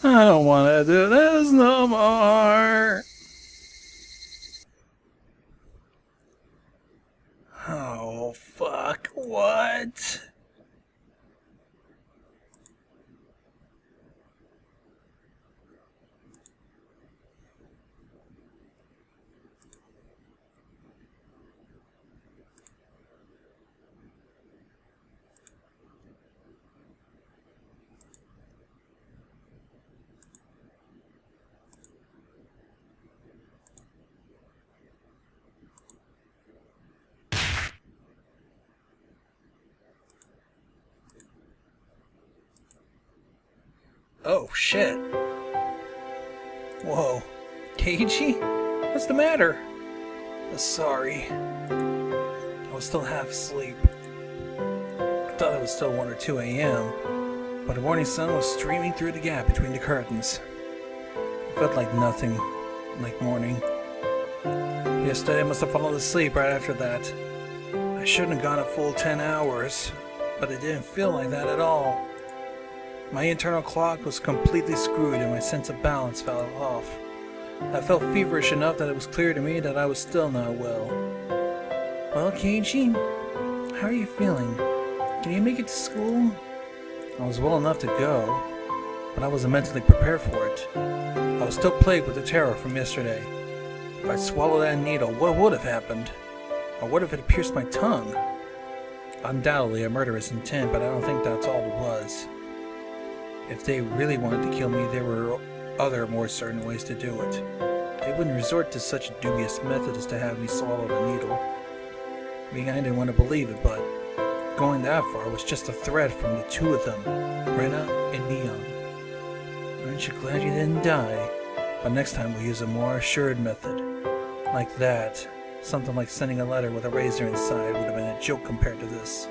I don't want to do this no more. Oh, fuck. What? Oh, shit. Whoa. Keiichi? What's the matter? Sorry. I was still half asleep. I thought it was still 1 or 2 a.m., but the morning sun was streaming through the gap between the curtains. It felt like nothing, like morning. Yesterday I must have fallen asleep right after that. I shouldn't have gone a full 10 hours, but it didn't feel like that at all. My internal clock was completely screwed and my sense of balance fell off. I felt feverish enough that it was clear to me that I was still not well. Well, Keiichi, how are you feeling? Can you make it to school? I was well enough to go, but I wasn't mentally prepared for it. I was still plagued with the terror from yesterday. If I'd swallowed that needle, what would have happened? Or what if it pierced my tongue? Undoubtedly a murderous intent, but I don't think that's all it was. If they really wanted to kill me, there were other, more certain ways to do it. They wouldn't resort to such a dubious method as to have me swallow the needle. I mean, I didn't want to believe it, but going that far was just a threat from the two of them, Rena and Neon. Aren't you glad you didn't die? But next time we'll use a more assured method. Like that. Something like sending a letter with a razor inside would have been a joke compared to this.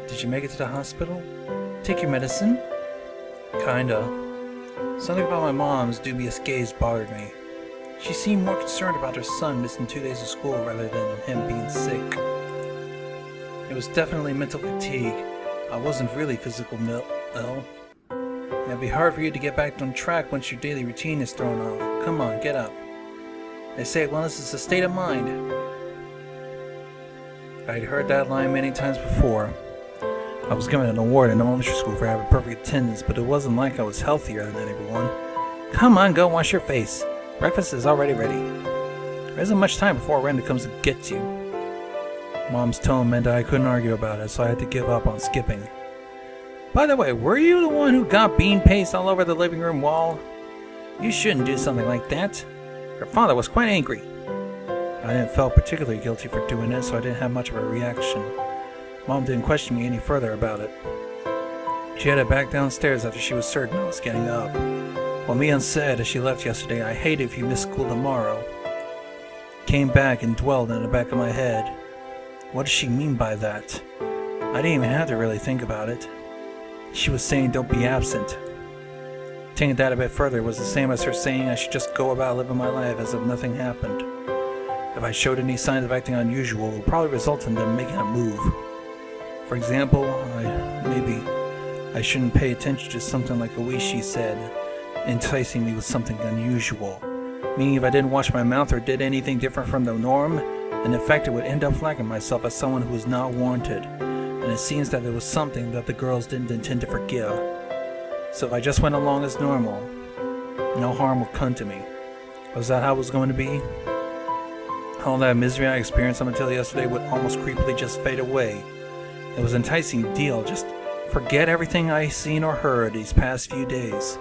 Did you make it to the hospital? Take your medicine? Kinda. Something about my mom's dubious gaze bothered me. She seemed more concerned about her son missing 2 days of school rather than him being sick. It was definitely mental fatigue. I wasn't really physically ill. It'd be hard for you to get back on track once your daily routine is thrown off. Come on, get up. They say wellness is a state of mind. I'd heard that line many times before. I was given an award in elementary school for having perfect attendance, but it wasn't like I was healthier than everyone. Come on, go wash your face. Breakfast is already ready. There isn't much time before Rena comes to get you. Mom's tone meant that I couldn't argue about it, so I had to give up on skipping. By the way, were you the one who got bean paste all over the living room wall? You shouldn't do something like that. Her father was quite angry. I didn't feel particularly guilty for doing it, so I didn't have much of a reaction. Mom didn't question me any further about it. She headed back downstairs after she was certain I was getting up. Well, Mian said as she left yesterday, I hate if you miss school tomorrow. Came back and dwelled in the back of my head. What does she mean by that? I didn't even have to really think about it. She was saying don't be absent. Taking that a bit further was the same as her saying I should just go about living my life as if nothing happened. If I showed any signs of acting unusual, it would probably result in them making a move. For example, maybe I shouldn't pay attention to something like Ooishi said, enticing me with something unusual. Meaning if I didn't wash my mouth or did anything different from the norm, and in fact it would end up flagging myself as someone who was not wanted. And it seems that there was something that the girls didn't intend to forgive. So if I just went along as normal, no harm would come to me. Was that how it was going to be? All that misery I experienced up until yesterday would almost creepily just fade away. It was an enticing deal, just forget everything I've seen or heard these past few days.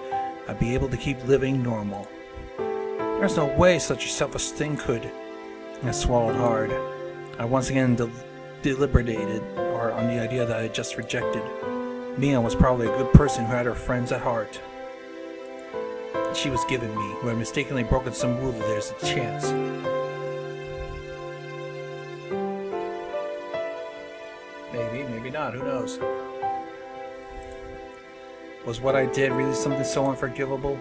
I'd be able to keep living normal. There's no way such a selfish thing could. I swallowed hard. I once again deliberated on the idea that I had just rejected. Mia was probably a good person who had her friends at heart. She was giving me, who had mistakenly broken some rule, there's a chance. Maybe not, who knows? Was what I did really something so unforgivable?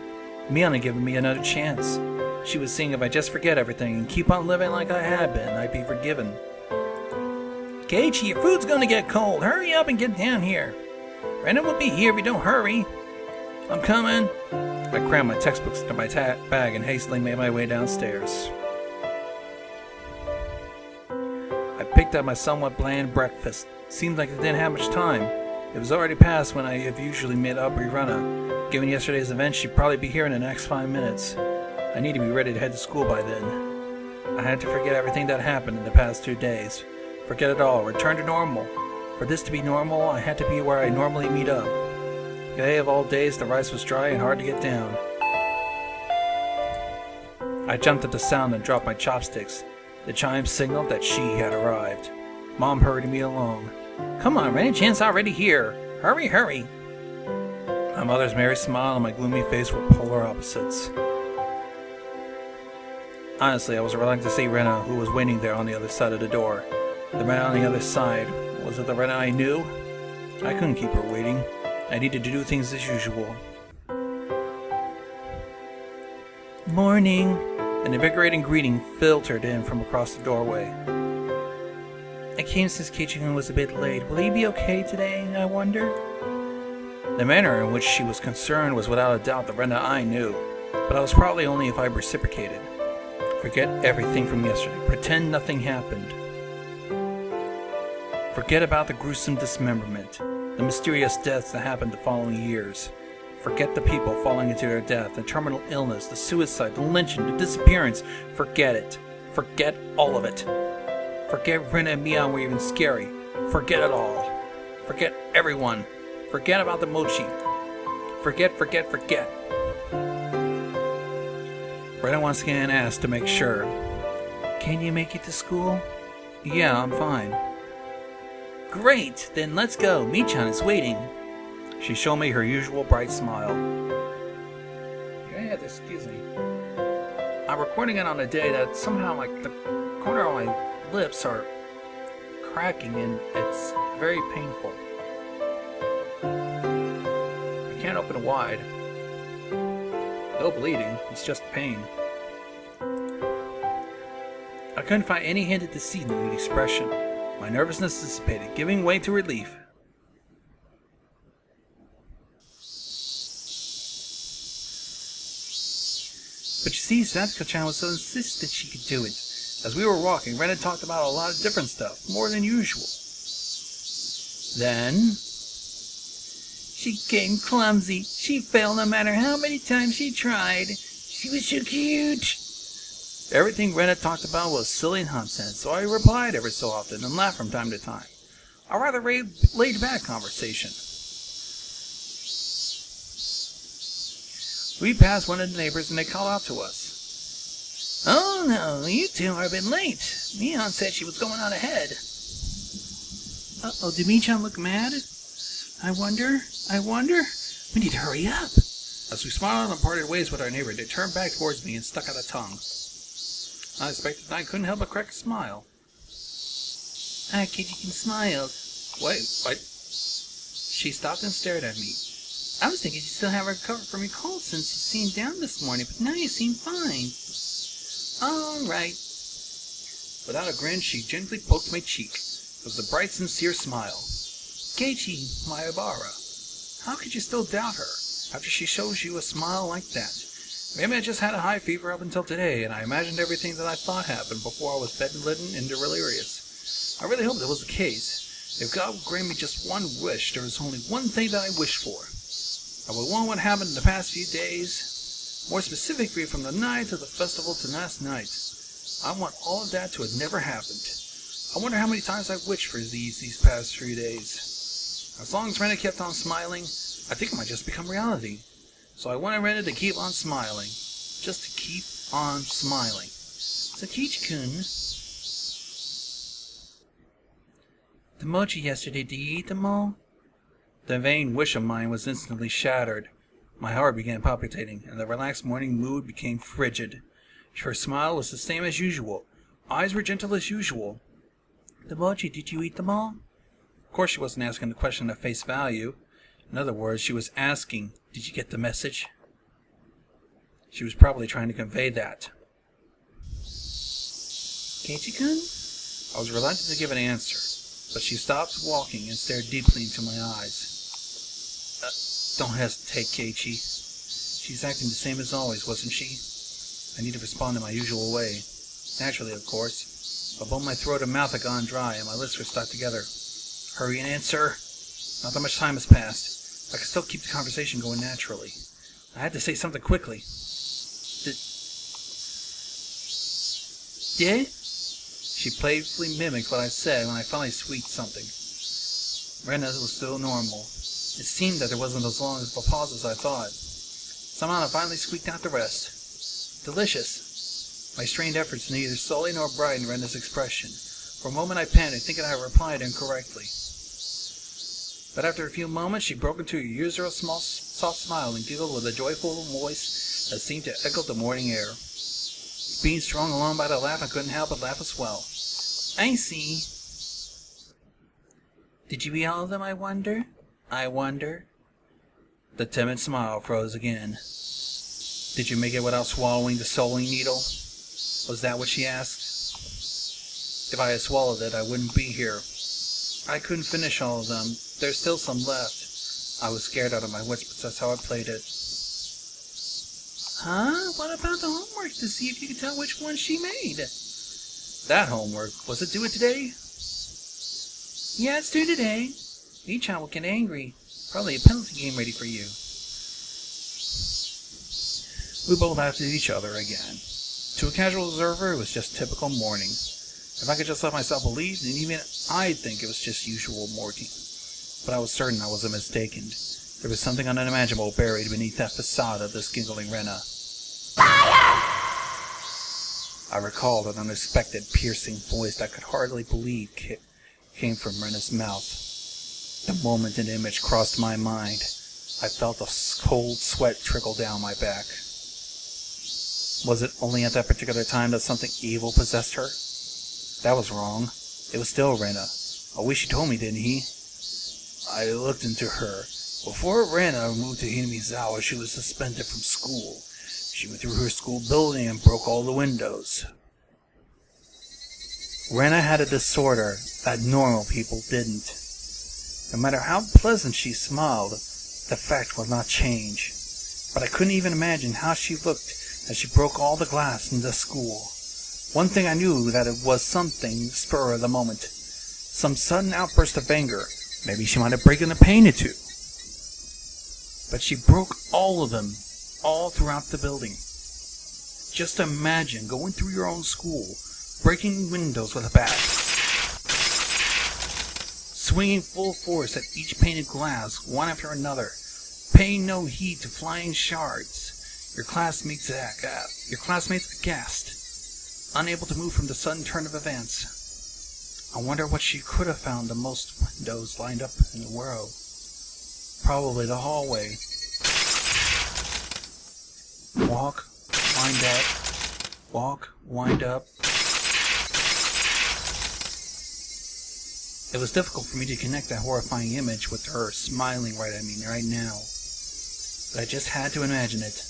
Mian had given me another chance. She was saying if I just forget everything and keep on living like I had been, I'd be forgiven. Keiichi, your food's gonna get cold. Hurry up and get down here. Rena will be here if you don't hurry. I'm coming. I crammed my textbooks into my bag and hastily made my way downstairs. I picked up my somewhat bland breakfast. Seemed like it didn't have much time. It was already past when I have usually met up with Rena. Given yesterday's event, she'd probably be here in the next 5 minutes. I need to be ready to head to school by then. I had to forget everything that happened in the past 2 days. Forget it all. Return to normal. For this to be normal, I had to be where I normally meet up. Today of all days, the rice was dry and hard to get down. I jumped at the sound and dropped my chopsticks. The chime signaled that she had arrived. Mom hurried me along. Come on, Rena Chan's already here. Hurry, hurry. My mother's merry smile and my gloomy face were polar opposites. Honestly, I was reluctant to see Rena, who was waiting there on the other side of the door. The Rena on the other side, was it the Rena I knew? I couldn't keep her waiting. I needed to do things as usual. Morning! An invigorating greeting filtered in from across the doorway. I came since Keiichi-kun was a bit late. Will he be okay today, I wonder? The manner in which she was concerned was without a doubt the Rena I knew, but I was probably only if I reciprocated. Forget everything from yesterday. Pretend nothing happened. Forget about the gruesome dismemberment, the mysterious deaths that happened the following years. Forget the people falling into their death, the terminal illness, the suicide, the lynching, the disappearance. Forget it. Forget all of it. Forget Rena and Mion were even scary. Forget it all. Forget everyone. Forget about the mochi. Forget. Rena once again asked to make sure. Can you make it to school? Yeah, I'm fine. Great! Then let's go. Michan is waiting. She showed me her usual bright smile. You have to excuse me. I'm recording it on a day that somehow like the corner of my lips are cracking and it's very painful. I can't open it wide. No bleeding, it's just pain. I couldn't find any hint of deceit in the expression. My nervousness dissipated, giving way to relief. But you see, Satsuko-chan was so insistent she could do it. As we were walking, Rena talked about a lot of different stuff, more than usual. Then, she became clumsy. She failed no matter how many times she tried. She was so cute. Everything Rena talked about was silly nonsense, so I replied every so often and laughed from time to time. A rather laid-back conversation. We passed one of the neighbors and they called out to us. Oh no, you two are a bit late. Mion said she was going on ahead. Uh-oh, did Michan look mad? I wonder? We need to hurry up. As we smiled and parted ways with our neighbor, they turned back towards me and stuck out a tongue. Unexpected, I couldn't help but crack a smile. Keiichi-kun smiled. Wait, what? She stopped and stared at me. I was thinking you still haven't recovered from your cold since you seemed down this morning, but now you seem fine. All right. Without a grin, she gently poked my cheek. It was a bright, sincere smile. Keiichi, Mayabara, how could you still doubt her after she shows you a smile like that? Maybe I just had a high fever up until today, and I imagined everything that I thought happened before I was bedridden and delirious. I really hope that was the case. If God would grant me just one wish, there is only one thing that I wish for. I would want what happened in the past few days, more specifically from the night of the festival to last night. I want all of that to have never happened. I wonder how many times I've wished for these past few days. As long as Rena kept on smiling, I think it might just become reality. So I wanted Rena to keep on smiling. Just to keep on smiling. So Keiichi-kun, the mochi yesterday, did you eat them all? The vain wish of mine was instantly shattered. My heart began palpitating, and the relaxed morning mood became frigid. Her smile was the same as usual. Eyes were gentle as usual. The mochi, did you eat them all? Of course she wasn't asking the question at face value. In other words, she was asking, did you get the message? She was probably trying to convey that. Keiichi-kun? I was reluctant to give an answer, but she stopped walking and stared deeply into my eyes. Don't hesitate, Keiichi. She's acting the same as always, wasn't she? I need to respond in my usual way. Naturally, of course. But both my throat and mouth had gone dry, and my lips were stuck together. Hurry and answer. Not that much time has passed. I could still keep the conversation going naturally. I had to say something quickly. Did? She playfully mimicked what I said when I finally squeaked something. Rena was still normal. It seemed that there wasn't as long of a pause as I thought. Somehow I finally squeaked out the rest. Delicious. My strained efforts neither sullied nor brightened Rena's expression. For a moment I panicked, thinking I replied incorrectly. But after a few moments, she broke into her usual small, soft smile and giggled with a joyful voice that seemed to echo the morning air. Being strung along by the laugh, I couldn't help but laugh as well. I see. Did you eat all of them, I wonder? I wonder. The timid smile froze again. Did you make it without swallowing the sewing needle? Was that what she asked? If I had swallowed it, I wouldn't be here. I couldn't finish all of them. There's still some left. I was scared out of my wits, but that's how I played it. Huh? What about the homework to see if you can tell which one she made? That homework? Was it due today? Yeah, it's due today. Each child will get angry. Probably a penalty game ready for you. We both laughed at each other again. To a casual observer, it was just typical morning. If I could just let myself believe, then even I'd think it was just usual morning. But I was certain I wasn't mistaken. There was something unimaginable buried beneath that facade of this giggling Rena. Fire! I recalled an unexpected, piercing voice that I could hardly believe came from Rena's mouth. The moment an image crossed my mind, I felt a cold sweat trickle down my back. Was it only at that particular time that something evil possessed her? That was wrong. It was still Rena. Ooishi told me, didn't he? I looked into her. Before Rena moved to Hinamizawa, she was suspended from school. She went through her school building and broke all the windows. Rena had a disorder that normal people didn't. No matter how pleasant she smiled, the fact would not change. But I couldn't even imagine how she looked as she broke all the glass in the school. One thing I knew, that it was something spur of the moment. Some sudden outburst of anger. Maybe she might have broken a pane or two. But she broke all of them, all throughout the building. Just imagine going through your own school, breaking windows with a bat, swinging full force at each painted glass, one after another, paying no heed to flying shards. Your classmates aghast, unable to move from the sudden turn of events. I wonder what she could have found the most windows lined up in the world. Probably the hallway. Walk, wind up, walk, wind up. It was difficult for me to connect that horrifying image with her smiling right at me right now. But I just had to imagine it.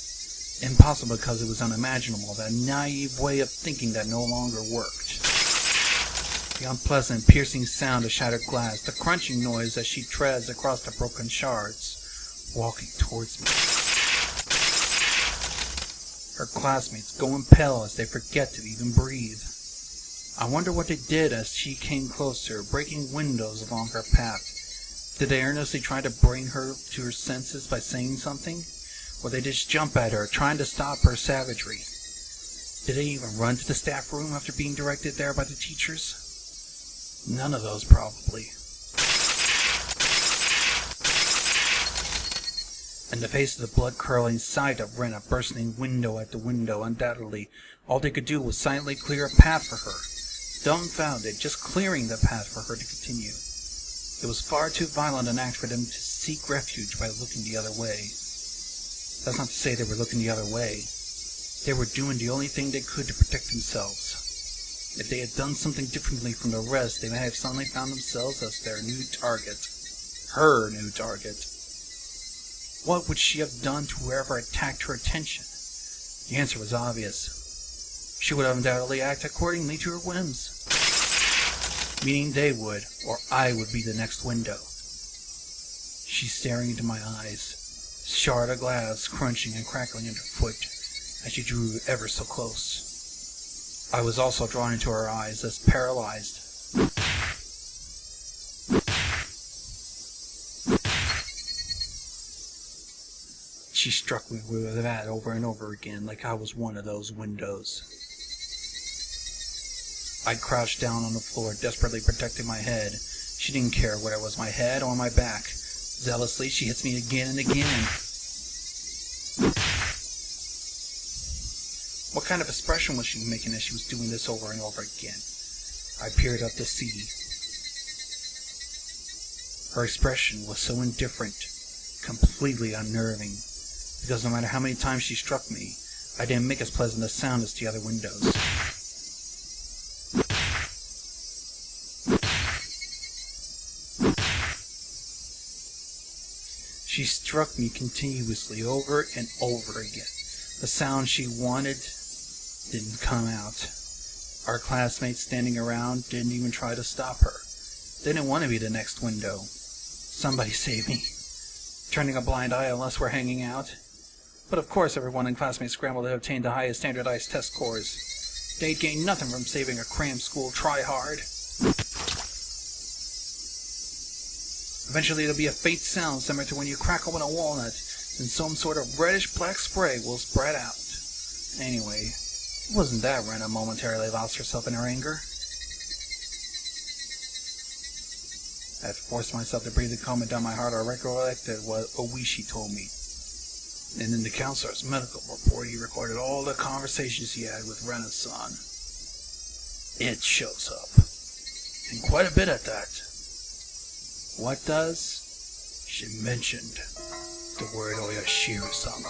Impossible because it was unimaginable, that naive way of thinking that no longer worked. The unpleasant, piercing sound of shattered glass, the crunching noise as she treads across the broken shards, walking towards me. Her classmates going pale as they forget to even breathe. I wonder what they did as she came closer, breaking windows along her path. Did they earnestly try to bring her to her senses by saying something? Or they just jump at her, trying to stop her savagery? Did they even run to the staff room after being directed there by the teachers? None of those, probably. In the face of the blood-curdling sight of Rena bursting window after window, undoubtedly, all they could do was silently clear a path for her. Dumbfounded, just clearing the path for her to continue. It was far too violent an act for them to seek refuge by looking the other way. That's not to say they were looking the other way. They were doing the only thing they could to protect themselves. If they had done something differently from the rest, they may have suddenly found themselves as their new target. Her new target. What would she have done to whoever attacked her attention? The answer was obvious. She would undoubtedly act accordingly to her whims. Meaning they would, or I would be the next window. She's staring into my eyes. shard of glass crunching and crackling underfoot as she drew ever so close. I was also drawn into her eyes, as paralyzed. She struck me with that over and over again, like I was one of those windows. I crouched down on the floor, desperately protecting my head. She didn't care whether it was my head or my back. Zealously, she hits me again and again. What kind of expression was she making as she was doing this over and over again? I peered up to see. Her expression was so indifferent, completely unnerving, because no matter how many times she struck me, I didn't make as pleasant a sound as the other windows. She struck me continuously over and over again. The sound she wanted didn't come out. Our classmates standing around didn't even try to stop her. They didn't want to be the next window. Somebody save me. Turning a blind eye unless we're hanging out. But of course everyone in classmates scrambled to obtain the highest standardized test scores. They'd gain nothing from saving a cram school try-hard. Eventually there'll be a faint sound similar to when you crack open a walnut, and some sort of reddish-black spray will spread out. Anyway, it wasn't that Rena momentarily lost herself in her anger. I forced myself to breathe the comment down my heart. I recollected what Ooishi told me. And in the counselor's medical report, he recorded all the conversations he had with Rena's son. It shows up. And quite a bit at that. What does? She mentioned the word Oyashiro-sama.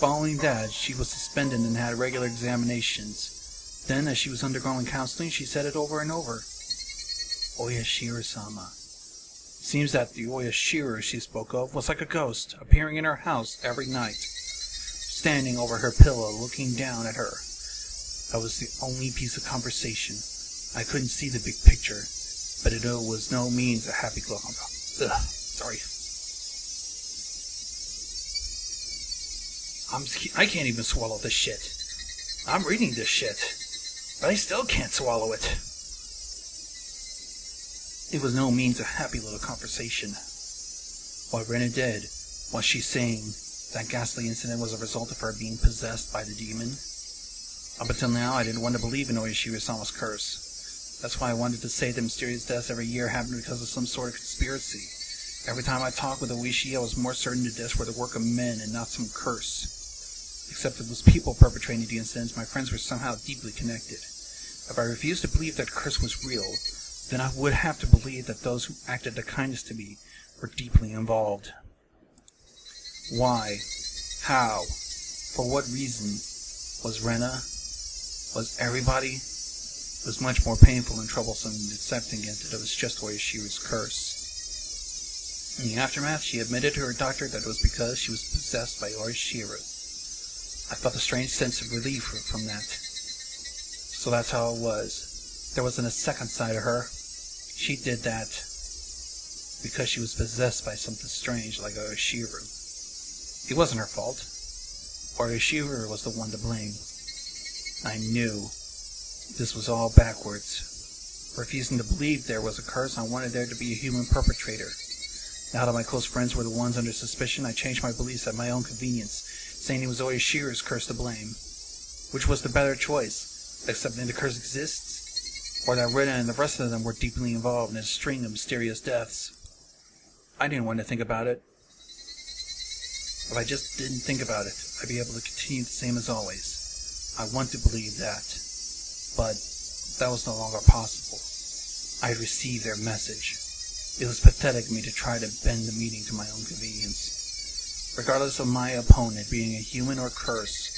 Following that, she was suspended and had regular examinations. Then, as she was undergoing counseling, she said it over and over. Oyashiro-sama. Seems that the Ooishi she spoke of was like a ghost, appearing in her house every night, standing over her pillow, looking down at her. That was the only piece of conversation. I couldn't see the big picture, but it was no means a happy look on her. Sorry. I can't even swallow this shit. I'm reading this shit, but I still can't swallow it. It was no means a happy little conversation. What Rena did, was she saying that ghastly incident was a result of her being possessed by the demon? Up until now, I didn't want to believe in Ooishi-sama's curse. That's why I wanted to say the mysterious deaths every year happened because of some sort of conspiracy. Every time I talked with Ooishi, I was more certain the deaths were the work of men and not some curse. Except it was people perpetrating the incidents, my friends were somehow deeply connected. If I refused to believe that curse was real, then I would have to believe that those who acted the kindest to me were deeply involved. Why? How? For what reason? Was Rena? Was everybody? It was much more painful and troublesome than accepting it that it was just Ooishi's curse. In the aftermath, she admitted to her doctor that it was because she was possessed by Ooishi. I felt a strange sense of relief from that. So that's how it was. There wasn't a second side of her. She did that because she was possessed by something strange like Ooishi. It wasn't her fault. Ooishi was the one to blame. I knew. This was all backwards. Refusing to believe there was a curse, I wanted there to be a human perpetrator. Now that my close friends were the ones under suspicion, I changed my beliefs at my own convenience, saying it was Ooishi's curse to blame. Which was the better choice? Accepting the curse exists? Or that Rena and the rest of them were deeply involved in a string of mysterious deaths? I didn't want to think about it. If I just didn't think about it, I'd be able to continue the same as always. I want to believe that. But that was no longer possible. I had received their message. It was pathetic of me to try to bend the meeting to my own convenience. Regardless of my opponent being a human or curse,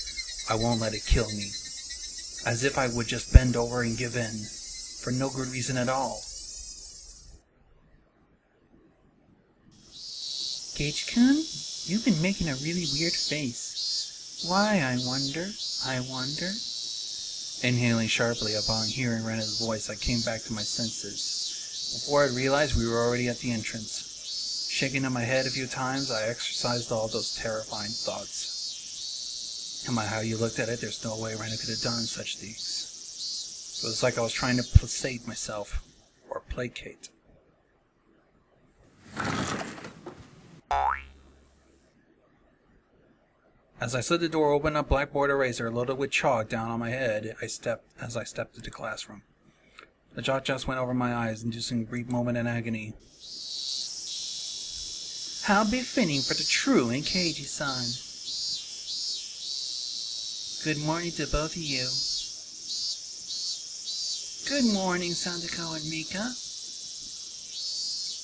I won't let it kill me. As if I would just bend over and give in, for no good reason at all. Gage-kun, you've been making a really weird face. Why, I wonder? Inhaling sharply upon hearing Rena's voice, I came back to my senses. Before I'd realized, we were already at the entrance. Shaking my head a few times, I exorcised all those terrifying thoughts. No matter how you looked at it, there's no way Rena could have done such things. It was like I was trying to placate myself, or placate. As I slid the door open, a blackboard eraser loaded with chalk down on my head, I stepped into the classroom. The chalk just went over my eyes, inducing a brief moment in agony. How befitting for the true and cagey son. Good morning to both of you. Good morning, Sandako and Mika.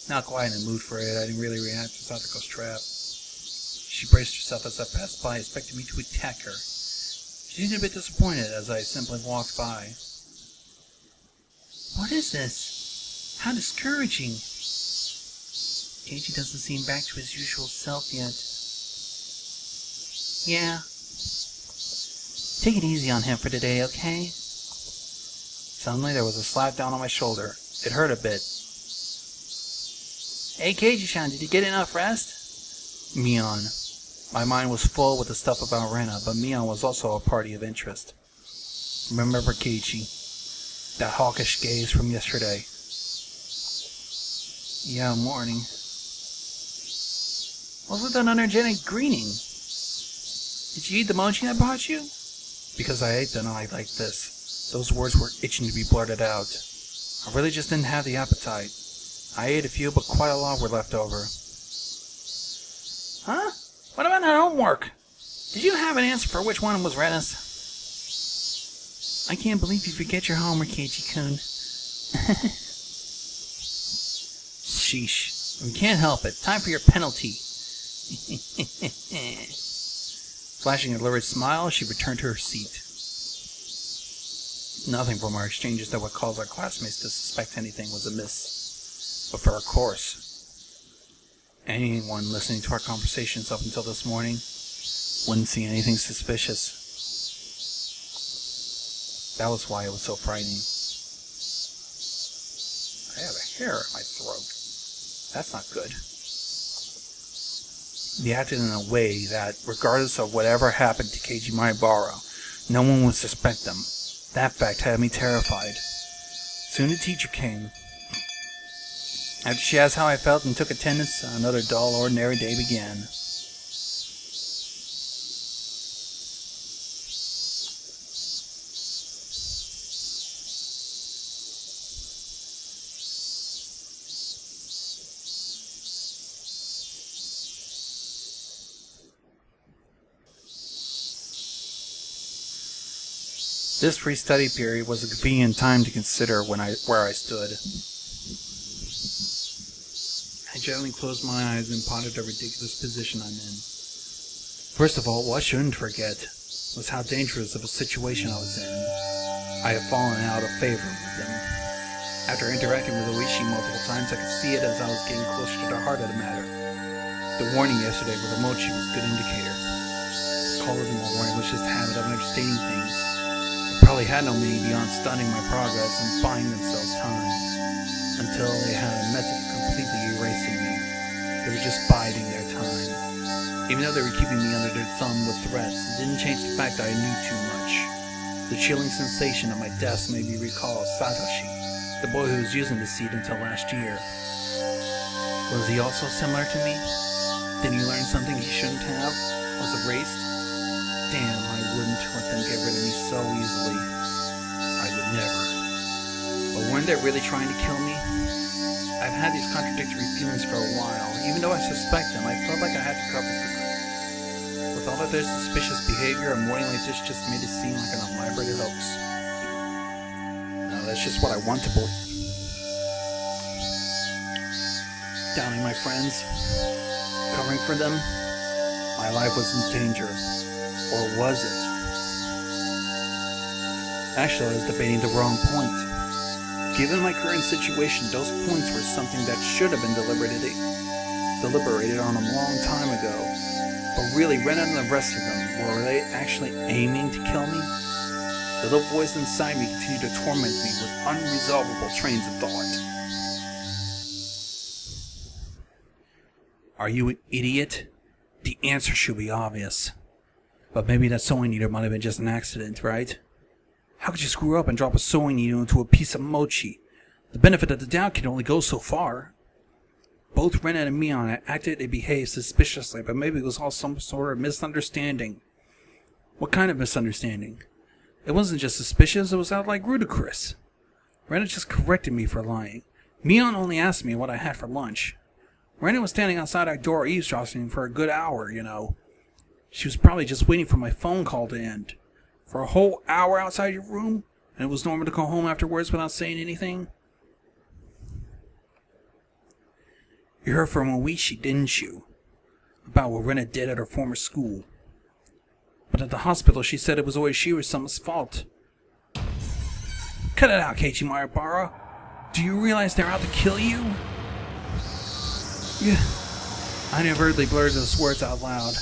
Not quite in the mood for it, I didn't really react to Sadako's trap. She braced herself as I passed by, expecting me to attack her. She seemed a bit disappointed as I simply walked by. What is this? How discouraging. Keiji doesn't seem back to his usual self yet. Yeah. Take it easy on him for today, okay? Suddenly there was a slap down on my shoulder. It hurt a bit. Hey Keiji-chan, did you get enough rest? Mion. My mind was full with the stuff about Rena, but Mion was also a party of interest. Remember Keiji. That hawkish gaze from yesterday. Yeah, morning. What's with that energetic greeting? Did you eat the mochi I brought you? Because I ate them I like this. Those words were itching to be blurted out. I really just didn't have the appetite. I ate a few, but quite a lot were left over. Huh? What about that homework? Did you have an answer for which one was Rena's? I can't believe you forget your homework, Keiji-kun. Sheesh. We can't help it. Time for your penalty. Flashing a lurid smile, she returned to her seat. Nothing from our exchanges that would cause our classmates to suspect anything was amiss. But for our course, anyone listening to our conversations up until this morning wouldn't see anything suspicious. That was why it was so frightening. I have a hair in my throat. That's not good. They acted in a way that, regardless of whatever happened to Keiji Maibara, no one would suspect them. That fact had me terrified. Soon the teacher came. After she asked how I felt and took attendance, another dull, ordinary day began. This free study period was a convenient time to consider where I stood. I gently closed my eyes and pondered the ridiculous position I'm in. First of all, what I shouldn't forget was how dangerous of a situation I was in. I had fallen out of favor with them. After interacting with Ooishi multiple times, I could see it as I was getting closer to the heart of the matter. The warning yesterday with the mochi was a good indicator. Call it a warning was just a habit of understating things. Probably had no meaning beyond stunning my progress and buying themselves time, until they had a method of completely erasing me. They were just biding their time. Even though they were keeping me under their thumb with threats, it didn't change the fact that I knew too much. The chilling sensation at my desk made me recall Satoshi, the boy who was using the seat until last year. Was he also similar to me? Did he learn something he shouldn't have? Was erased? Damn, I wouldn't let them get rid of me so easily. I would never. But weren't they really trying to kill me? I've had these contradictory feelings for a while. Even though I suspect them, I felt like I had to cover for them. With all of their suspicious behavior, a morning like this just made it seem like an elaborate hoax. No, that's just what I want to believe. Downing my friends, covering for them, my life was in danger. Or was it? Actually, I was debating the wrong point. Given my current situation, those points were something that should have been deliberated on a long time ago. But really, Rena and the rest of them, were they actually aiming to kill me? The little voice inside me continued to torment me with unresolvable trains of thought. Are you an idiot? The answer should be obvious. But maybe that sewing needle might have been just an accident, right? How could you screw up and drop a sewing needle into a piece of mochi? The benefit of the doubt can only go so far. Both Rena and Mion acted and behaved suspiciously, but maybe it was all some sort of misunderstanding. What kind of misunderstanding? It wasn't just suspicious, it was outright ludicrous. Rena just corrected me for lying. Mion only asked me what I had for lunch. Rena was standing outside our door eavesdropping for a good hour, you know. She was probably just waiting for my phone call to end. For a whole hour outside your room? And it was normal to go home afterwards without saying anything? You heard from Ooishi, didn't you? About what Rena did at her former school. But at the hospital she said it was Ooishi or someone's fault. Cut it out, Keiichi Maibara. Do you realize they're out to kill you? Yeah. I inadvertently blurted those words out loud.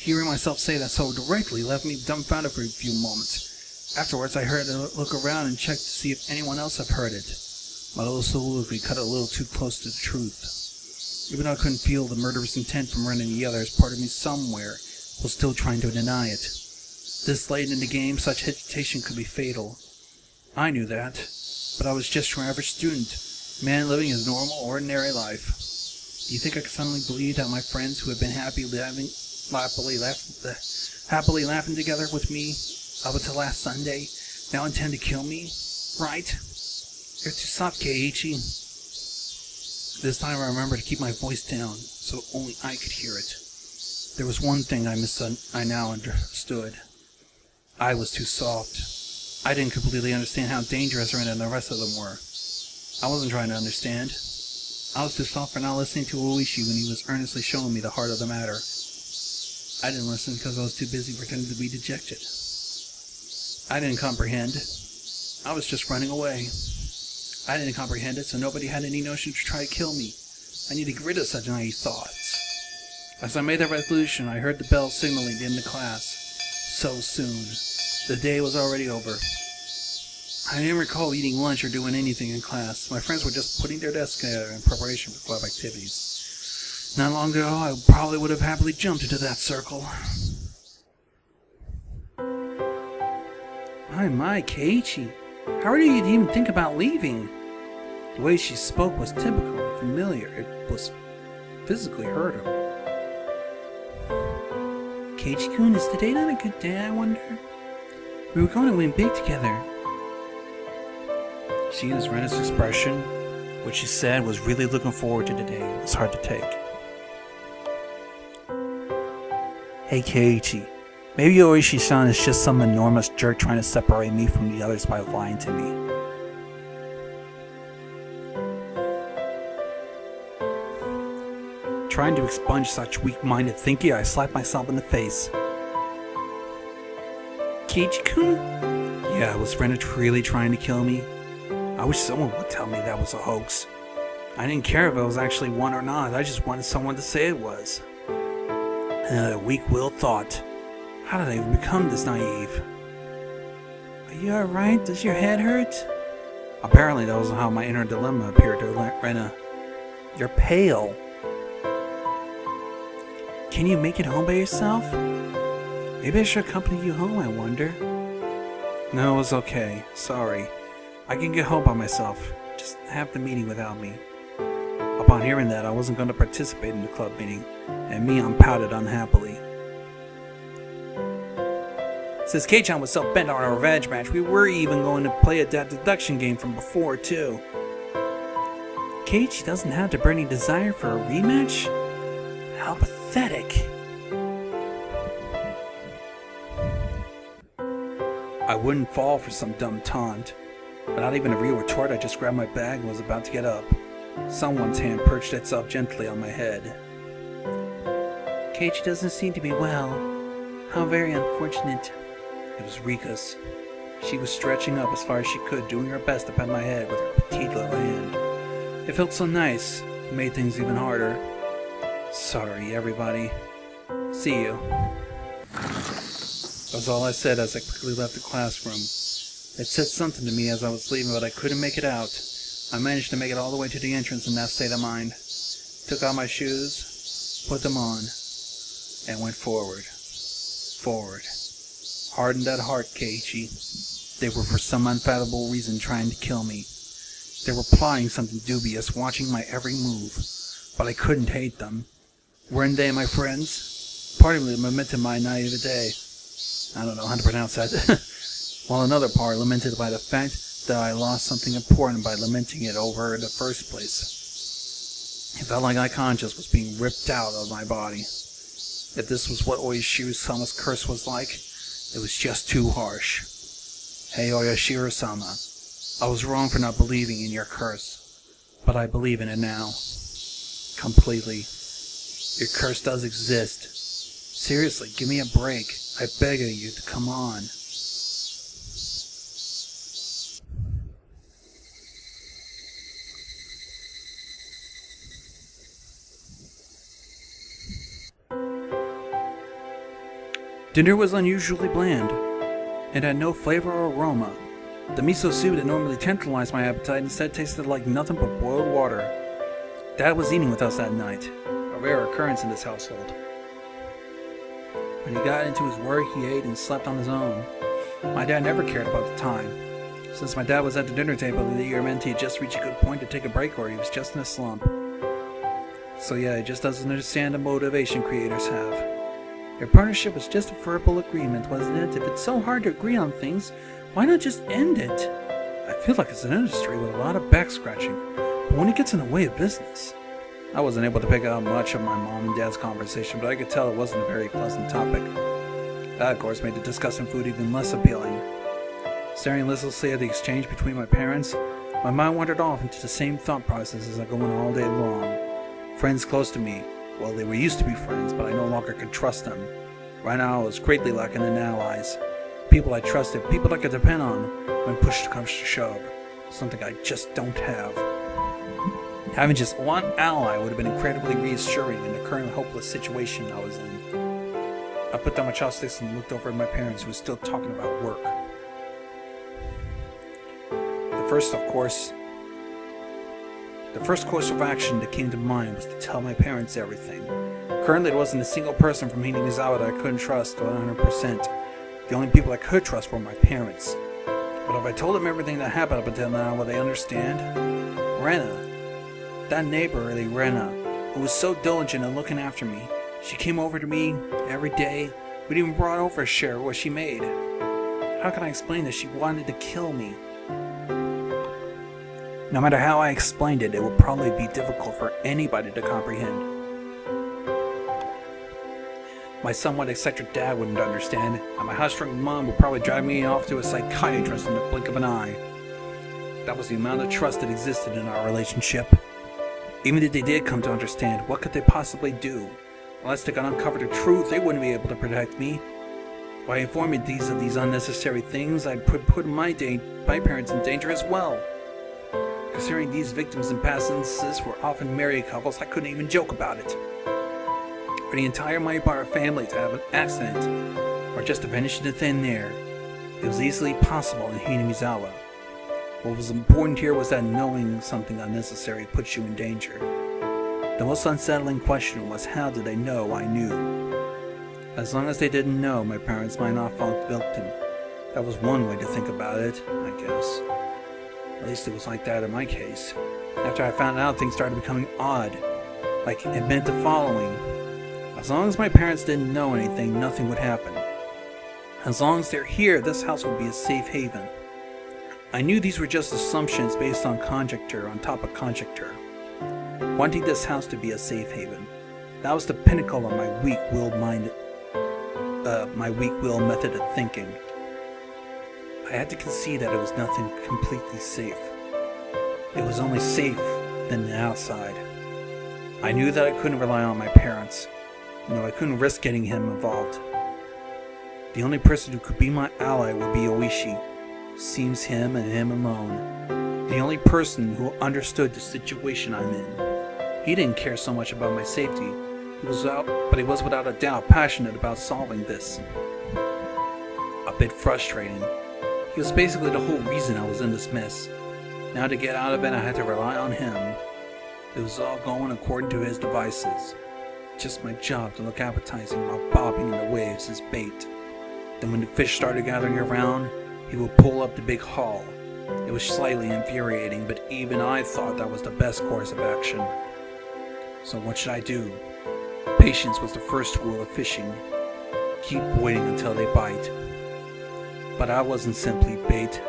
Hearing myself say that so directly left me dumbfounded for a few moments. Afterwards, I heard a look around and checked to see if anyone else had heard it. My little soliloquy cut a little too close to the truth. Even though I couldn't feel the murderous intent from Rena and the others, part of me somewhere was still trying to deny it. This late in the game, such hesitation could be fatal. I knew that, but I was just your average student, man living his normal, ordinary life. Do you think I could suddenly believe that my friends who had been happily laughing together with me up until last Sunday now intend to kill me? Right? You're too soft, Keiichi. This time I remembered to keep my voice down so only I could hear it. There was one thing I now understood. I was too soft. I didn't completely understand how dangerous Rena and the rest of them were. I wasn't trying to understand. I was too soft for not listening to Ooishi when he was earnestly showing me the heart of the matter. I didn't listen because I was too busy pretending to be dejected. I didn't comprehend. I was just running away. I didn't comprehend it, so nobody had any notion to try to kill me. I needed to get rid of such naive thoughts. As I made that resolution, I heard the bell signaling the end of class. So soon. The day was already over. I didn't recall eating lunch or doing anything in class. My friends were just putting their desks together in preparation for club activities. Not long ago, I probably would have happily jumped into that circle. My, Keiichi. How did you even think about leaving? The way she spoke was typical and familiar. It was physically hurt him. Keiichi-kun, is today not a good day, I wonder? We were going to win big together. Seeing Rena's expression, what she said was really looking forward to today. It was hard to take. Hey Keiichi, maybe Ooishi-san is just some enormous jerk trying to separate me from the others by lying to me. Trying to expunge such weak-minded thinking, I slapped myself in the face. Keiichi-kun? Yeah, was Rena really trying to kill me? I wish someone would tell me that was a hoax. I didn't care if it was actually one or not, I just wanted someone to say it was. A weak-willed thought. How did I even become this naive? Are you alright? Does your head hurt? Apparently that was how my inner dilemma appeared to Rena. You're pale. Can you make it home by yourself? Maybe I should accompany you home, I wonder. No, it's okay. Sorry. I can get home by myself. Just have the meeting without me. Upon hearing that, I wasn't going to participate in the club meeting, and Mion pouted unhappily. Since Kei-chan was so bent on a revenge match, we were even going to play that deduction game from before, too. Keiichi doesn't have the burning desire for a rematch? How pathetic. I wouldn't fall for some dumb taunt. Without even a real retort, I just grabbed my bag and was about to get up. Someone's hand perched itself gently on my head. Keiichi doesn't seem to be well. How very unfortunate. It was Rika's. She was stretching up as far as she could, doing her best to pat my head with her petite little hand. It felt so nice. It made things even harder. Sorry, everybody. See you. That was all I said as I quickly left the classroom. It said something to me as I was leaving, but I couldn't make it out. I managed to make it all the way to the entrance in that state of mind. took out my shoes, put them on, and went forward. Forward. Hardened at heart, Keiichi. They were for some unfathomable reason trying to kill me. They were plotting something dubious, watching my every move, but I couldn't hate them. Weren't they my friends? Part of them lamented my naivete. I don't know how to pronounce that. While another part lamented by the fact that I lost something important by lamenting it over in the first place. It felt like my conscience was being ripped out of my body. If this was what Ooishi-sama's curse was like, it was just too harsh. Hey Ooishi-sama, I was wrong for not believing in your curse, but I believe in it now. Completely. Your curse does exist. Seriously, give me a break. I beg of you to come on. Dinner was unusually bland. It had no flavor or aroma. The miso soup that normally tantalized my appetite instead tasted like nothing but boiled water. Dad was eating with us that night, a rare occurrence in this household. When he got into his work, he ate and slept on his own. My dad never cared about the time. Since my dad was at the dinner table, the year meant he had just reached a good point to take a break or he was just in a slump. So yeah, he just doesn't understand the motivation creators have. Your partnership was just a verbal agreement, wasn't it? If it's so hard to agree on things, why not just end it? I feel like it's an industry with a lot of back scratching, but when it gets in the way of business. I wasn't able to pick out much of my mom and dad's conversation, but I could tell it wasn't a very pleasant topic. That, of course, made the discussing food even less appealing. Staring listlessly at the exchange between my parents, my mind wandered off into the same thought processes that go on all day long. Friends close to me. Well, they were used to be friends, but I no longer could trust them. Right now, I was greatly lacking in allies. People I trusted, people I could depend on when push comes to shove. Something I just don't have. Having just one ally would have been incredibly reassuring in the current hopeless situation I was in. I put down my chopsticks and looked over at my parents who were still talking about work. The first course of action that came to mind was to tell my parents everything. Currently, there wasn't a single person from Higurashi that I couldn't trust 100%. The only people I could trust were my parents. But if I told them everything that happened up until now, would they understand? Rena. That neighbor, Rena, who was so diligent in looking after me. She came over to me every day. We'd even brought over a share of what she made. How can I explain that she wanted to kill me? No matter how I explained it, it would probably be difficult for anybody to comprehend. My somewhat eccentric dad wouldn't understand, and my high-strung mom would probably drive me off to a psychiatrist in the blink of an eye. That was the amount of trust that existed in our relationship. Even if they did come to understand, what could they possibly do? Unless they could uncover the truth, they wouldn't be able to protect me. By informing these of these unnecessary things, I'd put my parents in danger as well. Considering these victims in past instances were often married couples, I couldn't even joke about it. For the entire Maibara family to have an accident, or just to vanish into thin air, it was easily possible in Hinamizawa. What was important here was that knowing something unnecessary puts you in danger. The most unsettling question was, how did they know I knew? As long as they didn't know, my parents might not fall victim. That was one way to think about it, I guess. At least it was like that in my case. After I found out, things started becoming odd. Like, it meant the following. As long as my parents didn't know anything, nothing would happen. As long as they're here, this house would be a safe haven. I knew these were just assumptions based on conjecture on top of conjecture. Wanting this house to be a safe haven. That was the pinnacle of my weak-willed method of thinking. I had to concede that it was nothing completely safe. It was only safe than the outside. I knew that I couldn't rely on my parents. No, I couldn't risk getting him involved. The only person who could be my ally would be Ooishi. Seems him and him alone. The only person who understood the situation I'm in. He didn't care so much about my safety. But he was without a doubt passionate about solving this. A bit frustrating. He was basically the whole reason I was in this mess. Now to get out of it, I had to rely on him. It was all going according to his devices. Just my job to look appetizing while bobbing in the waves as bait. Then when the fish started gathering around, he would pull up the big haul. It was slightly infuriating, but even I thought that was the best course of action. So what should I do? Patience was the first rule of fishing. Keep waiting until they bite. But I wasn't simply bait.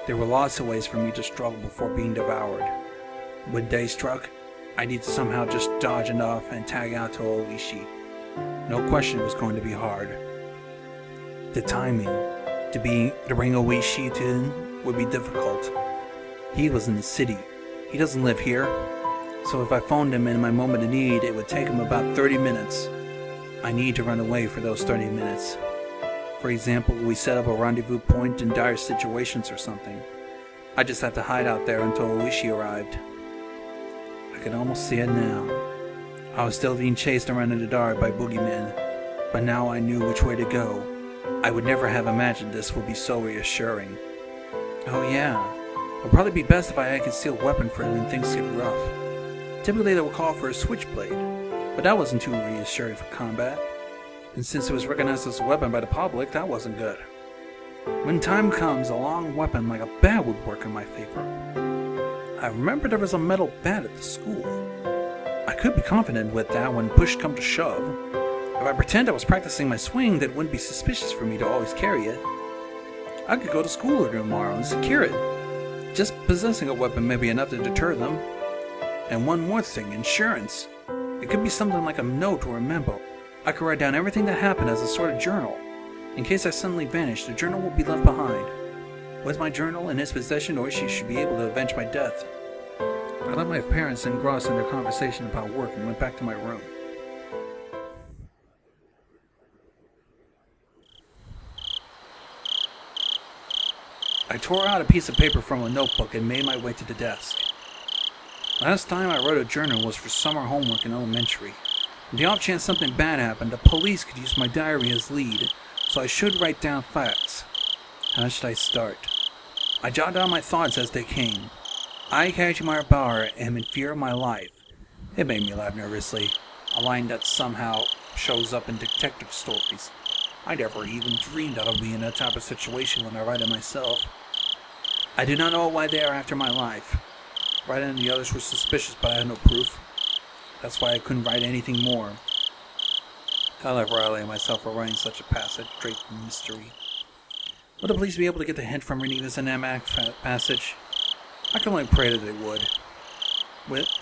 There were lots of ways for me to struggle before being devoured. When day struck, I needed to somehow just dodge enough and tag out to Ooishi. No question it was going to be hard. The timing to bring Ooishi to him would be difficult. He was in the city. He doesn't live here. So if I phoned him in my moment of need, it would take him about 30 minutes. I need to run away for those 30 minutes. For example, we set up a rendezvous point in dire situations or something. I just had to hide out there until Ooishi arrived. I could almost see it now. I was still being chased around in the dark by boogeymen, but now I knew which way to go. I would never have imagined this would be so reassuring. Oh yeah, it would probably be best if I had a concealed weapon for when things get rough. Typically they would call for a switchblade, but that wasn't too reassuring for combat. And since it was recognized as a weapon by the public, that wasn't good. When time comes, a long weapon like a bat would work in my favor. I remember there was a metal bat at the school. I could be confident with that when push come to shove. If I pretend I was practicing my swing, that wouldn't be suspicious for me to always carry it. I could go to school tomorrow and secure it. Just possessing a weapon may be enough to deter them. And one more thing, insurance. It could be something like a note or a memo. I could write down everything that happened as a sort of journal. In case I suddenly vanish, the journal will be left behind. With my journal in his possession, Ooishi should be able to avenge my death. I let my parents engrossed in their conversation about work and went back to my room. I tore out a piece of paper from a notebook and made my way to the desk. Last time I wrote a journal was for summer homework in elementary. On the off chance something bad happened, the police could use my diary as lead, so I should write down facts. How should I start? I jotted down my thoughts as they came. I catch my bar am in fear of my life. It made me laugh nervously, a line that somehow shows up in detective stories. I never even dreamed that I'd be in that type of situation when I write it myself. I do not know why they are after my life. Rena and the others were suspicious, but I had no proof. That's why I couldn't write anything more. I left Riley and myself for writing such a passage draped in mystery. Would the police be able to get the hint from Rena's and that passage? I could only pray that they would.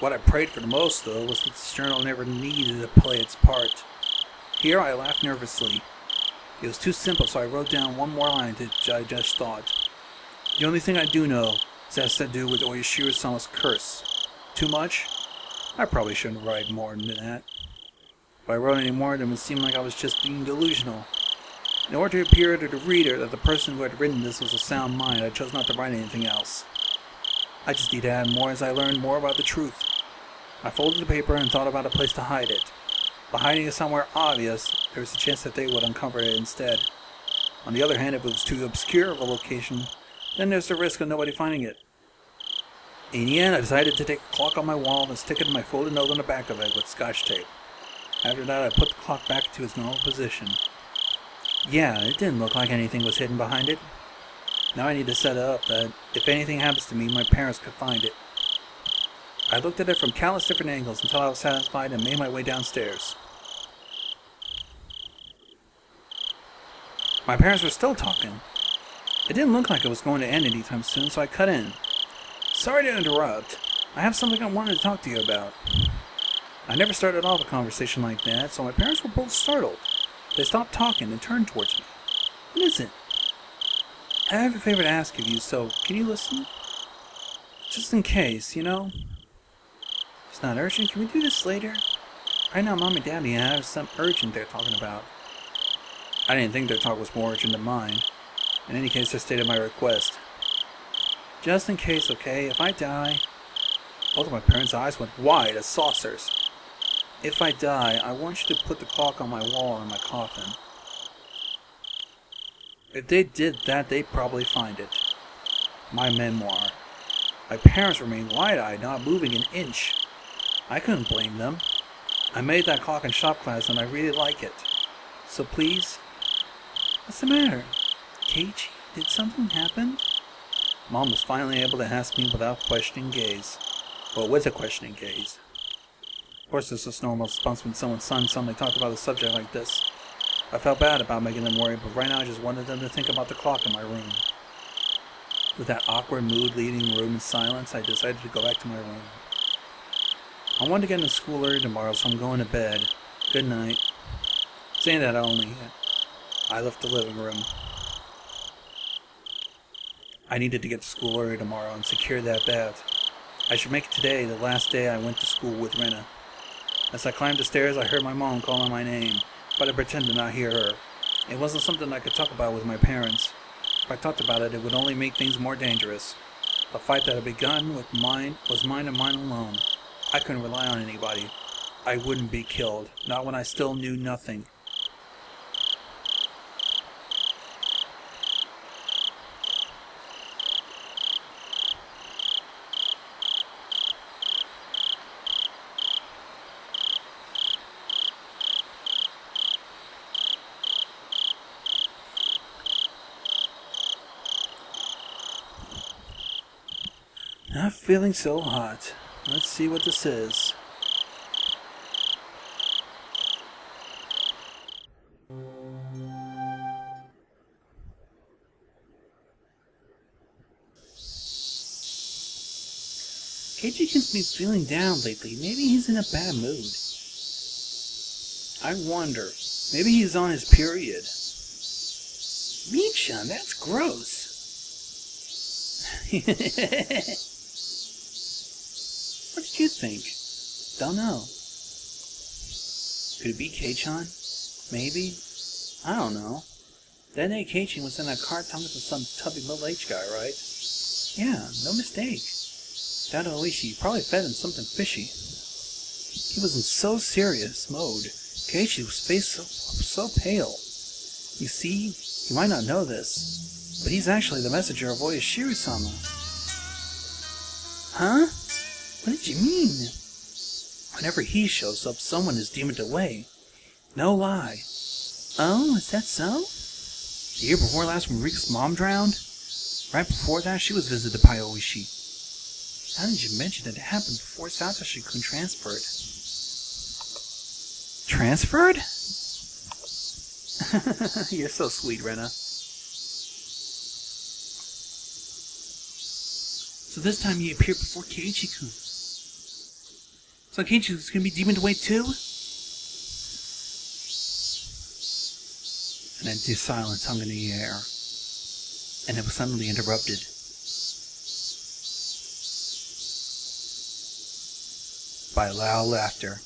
What I prayed for the most, though, was that this journal never needed to play its part. Here I laughed nervously. It was too simple, so I wrote down one more line that I just thought. The only thing I do know is that has to do with Ooishi's curse. Too much? I probably shouldn't write more than that. If I wrote any more, then it would seem like I was just being delusional. In order to appear to the reader that the person who had written this was a sound mind, I chose not to write anything else. I just need to add more as I learned more about the truth. I folded the paper and thought about a place to hide it. By hiding it somewhere obvious, there was a chance that they would uncover it instead. On the other hand, if it was too obscure of a location, then there's the risk of nobody finding it. In the end, I decided to take a clock on my wall and stick it in my folded note on the back of it with scotch tape. After that, I put the clock back to its normal position. Yeah, it didn't look like anything was hidden behind it. Now I need to set it up that if anything happens to me, my parents could find it. I looked at it from countless different angles until I was satisfied and made my way downstairs. My parents were still talking. It didn't look like it was going to end anytime soon, so I cut in. Sorry to interrupt. I have something I wanted to talk to you about. I never started off a conversation like that, so my parents were both startled. They stopped talking and turned towards me. What is it? I have a favor to ask of you, so can you listen? Just in case, you know? It's not urgent. Can we do this later? Right now, Mom and Daddy have some urgent they're talking about. I didn't think their talk was more urgent than mine. In any case, I stated my request. Just in case, okay? If I die... Both of my parents' eyes went wide as saucers. If I die, I want you to put the clock on my wall in my coffin. If they did that, they'd probably find it. My memoir. My parents remained wide-eyed, not moving an inch. I couldn't blame them. I made that clock in shop class and I really like it. So please... What's the matter? Keiichi, did something happen? Mom was finally able to ask me without questioning gaze. Well, with a questioning gaze. Of course, this was normal response when someone's son suddenly talked about a subject like this. I felt bad about making them worry, but right now I just wanted them to think about the clock in my room. With that awkward mood leading the room in silence, I decided to go back to my room. I wanted to get into school early tomorrow, so I'm going to bed. Good night. Saying that I left the living room. I needed to get to school early tomorrow and secure that bath. I should make it today the last day I went to school with Rena. As I climbed the stairs, I heard my mom calling my name, but I pretended to not hear her. It wasn't something I could talk about with my parents. If I talked about it, it would only make things more dangerous. The fight that had begun was mine and mine alone. I couldn't rely on anybody. I wouldn't be killed, not when I still knew nothing. Not feeling so hot. Let's see what this is. Keiichi has been feeling down lately. Maybe he's in a bad mood. I wonder. Maybe he's on his period. Michan, that's gross. What did you think? Don't know. Could it be Kei-chan? Maybe? I don't know. That day Kei-chan was in that car talking to some tubby middle-aged guy, right? Yeah, no mistake. That Ooishi probably fed him something fishy. He was in so serious mode. Keiichi's face so pale. You see, you might not know this, but he's actually the messenger of Ooishi-sama. Huh? What did you mean? Whenever he shows up, someone is demoned away. No lie. Oh, is that so? The year before last when Rika's mom drowned? Right before that, she was visited by Ooishi. How did you mention that it happened before Satoshi-kun transferred? Transferred? You're so sweet, Rena. So this time he appeared before Keiichi-kun. So Keiichi's gonna be demoned away too? An empty silence hung in the air, and it was suddenly interrupted. By loud laughter.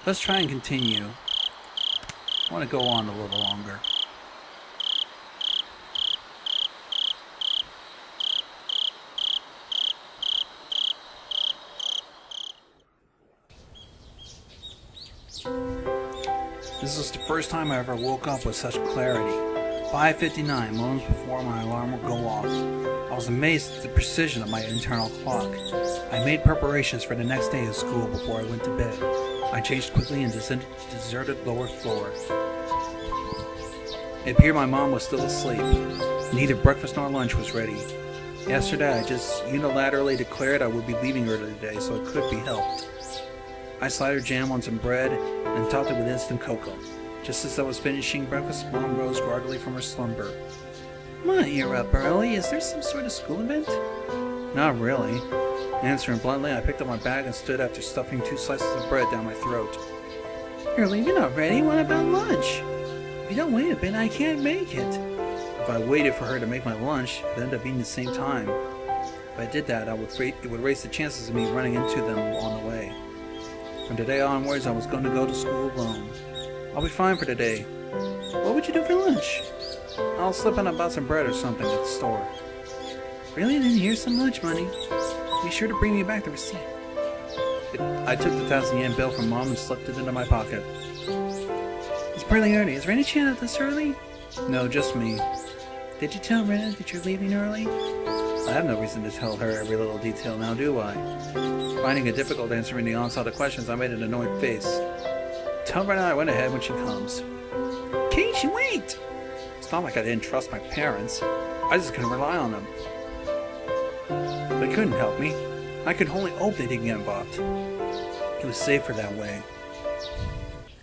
Let's try and continue. I want to go on a little longer. This was the first time I ever woke up with such clarity. 5:59, moments before my alarm would go off. I was amazed at the precision of my internal clock. I made preparations for the next day of school before I went to bed. I changed quickly and descended to the deserted lower floor. It appeared my mom was still asleep. Neither breakfast nor lunch was ready. Yesterday I just unilaterally declared I would be leaving early today, so it could be helped. I slidered jam on some bread and topped it with instant cocoa. Just as I was finishing breakfast, Mom rose groggily from her slumber. "What, you're up early? Is there some sort of school event?" "Not really." Answering bluntly, I picked up my bag and stood after stuffing 2 slices of bread down my throat. "You're leaving already? What about lunch?" "If you don't wait a bit, I can't make it." If I waited for her to make my lunch, it would end up being the same time. If I did that, it would raise the chances of me running into them on the way. From today onwards, I was going to go to school alone. I'll be fine for today. What would you do for lunch? I'll slip in and buy some bread or something at the store. Really? Then here's some lunch money. Be sure to bring me back the receipt. I took the 1,000-yen bill from Mom and slipped it into my pocket. It's pretty early. Is Rena-chan out this early? No, just me. Did you tell Rena that you're leaving early? I have no reason to tell her every little detail now, do I? Finding it difficult answering the onslaught of questions, I made an annoyed face. Tell Rena I went ahead when she comes. Keiichi, wait! It's not like I didn't trust my parents. I just couldn't rely on them. They couldn't help me. I could only hope they didn't get involved. It was safer that way.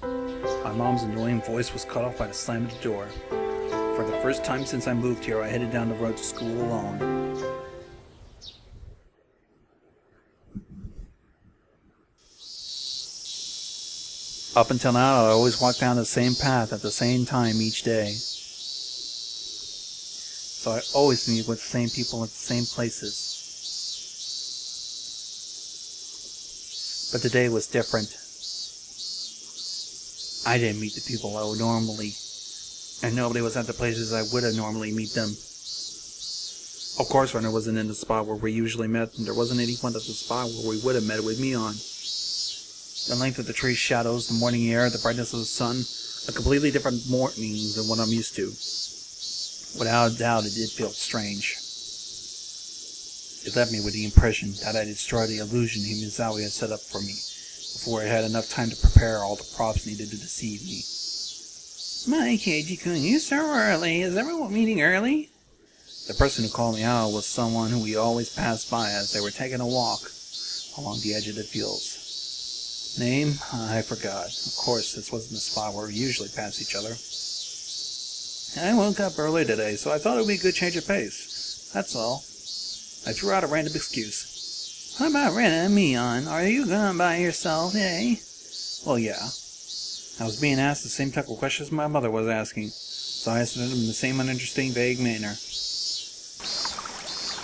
My mom's annoying voice was cut off by the slam of the door. For the first time since I moved here, I headed down the road to school alone. Up until now, I always walked down the same path at the same time each day. So I always meet with the same people at the same places. But today was different. I didn't meet the people I would normally, and nobody was at the places I would have normally meet them. Of course, Rena wasn't in the spot where we usually met, and there wasn't anyone at the spot where we would have met with me on. The length of the tree's shadows, the morning air, the brightness of the sun, a completely different morning than what I'm used to. Without a doubt, it did feel strange. It left me with the impression that I destroyed the illusion Himizawa had set up for me, before I had enough time to prepare all the props needed to deceive me. My Keiji-kun, you're so early. Is everyone meeting early? The person who called me out was someone who we always passed by as they were taking a walk along the edge of the fields. Name? I forgot. Of course, this wasn't the spot where we usually pass each other. I woke up early today, so I thought it would be a good change of pace. That's all. I threw out a random excuse. What about Rena and Mion? Are you going by yourself, eh? Well, yeah. I was being asked the same type of questions my mother was asking, so I answered them in the same uninteresting, vague manner.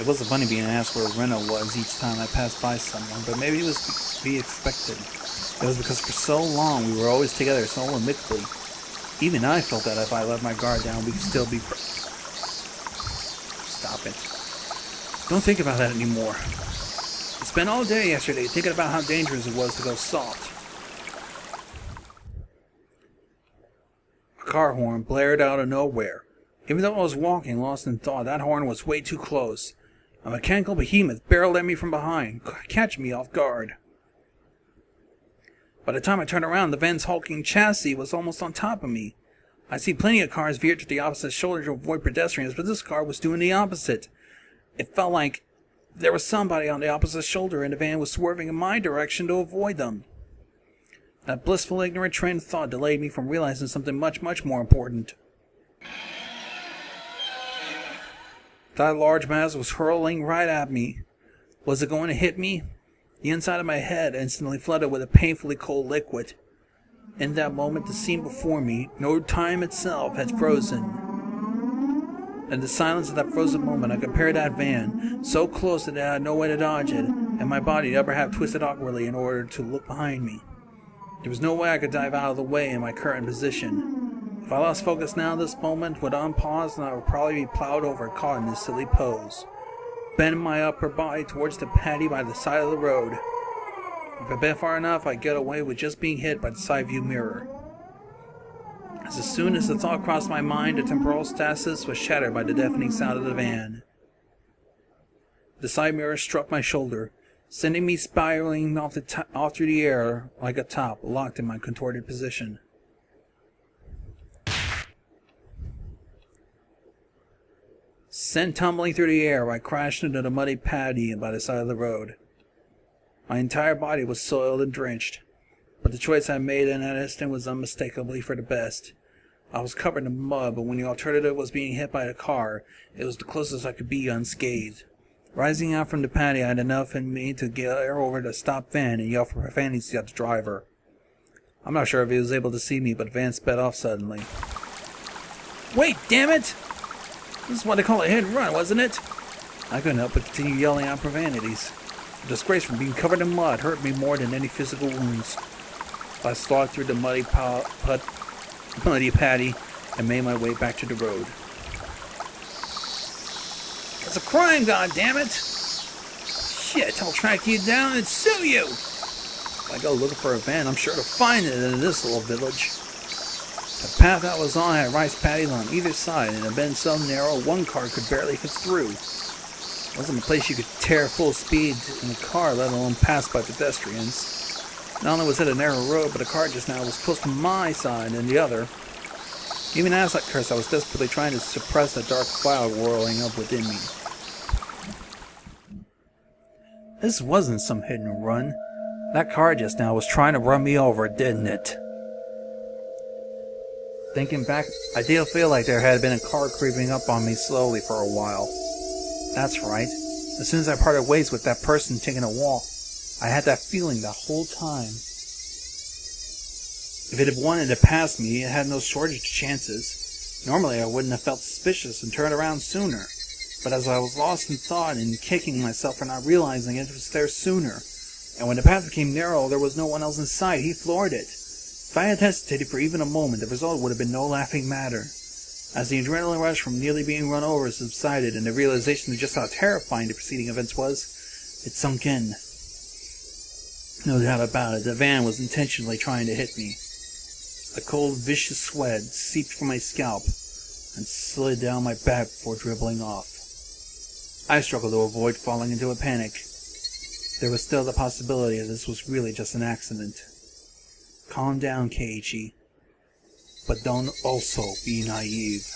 It wasn't funny being asked where Rena was each time I passed by someone, but maybe it was to be expected. It was because for so long we were always together so amicably. Even I felt that if I let my guard down, we could still be Stop it. Don't think about that anymore. I spent all day yesterday thinking about how dangerous it was to go soft. A car horn blared out of nowhere. Even though I was walking lost in thought, that horn was way too close. A mechanical behemoth barreled at me from behind, catching me off guard. By the time I turned around, the van's hulking chassis was almost on top of me. I see plenty of cars veered to the opposite shoulder to avoid pedestrians, but this car was doing the opposite. It felt like there was somebody on the opposite shoulder and the van was swerving in my direction to avoid them. That blissful, ignorant train of thought delayed me from realizing something much, much more important. That large mass was hurling right at me. Was it going to hit me? The inside of my head instantly flooded with a painfully cold liquid. In that moment, the scene before me, no time itself, had frozen. In the silence of that frozen moment, I compared that van, so close that I had no way to dodge it, and my body the upper half twisted awkwardly in order to look behind me. There was no way I could dive out of the way in my current position. If I lost focus now, this moment would unpause and I would probably be plowed over and caught in this silly pose. Bend my upper body towards the patty by the side of the road. If I bent far enough, I'd get away with just being hit by the side view mirror. As soon as the thought crossed my mind, the temporal stasis was shattered by the deafening sound of the van. The side mirror struck my shoulder, sending me spiraling off through the air like a top, locked in my contorted position. Sent tumbling through the air, I crashed into the muddy patty by the side of the road. My entire body was soiled and drenched, but the choice I made in that instant was unmistakably for the best. I was covered in mud, but when the alternative was being hit by a car, it was the closest I could be unscathed. Rising out from the patty, I had enough in me to get over the stopped van and yell for profanities at the driver. I'm not sure if he was able to see me, but the van sped off suddenly. Wait, damn it! This is what they call a hit and run, wasn't it? I couldn't help but continue yelling out profanities. The disgrace from being covered in mud hurt me more than any physical wounds. I slogged through the muddy patty and made my way back to the road. It's a crime, goddammit! Shit, I'll track you down and sue you! If I go looking for a van, I'm sure to find it in this little village. The path I was on had rice paddies on either side, and it had been so narrow one car could barely fit through. It wasn't a place you could tear full speed in a car, let alone pass by pedestrians. Not only was it a narrow road, but the car just now was close to my side and the other. Even as I cursed, I was desperately trying to suppress the dark cloud whirling up within me. This wasn't some hit and run. That car just now was trying to run me over, didn't it? Thinking back, I did feel like there had been a car creeping up on me slowly for a while. That's right. As soon as I parted ways with that person taking a walk, I had that feeling the whole time. If it had wanted to pass me, it had no shortage of chances. Normally I wouldn't have felt suspicious and turned around sooner. But as I was lost in thought and kicking myself for not realizing it was there sooner, and when the path became narrow, there was no one else in sight, he floored it. If I had hesitated for even a moment, the result would have been no laughing matter. As the adrenaline rush from nearly being run over subsided and the realization of just how terrifying the preceding events was, it sunk in. No doubt about it, the van was intentionally trying to hit me. A cold, vicious sweat seeped from my scalp and slid down my back before dribbling off. I struggled to avoid falling into a panic. There was still the possibility that this was really just an accident. Calm down, CrAzY. But don't also be naive.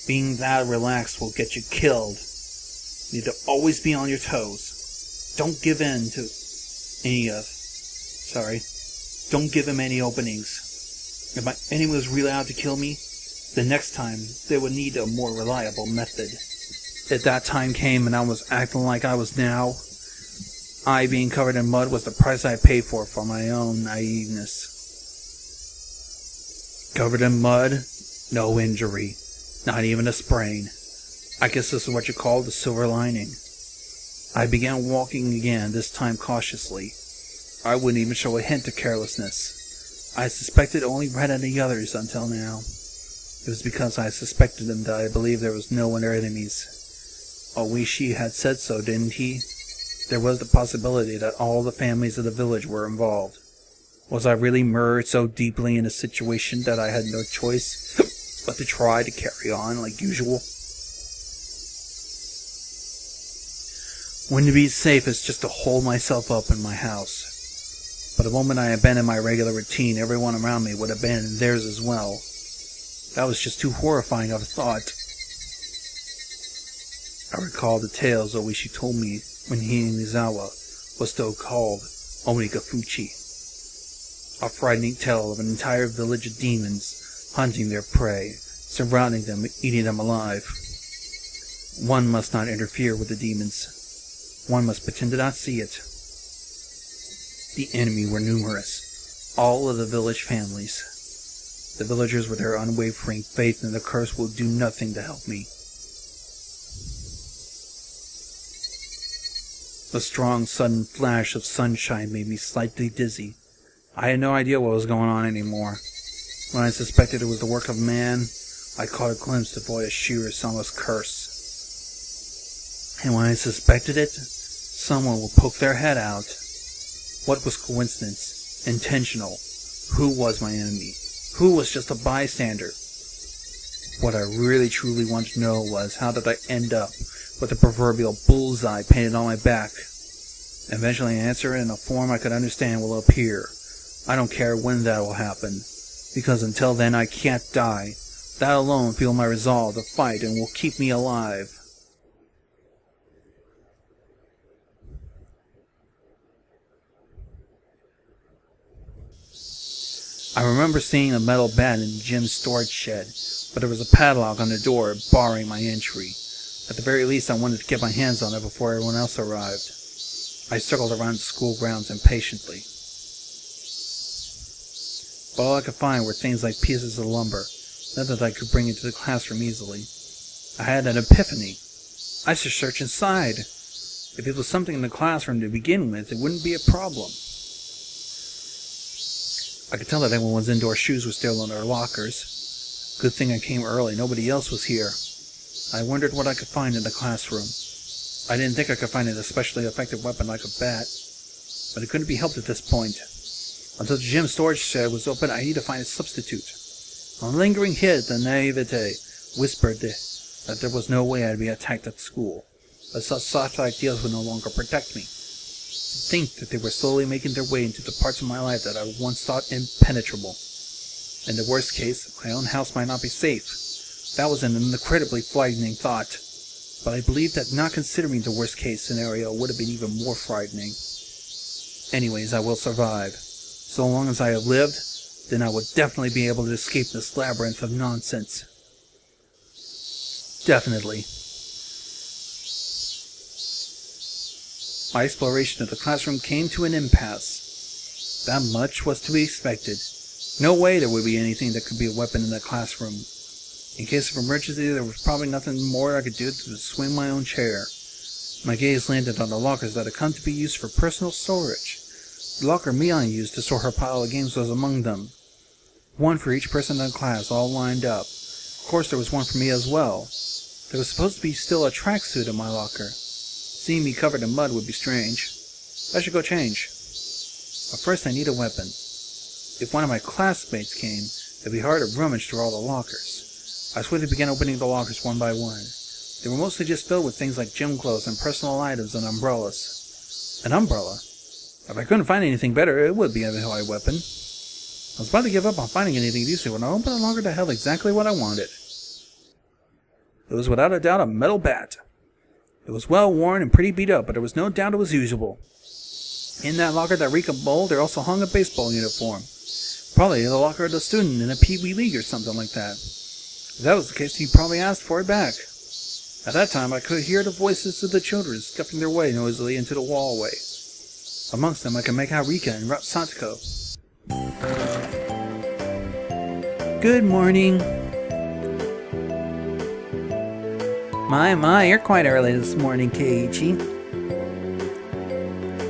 Being that relaxed will get you killed. You need to always be on your toes. Don't give in to Don't give him any openings. If my enemy was really out to kill me, the next time they would need a more reliable method. If that time came and I was acting like I was now, I being covered in mud was the price I paid for my own naiveness. Covered in mud, no injury, not even a sprain. I guess this is what you call the silver lining. I began walking again, this time cautiously. I wouldn't even show a hint of carelessness. I suspected only Rena and the others until now. It was because I suspected them that I believed there was no one their enemies. Ooishi had said so, didn't he? There was the possibility that all the families of the village were involved. Was I really mired so deeply in a situation that I had no choice but to try to carry on like usual? Wouldn't it be safest just to hold myself up in my house? But the moment I abandoned my regular routine, everyone around me would abandon theirs as well. That was just too horrifying of a thought. I recalled the tales Ooishi told me when he and Mizawa was still called Onigafuchi. A frightening tale of an entire village of demons hunting their prey, surrounding them, eating them alive. One must not interfere with the demons. One must pretend to not see it. The enemy were numerous, all of the village families. The villagers with their unwavering faith in the curse will do nothing to help me. A strong, sudden flash of sunshine made me slightly dizzy. I had no idea what was going on anymore. When I suspected it was the work of man, I caught a glimpse of Ooishi's curse. And when I suspected it, someone would poke their head out. What was coincidence? Intentional? Who was my enemy? Who was just a bystander? What I really truly wanted to know was, how did I end up with the proverbial bullseye painted on my back? Eventually an answer in a form I could understand will appear. I don't care when that will happen, because until then I can't die. That alone fueled my resolve to fight and will keep me alive. I remember seeing a metal bat in Jim's storage shed, but there was a padlock on the door barring my entry. At the very least, I wanted to get my hands on it before everyone else arrived. I circled around the school grounds impatiently. But all I could find were things like pieces of lumber, not that I could bring into the classroom easily. I had an epiphany. I should search inside. If it was something in the classroom to begin with, it wouldn't be a problem. I could tell that everyone's indoor shoes were still in their lockers. Good thing I came early, nobody else was here. I wondered what I could find in the classroom. I didn't think I could find an especially effective weapon like a bat. but it couldn't be helped at this point. Until the gym storage shed was open, I needed to find a substitute. A lingering hit of naivete whispered that there was no way I'd be attacked at school, but such soft ideas would no longer protect me. To think that they were slowly making their way into the parts of my life that I once thought impenetrable. In the worst case, my own house might not be safe. That was an incredibly frightening thought, but I believed that not considering the worst case scenario would have been even more frightening. Anyways, I will survive. So long as I have lived, then I would definitely be able to escape this labyrinth of nonsense. Definitely. My exploration of the classroom came to an impasse. That much was to be expected. No way there would be anything that could be a weapon in the classroom. In case of emergency, there was probably nothing more I could do to swing my own chair. My gaze landed on the lockers that had come to be used for personal storage. The locker Mion used to store her pile of games was among them. One for each person in the class, all lined up. Of course, there was one for me as well. There was supposed to be still a tracksuit in my locker. Seeing me covered in mud would be strange. I should go change. But first I need a weapon. If one of my classmates came, it'd be hard to rummage through all the lockers. I swiftly began opening the lockers one by one. They were mostly just filled with things like gym clothes and personal items and umbrellas. An umbrella? If I couldn't find anything better, it would be a high weapon. I was about to give up on finding anything useful when I opened the locker that held exactly what I wanted. It was without a doubt a metal bat. It was well worn and pretty beat up, but there was no doubt it was usable. In that locker that Rika bowled, there also hung a baseball uniform. Probably the locker of the student in a Pee Wee league or something like that. If that was the case, he probably asked for it back. At that time, I could hear the voices of the children scuffing their way noisily into the hallway. Amongst them, I could make out Rika and Satoko. Good morning. My, you're quite early this morning, Keiichi.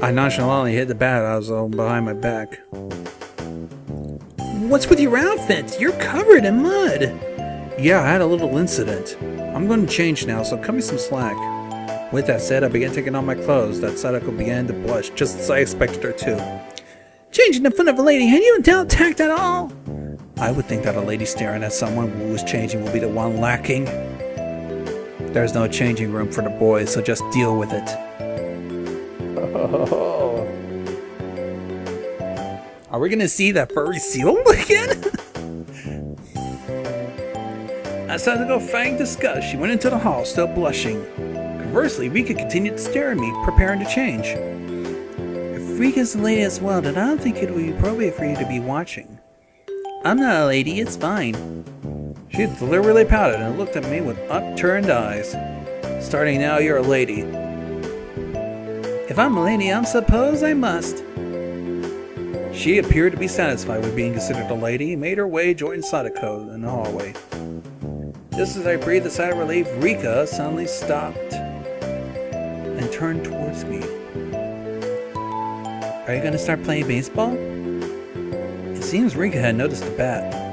I nonchalantly hit the bat I was behind my back. What's with your outfit? You're covered in mud. Yeah, I had a little incident. I'm going to change now, so cut me some slack. With that said, I began taking off my clothes. That Sadako began to blush, just as I expected her to. Changing in front of a lady, had you doubt tact at all? I would think that a lady staring at someone who was changing would be the one lacking. There's no changing room for the boys, so just deal with it. Oh. Are we gonna see that furry seal again? As Sadako feigned disgust, she went into the hall, still blushing. Conversely, Rika continued to stare at me, preparing to change. If Rika's a lady as well, then I don't think it would be appropriate for you to be watching. I'm not a lady, it's fine. She deliberately pouted and looked at me with upturned eyes. Starting now, you're a lady. If I'm a lady, I suppose I must. She appeared to be satisfied with being considered a lady and made her way joining Sadako in the hallway. Just as I breathed a sigh of relief, Rika suddenly stopped and turned towards me. Are you going to start playing baseball? It seems Rika had noticed the bat.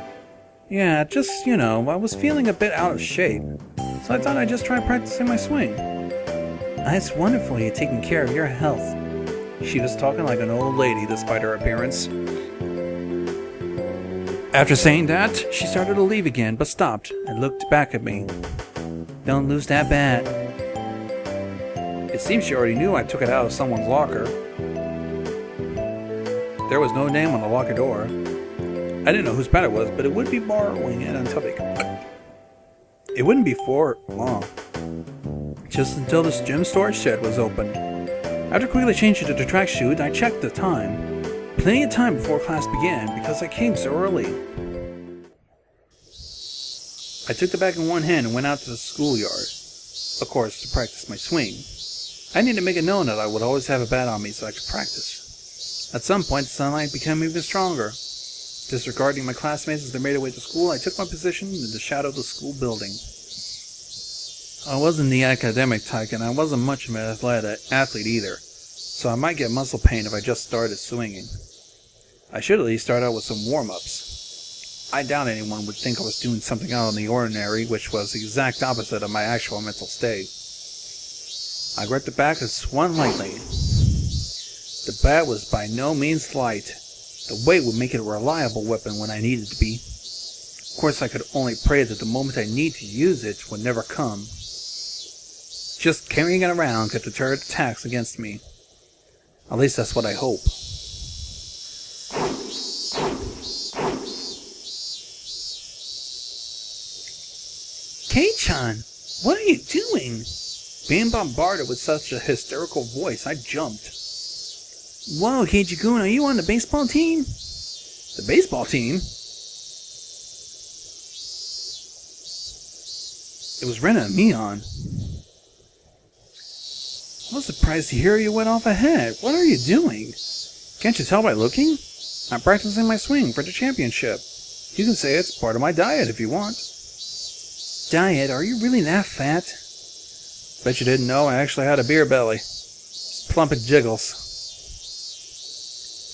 Yeah, just, I was feeling a bit out of shape, so I thought I'd just try practicing my swing. It's wonderful you're taking care of your health. She was talking like an old lady despite her appearance. After saying that, she started to leave again, but stopped and looked back at me. Don't lose that bat. It seems she already knew I took it out of someone's locker. There was no name on the locker door. I didn't know whose bat it was, but it would be borrowing it until they could. It wouldn't be for long. Just until this gym storage shed was opened. After quickly changing to the tracksuit, I checked the time. Plenty of time before class began, because I came so early. I took the bag in one hand and went out to the schoolyard. Of course, to practice my swing. I needed to make it known that I would always have a bat on me so I could practice. At some point, the sunlight became even stronger. Disregarding my classmates as they made their way to school, I took my position in the shadow of the school building. I wasn't the academic type, and I wasn't much of an athlete either, so I might get muscle pain if I just started swinging. I should at least start out with some warm-ups. I doubt anyone would think I was doing something out of the ordinary, which was the exact opposite of my actual mental state. I grabbed the bat and swung lightly. The bat was by no means light. The weight would make it a reliable weapon when I needed to be. Of course, I could only pray that the moment I need to use it would never come. Just carrying it around could deter attacks against me. At least that's what I hope. Kei-chan, what are you doing? Being bombarded with such a hysterical voice, I jumped. Whoa, Keiji-kun, are you on the baseball team? The baseball team? It was Rena and me on. I was surprised to hear you went off ahead. What are you doing? Can't you tell by looking? I'm practicing my swing for the championship. You can say it's part of my diet if you want. Diet? Are you really that fat? Bet you didn't know I actually had a beer belly. Just plump it jiggles.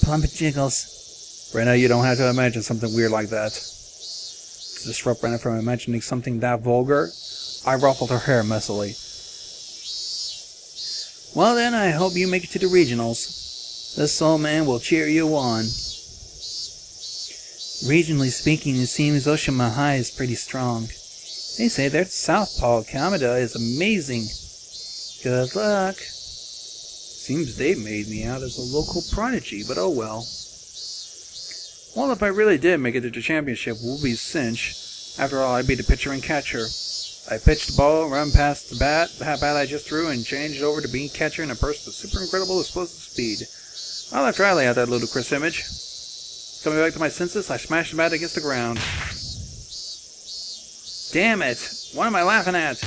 Plump it jiggles. Rena, you don't have to imagine something weird like that. To disrupt Rena from imagining something that vulgar, I ruffled her hair messily. Well then, I hope you make it to the regionals. This soul man will cheer you on. Regionally speaking, it seems Oshima High is pretty strong. They say their southpaw Kamada is amazing. Good luck. Seems they made me out as a local prodigy, but oh well. Well, if I really did make it to the championship, we'll be a cinch. After all, I'd be the pitcher and catcher. I pitched the ball, run past the bat I just threw, and changed it over to being catcher in a burst of super incredible explosive speed. I left Riley out that ludicrous image. Coming back to my senses, I smashed the bat against the ground. Damn it! What am I laughing at?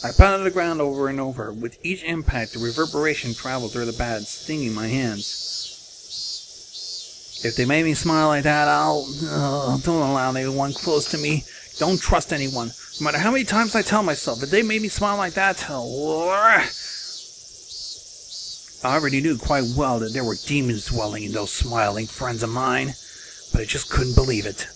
I pounded the ground over and over. With each impact, the reverberation traveled through the bat, stinging my hands. If they made me smile like that, don't allow anyone close to me. Don't trust anyone. No matter how many times I tell myself, if they made me smile like that, I already knew quite well that there were demons dwelling in those smiling friends of mine, but I just couldn't believe it.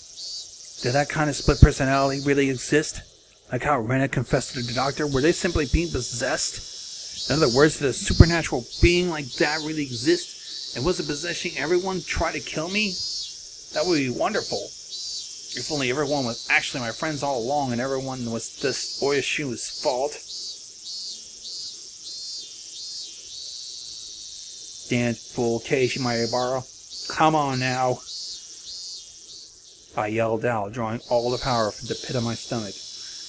Did that kind of split personality really exist? Like how Rena confessed to the doctor, were they simply being possessed? In other words, did a supernatural being like that really exist? And was it possessing everyone try to kill me? That would be wonderful. If only everyone was actually my friends all along and everyone was just Ooishi's fault. Damn fool, Keishi Maebara. Come on now. I yelled out, drawing all the power from the pit of my stomach,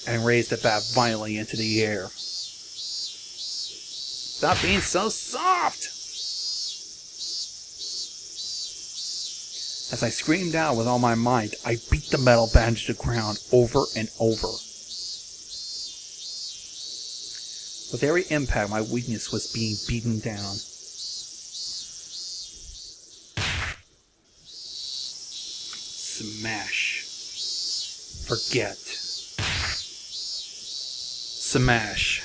and raised the bat violently into the air. Stop being so soft! As I screamed out with all my might, I beat the metal bat into the ground over and over. With every impact, my weakness was being beaten down. Smash. Forget. Smash.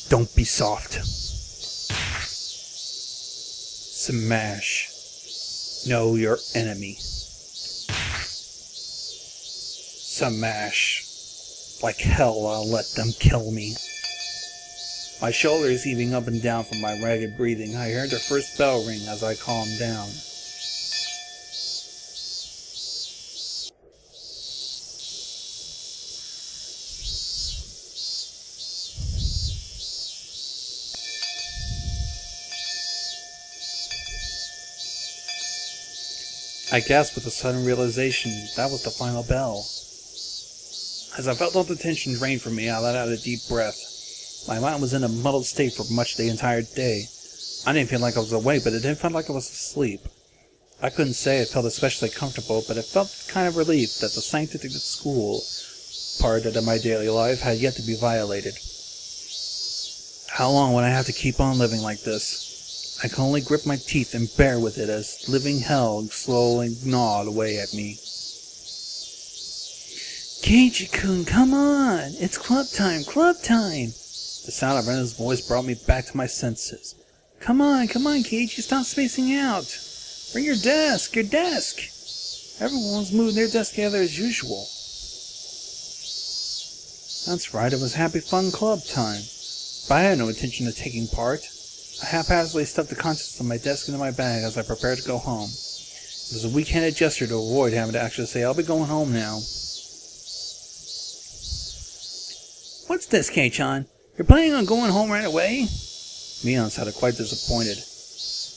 Don't be soft. Smash. Know your enemy. Smash. Like hell, I'll let them kill me. My shoulders heaving up and down from my ragged breathing, I heard the first bell ring as I calmed down. I gasped with a sudden realization that was the final bell. As I felt all the tension drain from me, I let out a deep breath. My mind was in a muddled state for much the entire day. I didn't feel like I was awake, but it didn't feel like I was asleep. I couldn't say it felt especially comfortable, but it felt kind of relief that the scientific school part of my daily life had yet to be violated. How long would I have to keep on living like this? I could only grip my teeth and bear with it as living hell slowly gnawed away at me. Keiji-kun, come on! It's club time, club time! The sound of Rena's voice brought me back to my senses. Come on, Keiji, stop spacing out! Bring your desk, your desk! Everyone's moving their desk together as usual. That's right, it was Happy Fun Club time. But I had no intention of taking part. I haphazardly stuffed the contents of my desk into my bag as I prepared to go home. It was a weak-handed gesture to avoid having to actually say, I'll be going home now. What's this, Kei-chan? You're planning on going home right away? Mion sounded quite disappointed.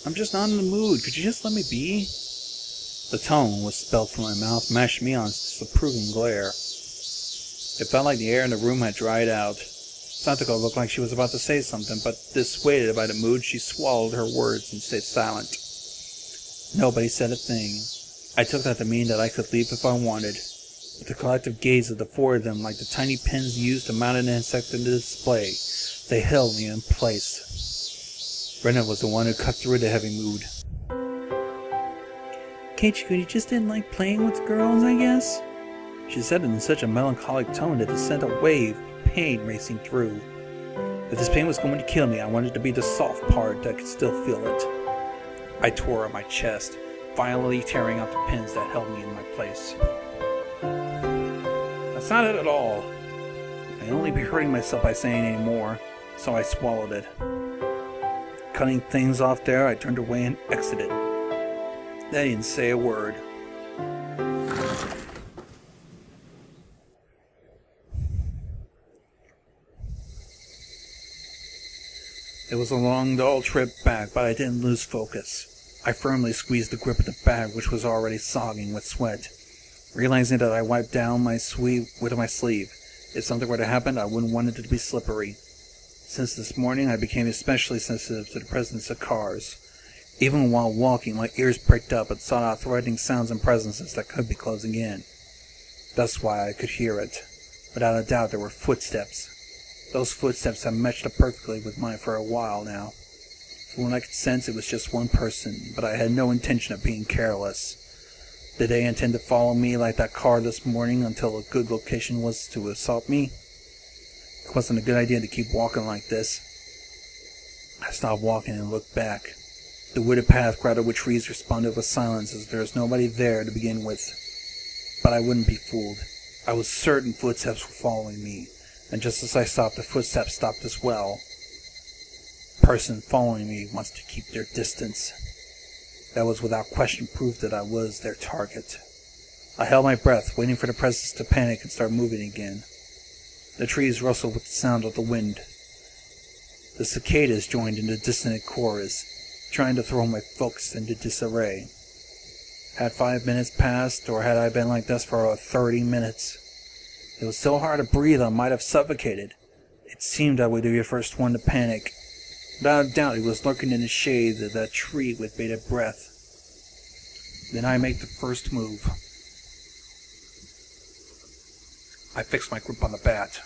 I'm just not in the mood. Could you just let me be? The tone was spelled from my mouth matched Mion's disapproving glare. It felt like the air in the room had dried out. Satoko looked like she was about to say something, but dissuaded by the mood, she swallowed her words and stayed silent. Nobody said a thing. I took that to mean that I could leave if I wanted. With the collective gaze of the four of them, like the tiny pins used to mount an insect in the display, they held me in place. Rena was the one who cut through the heavy mood. Keiichiro, you just didn't like playing with girls, I guess? She said it in such a melancholic tone that it sent a wave of pain racing through. If this pain was going to kill me, I wanted to be the soft part that could still feel it. I tore at my chest, violently tearing out the pins that held me in my place. That's not it at all. I'd only be hurting myself by saying any more, so I swallowed it. Cutting things off there, I turned away and exited. I didn't say a word. It was a long, dull trip back, but I didn't lose focus. I firmly squeezed the grip of the bag, which was already sogging with sweat. Realizing that I wiped down my sleeve with my sleeve. If something were to happen, I wouldn't want it to be slippery. Since this morning, I became especially sensitive to the presence of cars. Even while walking, my ears pricked up and sought out threatening sounds and presences that could be closing in. That's why I could hear it. Without a doubt, there were footsteps. Those footsteps had matched up perfectly with mine for a while now. From what I could sense, it was just one person, but I had no intention of being careless. Did they intend to follow me like that car this morning until a good location was to assault me? It wasn't a good idea to keep walking like this. I stopped walking and looked back. The wooded path crowded with trees responded with silence as there was nobody there to begin with. But I wouldn't be fooled. I was certain footsteps were following me, and just as I stopped, the footsteps stopped as well. The person following me wants to keep their distance. That was without question proof that I was their target. I held my breath, waiting for the presence to panic and start moving again. The trees rustled with the sound of the wind. The cicadas joined in the dissonant chorus, trying to throw my focus into disarray. Had 5 minutes passed, or had I been like this for 30 minutes? It was so hard to breathe I might have suffocated. It seemed I would be the first one to panic. Without a doubt, he was lurking in the shade of that tree with bated breath. Then I made the first move. I fixed my grip on the bat.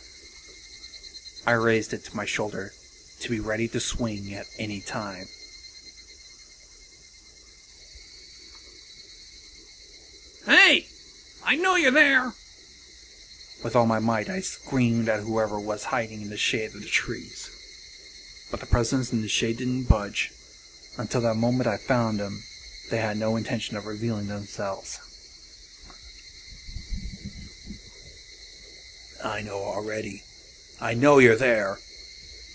I raised it to my shoulder, to be ready to swing at any time. Hey! I know you're there! With all my might, I screamed at whoever was hiding in the shade of the trees. But the presence in the shade didn't budge. Until that moment I found them, they had no intention of revealing themselves. I know already. I know you're there!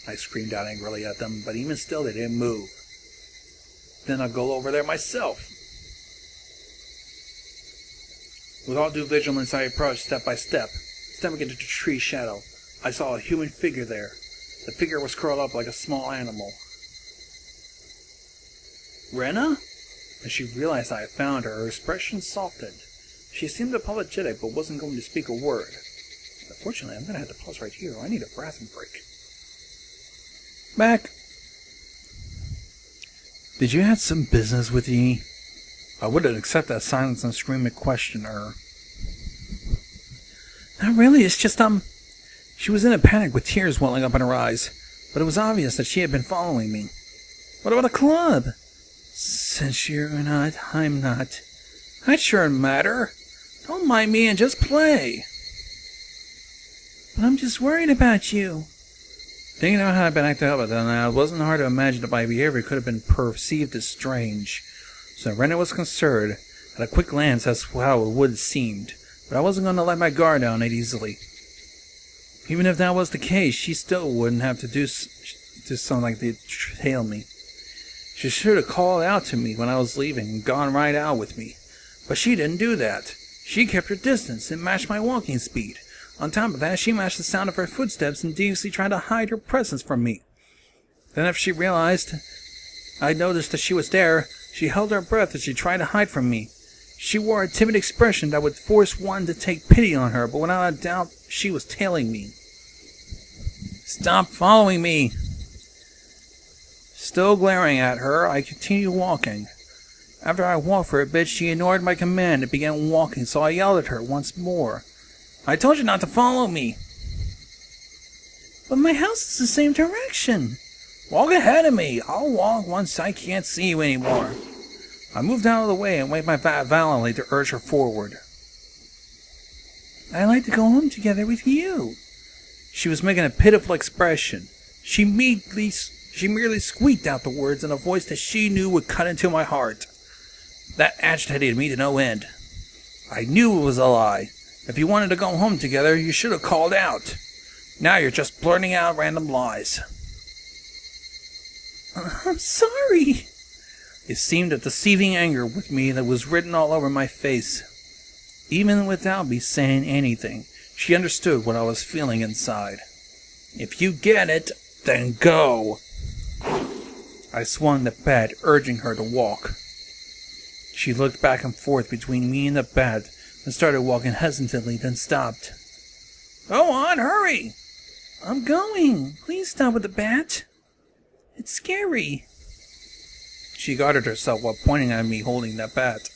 I screamed out angrily at them, but even still they didn't move. Then I'll go over there myself. With all due vigilance I approached step by step, stepping into the tree shadow. I saw a human figure there. The figure was curled up like a small animal. Rena? As she realized I had found her, her expression softened. She seemed apologetic, but wasn't going to speak a word. Unfortunately, I'm going to have to pause right here. I need a bathroom break. Back. Did you have some business with ye? I wouldn't accept that silence and scream and question her. Not really, it's just, She was in a panic with tears welling up in her eyes, but it was obvious that she had been following me. What about a club? Since you're not, I'm not. That shouldn't matter. Don't mind me and just play. But I'm just worried about you. Thinking about how I've been acting up at that, it wasn't hard to imagine that my behavior could have been perceived as strange. So Rena was concerned. At a quick glance, that's how it would have seemed. But I wasn't going to let my guard down that easily. Even if that was the case, she still wouldn't have to do something like to tail me. She should have called out to me when I was leaving and gone right out with me. But she didn't do that. She kept her distance and matched my walking speed. On top of that, she matched the sound of her footsteps and deviously tried to hide her presence from me. Then after she realized I noticed that she was there, she held her breath as she tried to hide from me. She wore a timid expression that would force one to take pity on her, but without a doubt, she was tailing me. Stop following me! Still glaring at her, I continued walking. After I walked for a bit, she ignored my command and began walking, so I yelled at her once more. I told you not to follow me! But my house is the same direction! Walk ahead of me! I'll walk once I can't see you anymore. I moved out of the way and waved my bat violently to urge her forward. I'd like to go home together with you. She was making a pitiful expression. She merely squeaked out the words in a voice that she knew would cut into my heart. That agitated me to no end. I knew it was a lie. If you wanted to go home together, you should have called out. Now you're just blurting out random lies. I'm sorry. It seemed a deceiving anger with me that was written all over my face. Even without me saying anything, she understood what I was feeling inside. If you get it, then go. I swung the bat, urging her to walk. She looked back and forth between me and the bat and started walking hesitantly, then stopped. Go on, hurry! I'm going. Please stop with the bat. It's scary. She guarded herself while pointing at me holding that bat.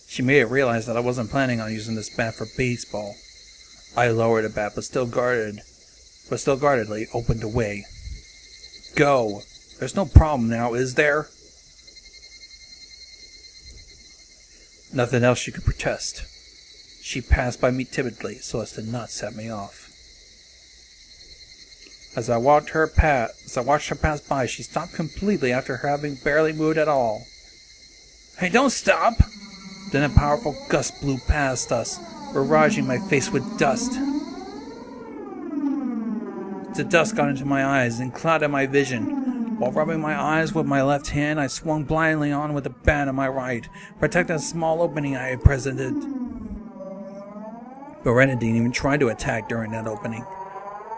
She may have realized that I wasn't planning on using this bat for baseball. I lowered the bat, but still guardedly opened the way. Go. There's no problem now, is there? Nothing else she could protest. She passed by me timidly so as to not set me off. As I watched her pass by, she stopped completely after having barely moved at all. Hey, don't stop! Then a powerful gust blew past us, barraging my face with dust. The dust got into my eyes and clouded my vision. While rubbing my eyes with my left hand, I swung blindly on with the bat on my right, protecting a small opening I had presented. But Rena didn't even try to attack during that opening.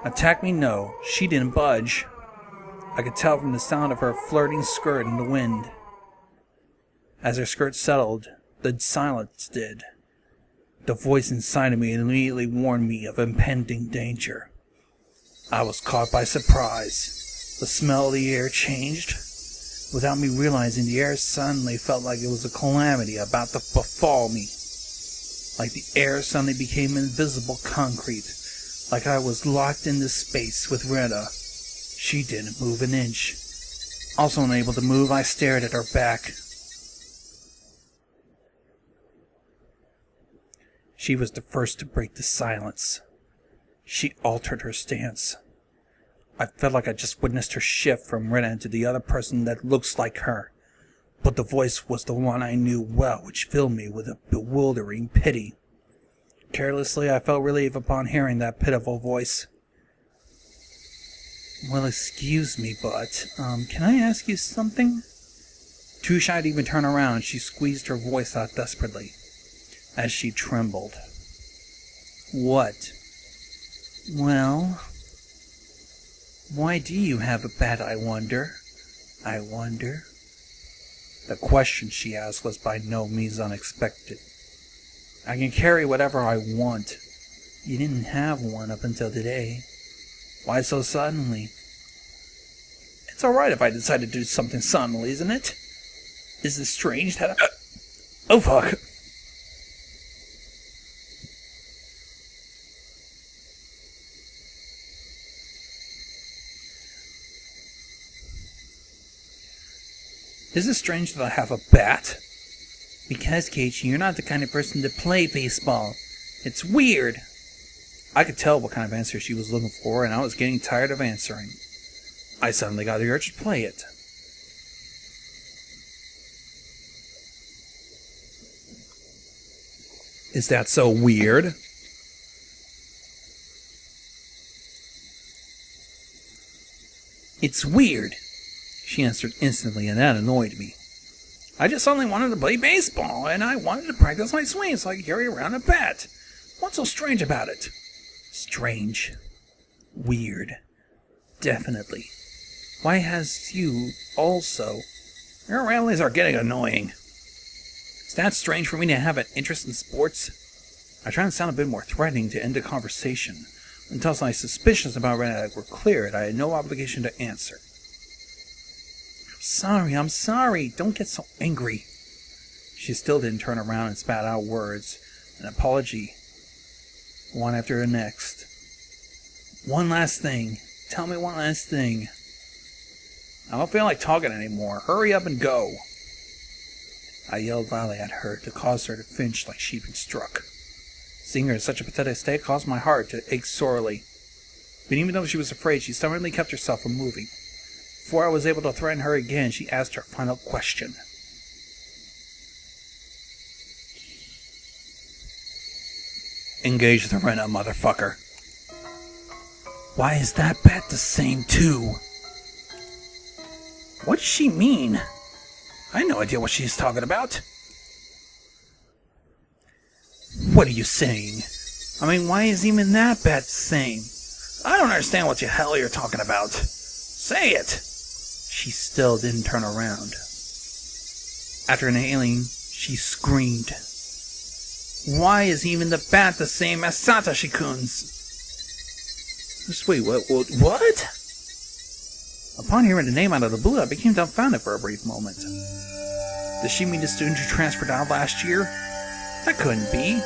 Attack me, no. She didn't budge. I could tell from the sound of her flirting skirt in the wind. As her skirt settled, the silence did. The voice inside of me immediately warned me of impending danger. I was caught by surprise. The smell of the air changed. Without me realizing, the air suddenly felt like it was a calamity about to befall me. Like the air suddenly became invisible concrete. Like I was locked into space with Rena. She didn't move an inch. Also unable to move, I stared at her back. She was the first to break the silence. She altered her stance. I felt like I just witnessed her shift from Rena into the other person that looks like her. But the voice was the one I knew well, which filled me with a bewildering pity. Carelessly, I felt relief upon hearing that pitiful voice. Well, excuse me, but, can I ask you something? Too shy to even turn around, she squeezed her voice out desperately, as she trembled. What? Well, why do you have a bat, I wonder? I wonder. The question she asked was by no means unexpected. I can carry whatever I want. You didn't have one up until today. Why so suddenly? It's alright if I decide to do something suddenly, isn't it? Is it strange that I... Oh, fuck. Is it strange that I have a bat? Because, Keiichi, you're not the kind of person to play baseball. It's weird. I could tell what kind of answer she was looking for, and I was getting tired of answering. I suddenly got the urge to play it. Is that so weird? It's weird, she answered instantly, and that annoyed me. I just suddenly wanted to play baseball, and I wanted to practice my swing so I could carry around a bat. What's so strange about it? Strange. Weird. Definitely. Why has you also? Your ramblings are getting annoying. Is that strange for me to have an interest in sports? I tried to sound a bit more threatening to end the conversation, until my suspicions about Rena were cleared. I had no obligation to answer. I'm sorry. Don't get so angry. She still didn't turn around and spat out words, an apology, one after the next. One last thing. Tell me one last thing. I don't feel like talking anymore. Hurry up and go. I yelled loudly at her to cause her to flinch like she'd been struck. Seeing her in such a pathetic state caused my heart to ache sorely. But even though she was afraid, she stubbornly kept herself from moving. Before I was able to threaten her again, she asked her final question. Engage the Rena, motherfucker. Why is that bat the same too? What does she mean? I had no idea what she's talking about. What are you saying? I mean, why is even that bat the same? I don't understand what the hell you're talking about. Say it! She still didn't turn around. After inhaling, she screamed. Why is even the bat the same as Satoshi-kun's? Just wait, what? Upon hearing the name out of the blue, I became dumbfounded for a brief moment. Does she mean the student who transferred out last year? That couldn't be.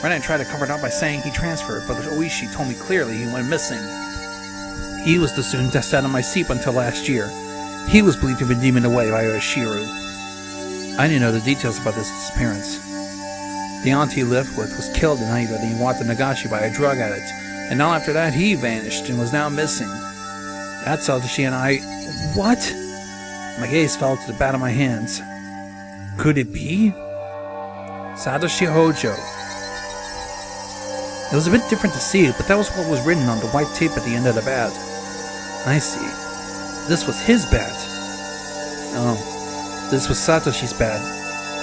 Rena tried to cover it up by saying he transferred, but Ooishi told me clearly he went missing. He was the student that sat on my seat until last year. He was believed to have been demoned away by Oshiru. I didn't know the details about this disappearance. The aunt he lived with was killed the night of the Nagashi by a drug addict, and now after that he vanished and was now missing. That's Satoshi and I... What? My gaze fell to the back of my hands. Could it be? Satoshi Hojo. It was a bit different to see it, but that was what was written on the white tape at the end of the bat. I see. This was his bat. Oh, this was Satoshi's bat.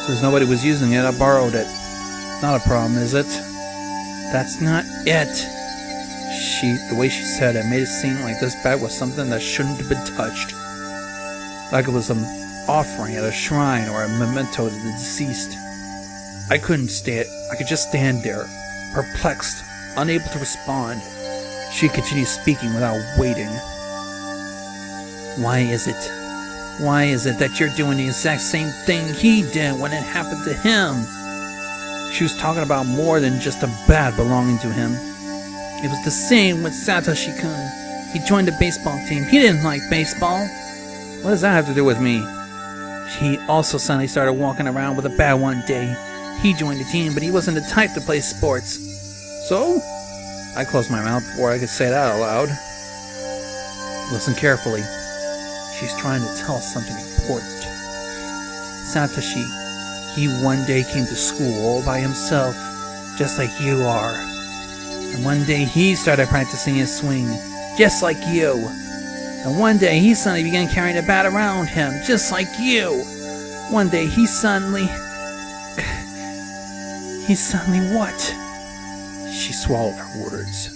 Since nobody was using it, I borrowed it. Not a problem, is it? That's not it. The way she said it made it seem like this bat was something that shouldn't have been touched. Like it was an offering at a shrine or a memento to the deceased. I couldn't I could just stand there, perplexed, unable to respond. She continued speaking without waiting. Why is it that you're doing the exact same thing he did when it happened to him? She was talking about more than just a bat belonging to him. It was the same with Satoshi-kun. He joined the baseball team. He didn't like baseball. What does that have to do with me? He also suddenly started walking around with a bat one day. He joined the team, but he wasn't the type to play sports. So? I closed my mouth before I could say that out loud. Listen carefully. She's trying to tell us something important. Satoshi, he one day came to school all by himself, just like you are. And one day he started practicing his swing, just like you. And one day he suddenly began carrying a bat around him, just like you. One day he suddenly what? She swallowed her words.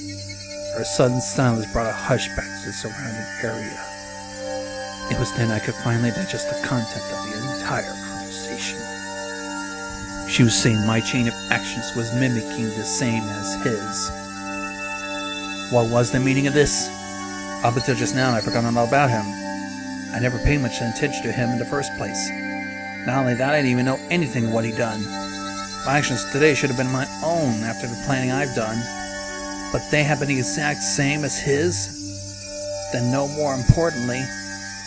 Her sudden silence brought a hush back to the surrounding area. It was then I could finally digest the content of the entire conversation. She was saying my chain of actions was mimicking the same as his. What was the meaning of this? Up until just now, I'd forgotten all about him. I never paid much attention to him in the first place. Not only that, I didn't even know anything of what he'd done. My actions today should have been my own after the planning I've done. But they have been the exact same as his? Then no more importantly,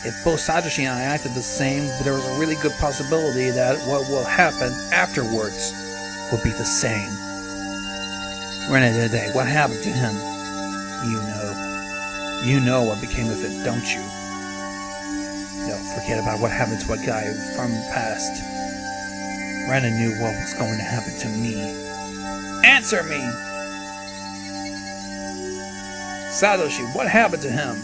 if both Satoshi and I acted the same, there was a really good possibility that what will happen afterwards will be the same. Rena today, what happened to him? You know what became of it, don't you? No, forget about what happened to a guy from the past. Rena knew what was going to happen to me. Answer me! Satoshi, what happened to him?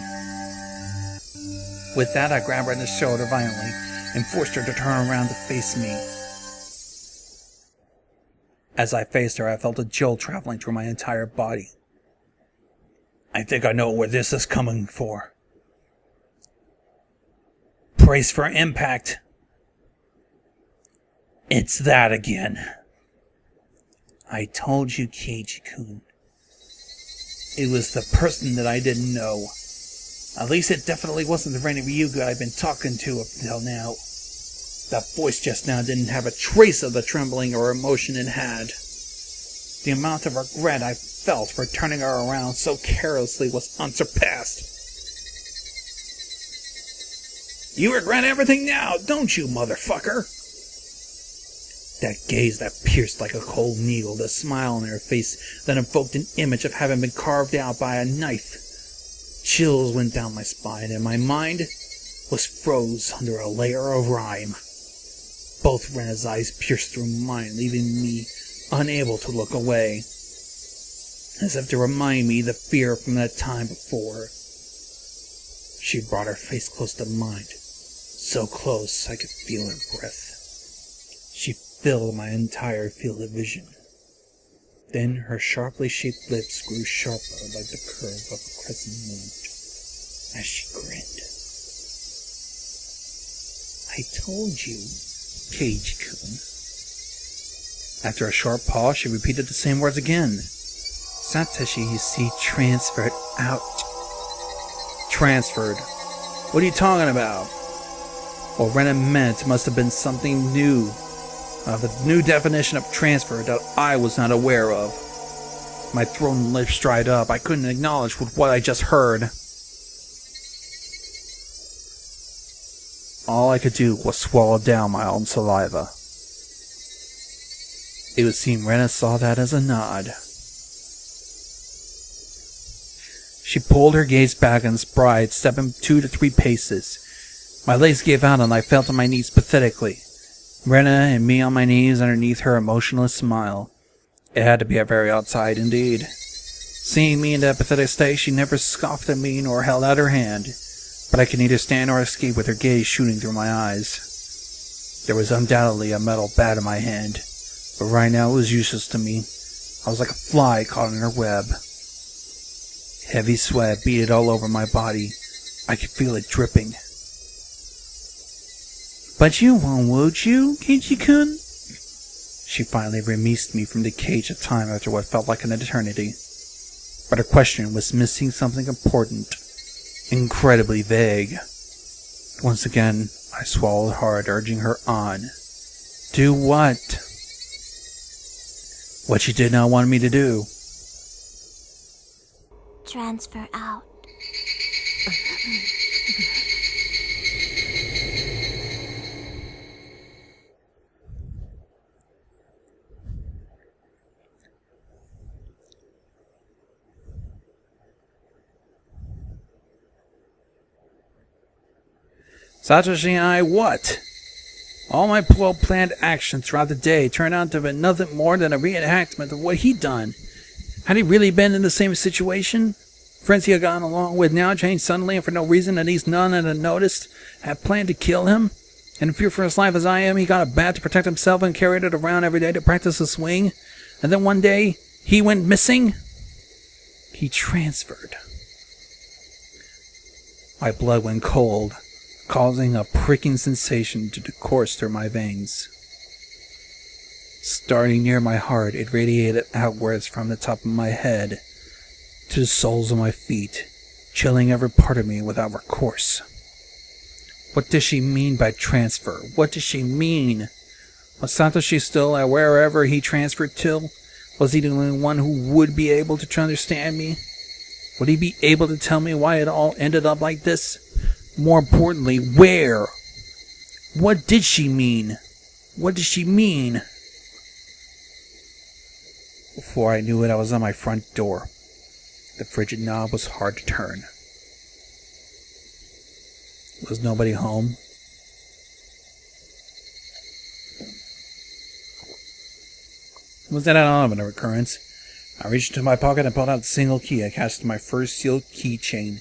With that, I grabbed her in the shoulder violently and forced her to turn around to face me. As I faced her, I felt a jolt traveling through my entire body. I think I know where this is coming for. Brace for impact. It's that again. I told you, Keiji-kun. It was the person that I didn't know. At least it definitely wasn't the Rena Ryuga I've been talking to up until now. That voice just now didn't have a trace of the trembling or emotion it had. The amount of regret I felt for turning her around so carelessly was unsurpassed. You regret everything now, don't you, motherfucker? That gaze that pierced like a cold needle, the smile on her face that evoked an image of having been carved out by a knife. Chills went down my spine, and my mind was froze under a layer of rime. Both Rena's eyes pierced through mine, leaving me unable to look away, as if to remind me the fear from that time before. She brought her face close to mine, so close I could feel her breath. She filled my entire field of vision. Then her sharply shaped lips grew sharper like the curve of a crescent moon as she grinned. I told you, Keiji-kun. After a short pause, she repeated the same words again. Satoshi, you see, transferred out. Transferred? What are you talking about? What Rena meant must have been something new. A new definition of transfer that I was not aware of. My throat and lips dried up. I couldn't acknowledge what I just heard. All I could do was swallow down my own saliva. It would seem Rena saw that as a nod. She pulled her gaze back and spride, stepping 2 to 3 paces. My legs gave out and I fell to my knees pathetically. Rena and me on my knees underneath her emotionless smile. It had to be a very odd sight indeed. Seeing me in that pathetic state, she never scoffed at me nor held out her hand, but I could neither stand nor escape with her gaze shooting through my eyes. There was undoubtedly a metal bat in my hand, but right now it was useless to me. I was like a fly caught in her web. Heavy sweat beaded all over my body. I could feel it dripping. But you won't, would you, Keiji-kun? She finally released me from the cage of time after what felt like an eternity. But her question was missing something important, incredibly vague. Once again, I swallowed hard, urging her on. Do what? What she did not want me to do. Transfer out. Satoshi and I, what? All my well-planned actions throughout the day turned out to be nothing more than a reenactment of what he'd done. Had he really been in the same situation? Friends he had gotten along with now changed suddenly and for no reason, at least none had noticed, had planned to kill him? And in fear for his life as I am, he got a bat to protect himself and carried it around every day to practice a swing. And then one day, he went missing? He transferred. My blood went cold, causing a pricking sensation to course through my veins. Starting near my heart, it radiated outwards from the top of my head to the soles of my feet, chilling every part of me without recourse. What does she mean by transfer? What does she mean? Was Satoshi still at wherever he transferred to? Was he the only one who would be able to understand me? Would he be able to tell me why it all ended up like this? More importantly, where? What did she mean? What did she mean? Before I knew it, I was on my front door. The frigid knob was hard to turn. Was nobody home? Was that out of an occurrence? I reached into my pocket and pulled out the single key I attached to my first sealed keychain.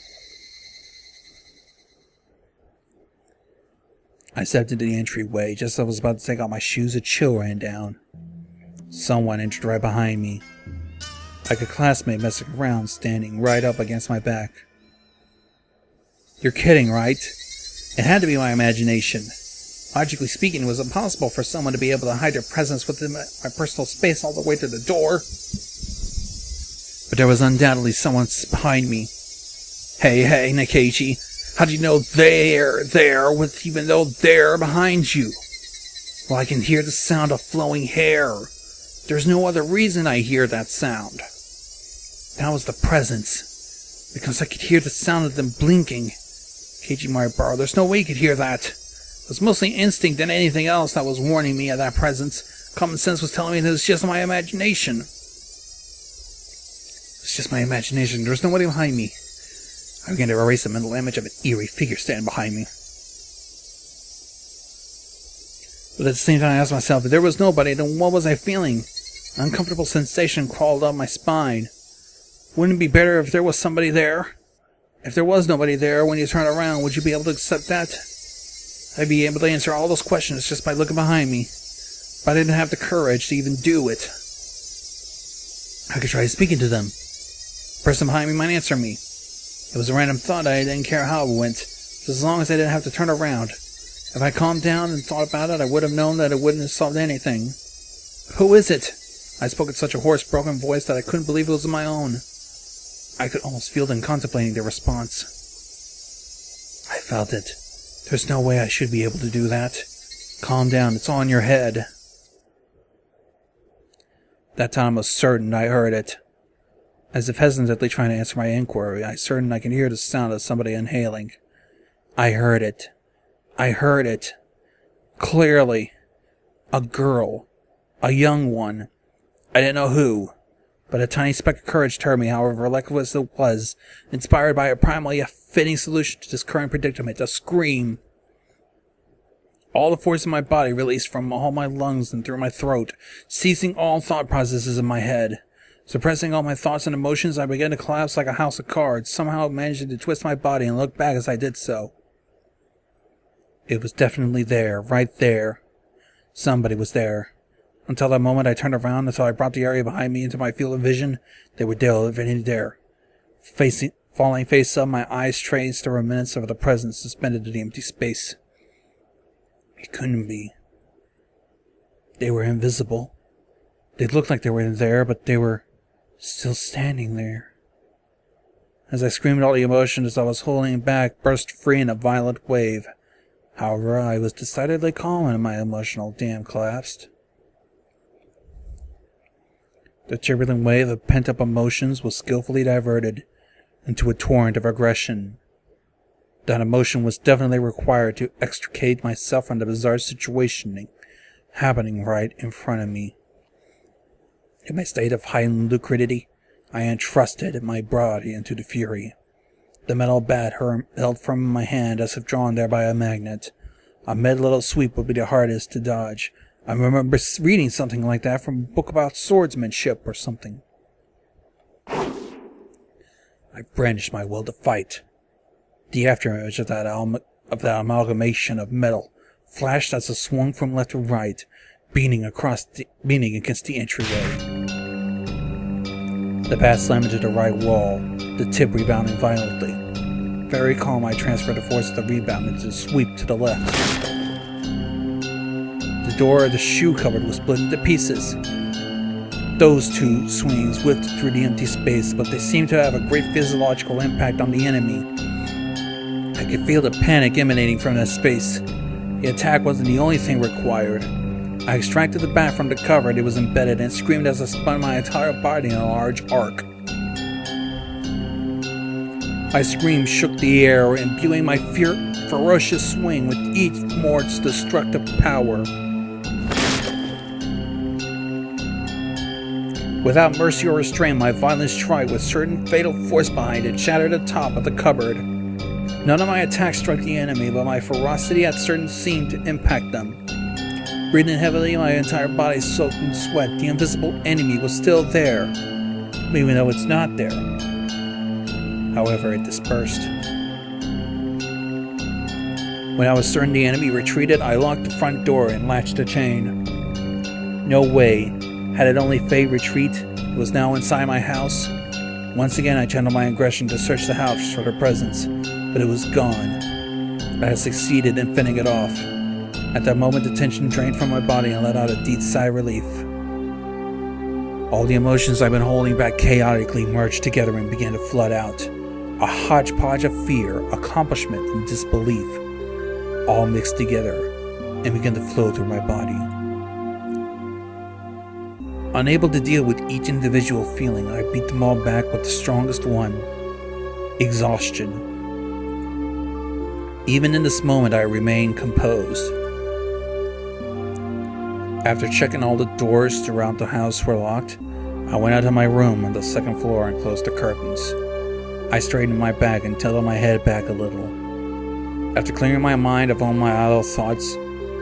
I stepped into the entryway. Just as I was about to take off my shoes, a chill ran down. Someone entered right behind me. Like a classmate messing around, standing right up against my back. You're kidding, right? It had to be my imagination. Logically speaking, it was impossible for someone to be able to hide their presence within my personal space all the way to the door. But there was undoubtedly someone behind me. Hey, Nikechi. How do you know they're there even though they're behind you? Well, I can hear the sound of flowing hair. There's no other reason I hear that sound. That was the presence. Because I could hear the sound of them blinking. Keiji Maribaro, there's no way you could hear that. It was mostly instinct than anything else that was warning me of that presence. Common sense was telling me that it's just my imagination. It's just my imagination. There's nobody behind me. I began to erase the mental image of an eerie figure standing behind me. But at the same time I asked myself, if there was nobody, then what was I feeling? An uncomfortable sensation crawled up my spine. Wouldn't it be better if there was somebody there? If there was nobody there, when you turn around, would you be able to accept that? I'd be able to answer all those questions just by looking behind me. But I didn't have the courage to even do it. I could try speaking to them. The person behind me might answer me. It was a random thought. I didn't care how it went, just as long as I didn't have to turn around. If I calmed down and thought about it, I would have known that it wouldn't have solved anything. Who is it? I spoke in such a hoarse, broken voice that I couldn't believe it was my own. I could almost feel them contemplating their response. I felt it. There's no way I should be able to do that. Calm down, it's all in your head. That time I was certain I heard it. As if hesitantly trying to answer my inquiry, I certain I can hear the sound of somebody inhaling. I heard it. I heard it. Clearly. A girl. A young one. I didn't know who. But a tiny speck of courage turned me, however reckless it was, inspired by a primal yet fitting solution to this current predicament, a scream. All the force in my body released from all my lungs and through my throat, ceasing all thought processes in my head. Suppressing all my thoughts and emotions, I began to collapse like a house of cards, somehow managing to twist my body and look back as I did so. It was definitely there, right there. Somebody was there. Until that moment I turned around, until I brought the area behind me into my field of vision, they were there. Falling face up, my eyes traced the remnants of the presence suspended in the empty space. It couldn't be. They were invisible. They looked like they were there, but they were still standing there. As I screamed, all the emotions I was holding back burst free in a violent wave. However, I was decidedly calm when my emotional dam collapsed. The turbulent wave of pent-up emotions was skillfully diverted into a torrent of aggression. That emotion was definitely required to extricate myself from the bizarre situation happening right in front of me. In my state of heightened lucidity, I entrusted my body into the fury. The metal bat held firm in my hand as if drawn there by a magnet. A mid-little sweep would be the hardest to dodge. I remember reading something like that from a book about swordsmanship or something. I brandished my will to fight. The afterimage of that amalgamation of metal flashed as it swung from left to right, beating against the entryway. The bat slammed into the right wall, the tip rebounding violently. Very calm, I transferred the force of the rebound into the sweep to the left. The door of the shoe cupboard was split into pieces. Those two swings whipped through the empty space, but they seemed to have a great physiological impact on the enemy. I could feel the panic emanating from that space. The attack wasn't the only thing required. I extracted the bat from the cupboard it was embedded and screamed as I spun my entire body in a large arc. My scream shook the air, imbuing my ferocious swing with each more destructive power. Without mercy or restraint, my violent strike with certain fatal force behind it shattered the top of the cupboard. None of my attacks struck the enemy, but my ferocity had certain seemed to impact them. Breathing heavily, my entire body soaked in sweat, the invisible enemy was still there, even though it's not there. However, it dispersed. When I was certain the enemy retreated, I locked the front door and latched the chain. No way. Had it only feigned retreat, it was now inside my house. Once again, I channeled my aggression to search the house for their presence, but it was gone. I had succeeded in fending it off. At that moment, the tension drained from my body and let out a deep sigh of relief. All the emotions I've been holding back chaotically merged together and began to flood out. A hodgepodge of fear, accomplishment, and disbelief, all mixed together and began to flow through my body. Unable to deal with each individual feeling, I beat them all back with the strongest one: exhaustion. Even in this moment, I remained composed. After checking all the doors throughout the house were locked, I went out to my room on the second floor and closed the curtains. I straightened my back and tilted my head back a little. After clearing my mind of all my idle thoughts,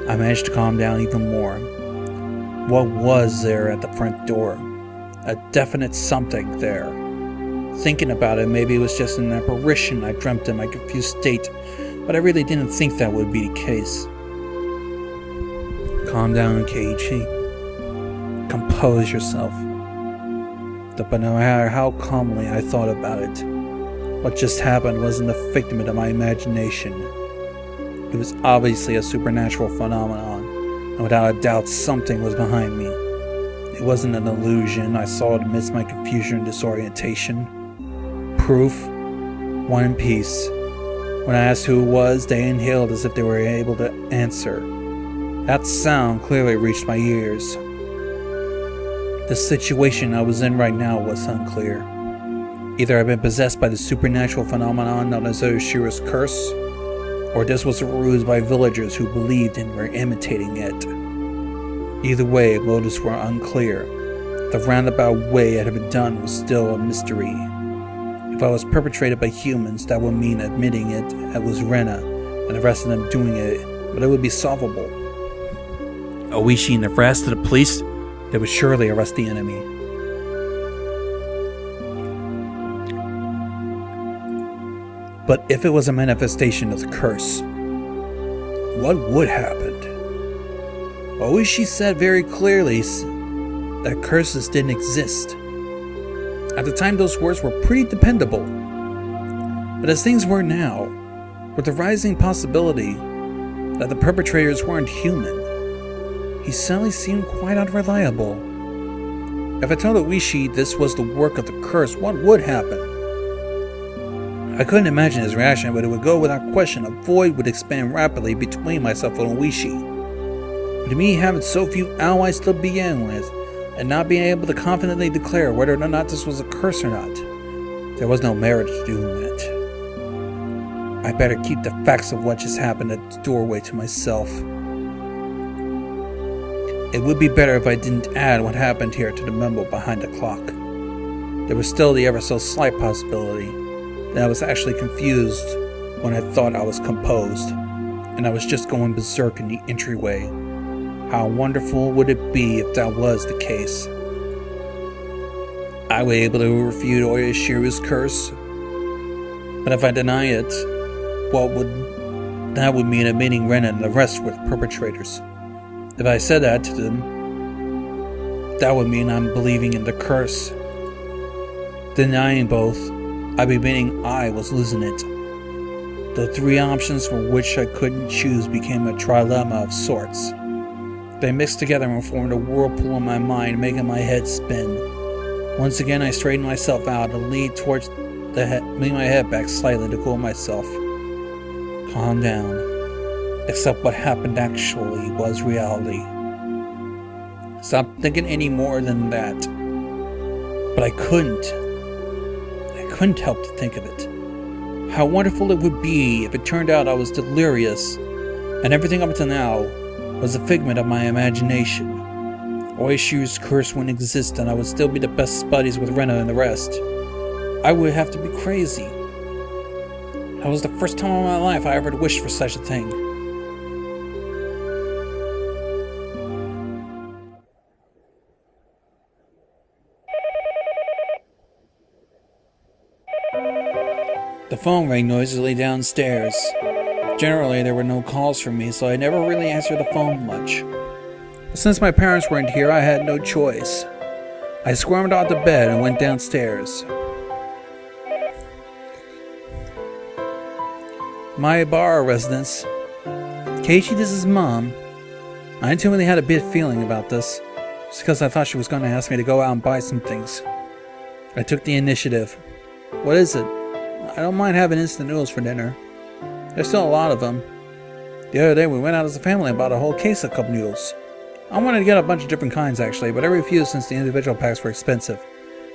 I managed to calm down even more. What was there at the front door? A definite something there. Thinking about it, maybe it was just an apparition I dreamt in my confused state, but I really didn't think that would be the case. Calm down, Keiichi. Compose yourself. But no matter how calmly I thought about it, what just happened wasn't a figment of my imagination. It was obviously a supernatural phenomenon, and without a doubt something was behind me. It wasn't an illusion I saw amidst my confusion and disorientation. Proof, one piece. When I asked who it was, they inhaled as if they were able to answer. That sound clearly reached my ears. The situation I was in right now was unclear. Either I'd been possessed by the supernatural phenomenon known as Ooishi's curse, or this was a ruse by villagers who believed and were imitating it. Either way, motives were unclear. The roundabout way it had been done was still a mystery. If I was perpetrated by humans, that would mean admitting it was Rena and the rest of them doing it, but it would be solvable. Ooishi and the rest of the police, they would surely arrest the enemy. But if it was a manifestation of the curse, what would happen? Ooishi said very clearly that curses didn't exist. At the time, those words were pretty dependable. But as things were now, with the rising possibility that the perpetrators weren't human, he suddenly seemed quite unreliable. If I told Ooishi this was the work of the curse, what would happen? I couldn't imagine his reaction, but it would go without question. A void would expand rapidly between myself and Ooishi. With me having so few allies to begin with, and not being able to confidently declare whether or not this was a curse or not, there was no merit to doing that. I better keep the facts of what just happened at the doorway to myself. It would be better if I didn't add what happened here to the memo behind the clock. There was still the ever so slight possibility that I was actually confused when I thought I was composed, and I was just going berserk in the entryway. How wonderful would it be if that was the case? I was able to refute Ooishi's curse, but if I deny it, that would mean admitting Rena and the rest were the perpetrators. If I said that to them, that would mean I'm believing in the curse. Denying both, I'd be admitting I was losing it. The three options from which I couldn't choose became a trilemma of sorts. They mixed together and formed a whirlpool in my mind, making my head spin. Once again, I straightened myself out and leaned towards leaning my head back slightly to cool myself. Calm down. Except what happened actually was reality. Stop thinking any more than that. But I couldn't help to think of it. How wonderful it would be if it turned out I was delirious, and everything up to now was a figment of my imagination. Ooishi's curse wouldn't exist, and I would still be the best buddies with Rena and the rest. I would have to be crazy. That was the first time in my life I ever wished for such a thing. The phone rang noisily downstairs. Generally, there were no calls from me, so I never really answered the phone much. But since my parents weren't here, I had no choice. I squirmed out of bed and went downstairs. My bar residence. Keiichi, this is Mom. I intuitively had a bad feeling about this, just because I thought she was going to ask me to go out and buy some things. I took the initiative. What is it? I don't mind having instant noodles for dinner. There's still a lot of them. The other day we went out as a family and bought a whole case of cup noodles. I wanted to get a bunch of different kinds actually, but I refused since the individual packs were expensive.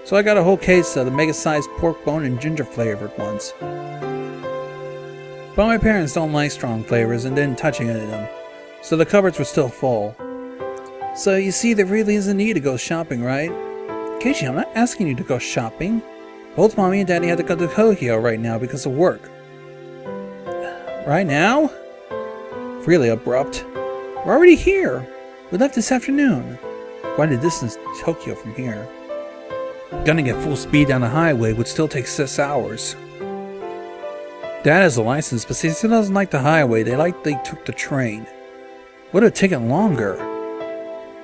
So I got a whole case of the mega-sized pork bone and ginger flavored ones. But my parents don't like strong flavors and didn't touch any of them, so the cupboards were still full. So you see, there really is a need to go shopping, right? Keiichi, I'm not asking you to go shopping. Both Mommy and Daddy had to go to Tokyo right now because of work. Right now? Really abrupt. We're already here. We left this afternoon. Quite a distance to Tokyo from here. Gonna get full speed down the highway would still take 6 hours. Dad has a license, but since he doesn't like the highway, they took the train. Would have taken longer.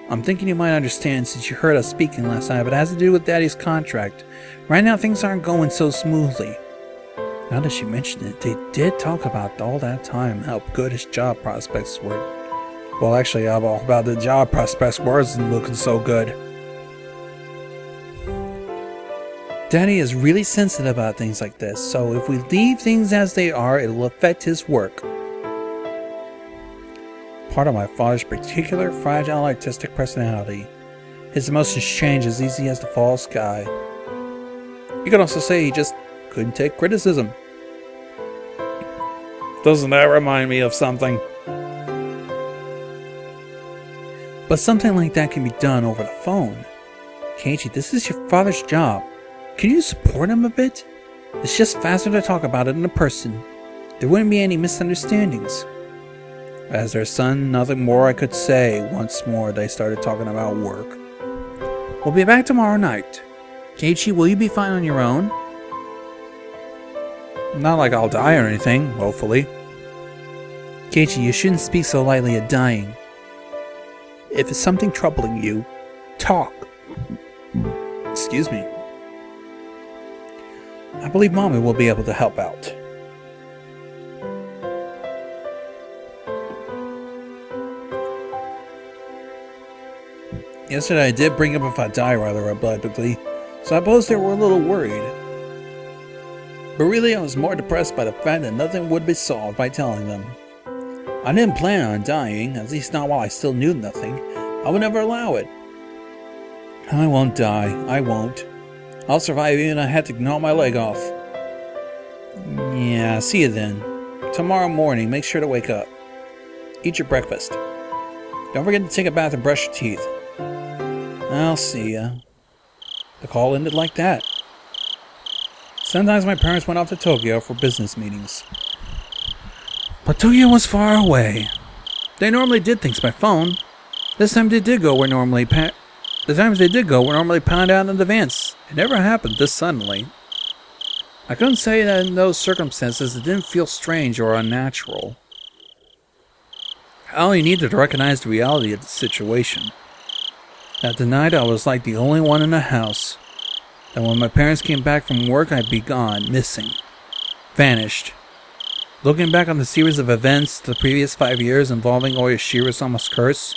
I'm thinking you might understand since you heard us speaking last night, but it has to do with Daddy's contract. Right now things aren't going so smoothly. Now that she mentioned it, they did talk about all that time how good his job prospects were. Well, actually, about the job prospects wasn't looking so good. Daddy is really sensitive about things like this, so if we leave things as they are, it will affect his work. Part of my father's particular fragile artistic personality. His emotions change as easy as the fall sky. You could also say he just couldn't take criticism. Doesn't that remind me of something? But something like that can be done over the phone. Keiichi, this is your father's job. Can you support him a bit? It's just faster to talk about it in person. There wouldn't be any misunderstandings. As their son, nothing more I could say. Once more, they started talking about work. We'll be back tomorrow night. Keiichi, will you be fine on your own? Not like I'll die or anything, hopefully. Keiichi, you shouldn't speak so lightly of dying. If it's something troubling you, talk. Excuse me. I believe Mommy will be able to help out. Yesterday I did bring up if I die rather abruptly, so I suppose they were a little worried. But really I was more depressed by the fact that nothing would be solved by telling them. I didn't plan on dying, at least not while I still knew nothing. I would never allow it. I won't die. I won't. I'll survive even if I had to gnaw my leg off. Yeah, see you then. Tomorrow morning, make sure to wake up. Eat your breakfast. Don't forget to take a bath and brush your teeth. I'll see ya. The call ended like that. Sometimes my parents went off to Tokyo for business meetings. But Tokyo was far away. They normally did things by phone. The times they did go were normally planned out in advance. It never happened this suddenly. I couldn't say that in those circumstances it didn't feel strange or unnatural. I only needed to recognize the reality of the situation. That the night I was like the only one in the house. That when my parents came back from work I'd be gone, missing. Vanished. Looking back on the series of events the previous 5 years involving Ooishi-sama's curse,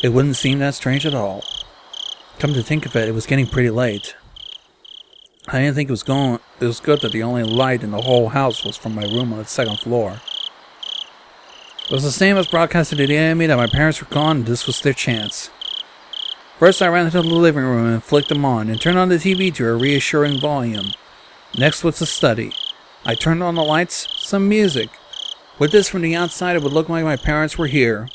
it wouldn't seem that strange at all. Come to think of it, it was getting pretty late. I didn't think it was good that the only light in the whole house was from my room on the second floor. It was the same as broadcasting to the enemy that my parents were gone and this was their chance. First I ran into the living room and flicked them on and turned on the TV to a reassuring volume. Next was the study. I turned on the lights, some music. With this from the outside it would look like my parents were here.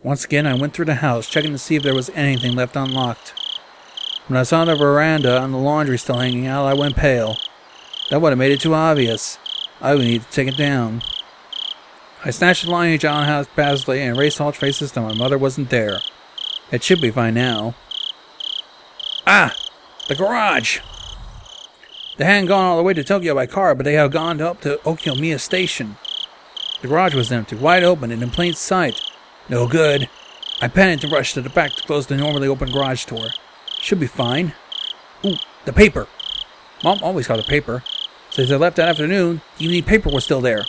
Once again I went through the house, checking to see if there was anything left unlocked. When I saw the veranda and the laundry still hanging out, I went pale. That would have made it too obvious. I would need to take it down. I snatched the laundry out haphazardly and erased all traces that my mother wasn't there. It should be fine now. Ah! The garage! They hadn't gone all the way to Tokyo by car, but they had gone up to Okinomiya Station. The garage was empty, wide open and in plain sight. No good. I panicked and rushed to the back to close the normally open garage door. Should be fine. Ooh, the paper. Mom always got the paper. Since I left that afternoon, the evening paper was still there.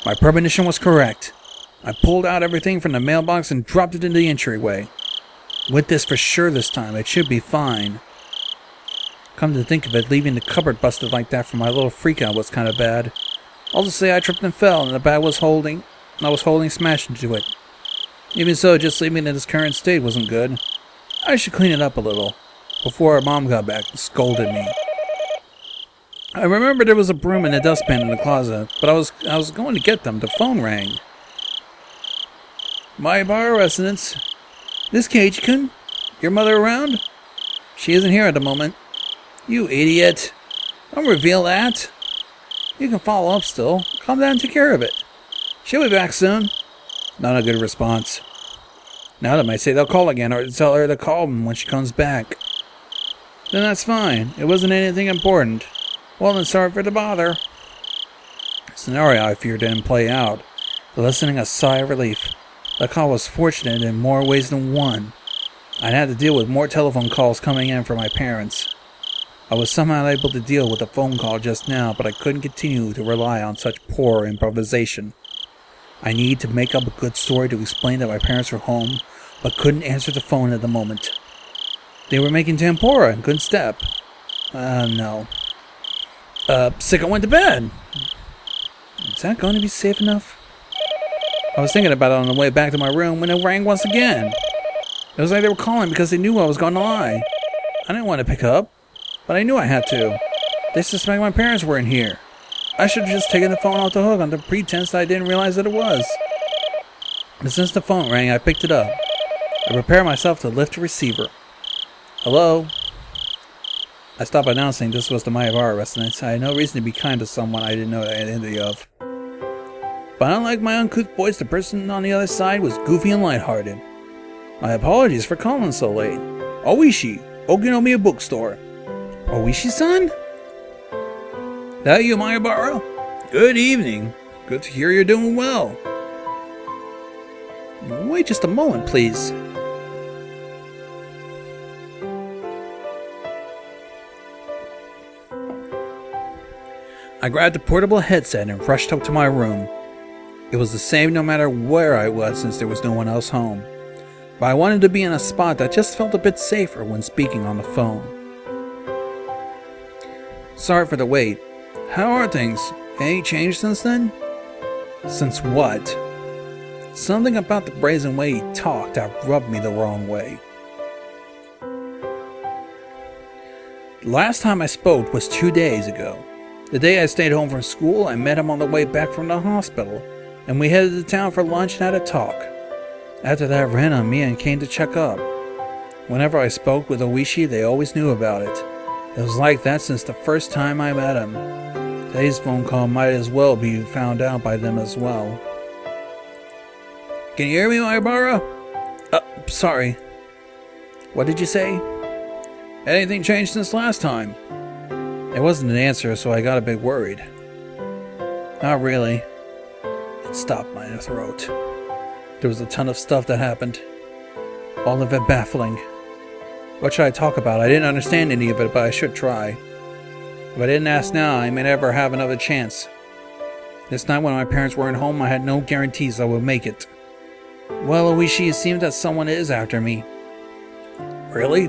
My premonition was correct. I pulled out everything from the mailbox and dropped it into the entryway. With this for sure this time, it should be fine. Come to think of it, leaving the cupboard busted like that for my little freakout was kind of bad. I'll just say I tripped and fell, and the bag I was holding smashed into it. Even so, just leaving it in its current state wasn't good. I should clean it up a little, before Mom got back and scolded me. I remember there was a broom and a dustpan in the closet, but I was going to get them. The phone rang. My bar residence. This Keiji-kun? Your mother around? She isn't here at the moment. You idiot. Don't reveal that. You can follow up still. Calm down and take care of it. She'll be back soon. Not a good response. Now they might say they'll call again or tell her to call them when she comes back. Then that's fine. It wasn't anything important. Well, then sorry for the bother. The scenario I feared didn't play out. Listening a sigh of relief. The call was fortunate in more ways than one. I'd had to deal with more telephone calls coming in from my parents. I was somehow able to deal with a phone call just now, but I couldn't continue to rely on such poor improvisation. I needed to make up a good story to explain that my parents were home, but couldn't answer the phone at the moment. They were making tempura and couldn't step. No. Sicko went to bed. Is that going to be safe enough? I was thinking about it on the way back to my room when it rang once again. It was like they were calling because they knew I was going to lie. I didn't want to pick up, but I knew I had to. They suspect my parents weren't here. I should have just taken the phone off the hook on the pretense that I didn't realize that it was. But since the phone rang, I picked it up. I prepared myself to lift the receiver. Hello? I stopped announcing this was the Mayabara residence. I had no reason to be kind to someone I didn't know the identity of. But unlike my uncouth voice, the person on the other side was goofy and lighthearted. My apologies for calling so late. Ooishi, Okinomiya bookstore. Ooishi-san? That you, Mayabara? Good evening. Good to hear you're doing well. Wait just a moment, please. I grabbed a portable headset and rushed up to my room. It was the same no matter where I was since there was no one else home. But I wanted to be in a spot that just felt a bit safer when speaking on the phone. Sorry for the wait. How are things? Any change since then? Since what? Something about the brazen way he talked that rubbed me the wrong way. The last time I spoke was 2 days ago. The day I stayed home from school, I met him on the way back from the hospital, and we headed to town for lunch and had a talk. After that, Rena and Mia came to check up. Whenever I spoke with Ooishi, they always knew about it. It was like that since the first time I met him. Today's phone call might as well be found out by them as well. Can you hear me, Mayabara? Sorry. What did you say? Anything changed since last time? It wasn't an answer, so I got a bit worried. Not really. It stopped my throat. There was a ton of stuff that happened. All of it baffling. What should I talk about? I didn't understand any of it, but I should try. If I didn't ask now, I may never have another chance. This night when my parents weren't home, I had no guarantees I would make it. Well, Ooishi, it seems that someone is after me. Really?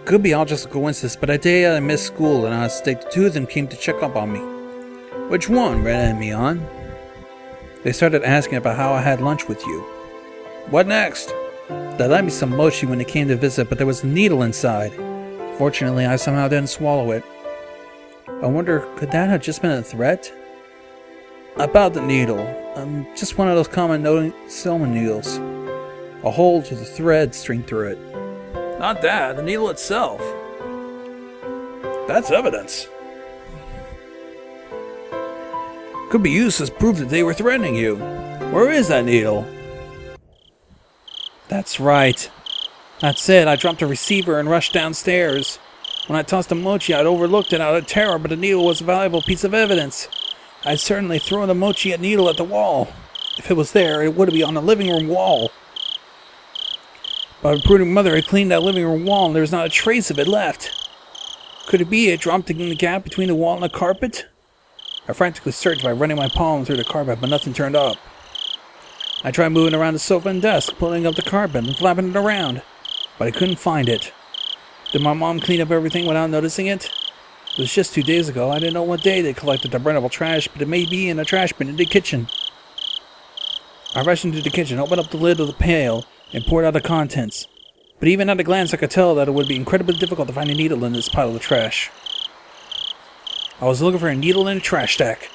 Could be all just a coincidence, but a day I missed school and the two of them came to check up on me. Which one, Rena and Mion? They started asking about how I had lunch with you. What next? They lent me some mochi when they came to visit, but there was a needle inside. Fortunately, I somehow didn't swallow it. I wonder, could that have just been a threat? About the needle. Just one of those common sewing needles. A hole to the thread string through it. Not that, the needle itself. That's evidence. Could be used as proof that they were threatening you. Where is that needle? That's right. That's it, I dropped a receiver and rushed downstairs. When I tossed the mochi, I'd overlooked it out of terror, but the needle was a valuable piece of evidence. I'd certainly throw the mochi needle at the wall. If it was there, it would be on the living room wall. But my prudent mother had cleaned that living room wall and there was not a trace of it left. Could it be it dropped in the gap between the wall and the carpet? I frantically searched by running my palm through the carpet, but nothing turned up. I tried moving around the sofa and desk, pulling up the carpet and flapping it around, but I couldn't find it. Did my mom clean up everything without noticing it? It was just 2 days ago. I didn't know what day they collected the burnable trash, but it may be in a trash bin in the kitchen. I rushed into the kitchen, opened up the lid of the pail, and poured out the contents. But even at a glance I could tell that it would be incredibly difficult to find a needle in this pile of trash. I was looking for a needle in a trash stack.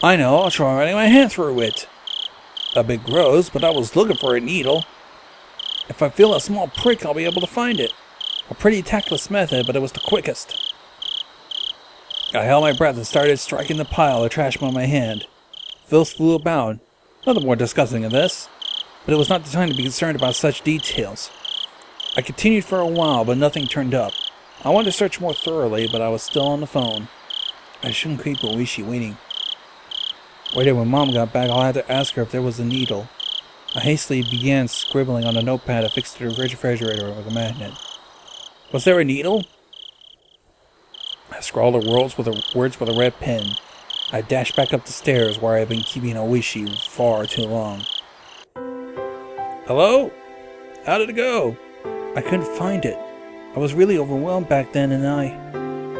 I know, I'll try running my hand through it. A bit gross, but I was looking for a needle. If I feel a small prick, I'll be able to find it. A pretty tactless method, but it was the quickest. I held my breath and started striking the pile of trash with my hand. Filth flew about. Nothing more disgusting than this. But it was not the time to be concerned about such details. I continued for a while, but nothing turned up. I wanted to search more thoroughly, but I was still on the phone. I shouldn't keep Ooishi waiting. Waited when Mom got back, I'll have to ask her if there was a needle. I hastily began scribbling on a notepad affixed to the refrigerator with a magnet. Was there a needle? I scrawled the words with a red pen. I dashed back up the stairs where I had been keeping Ooishi far too long. Hello? How did it go? I couldn't find it. I was really overwhelmed back then and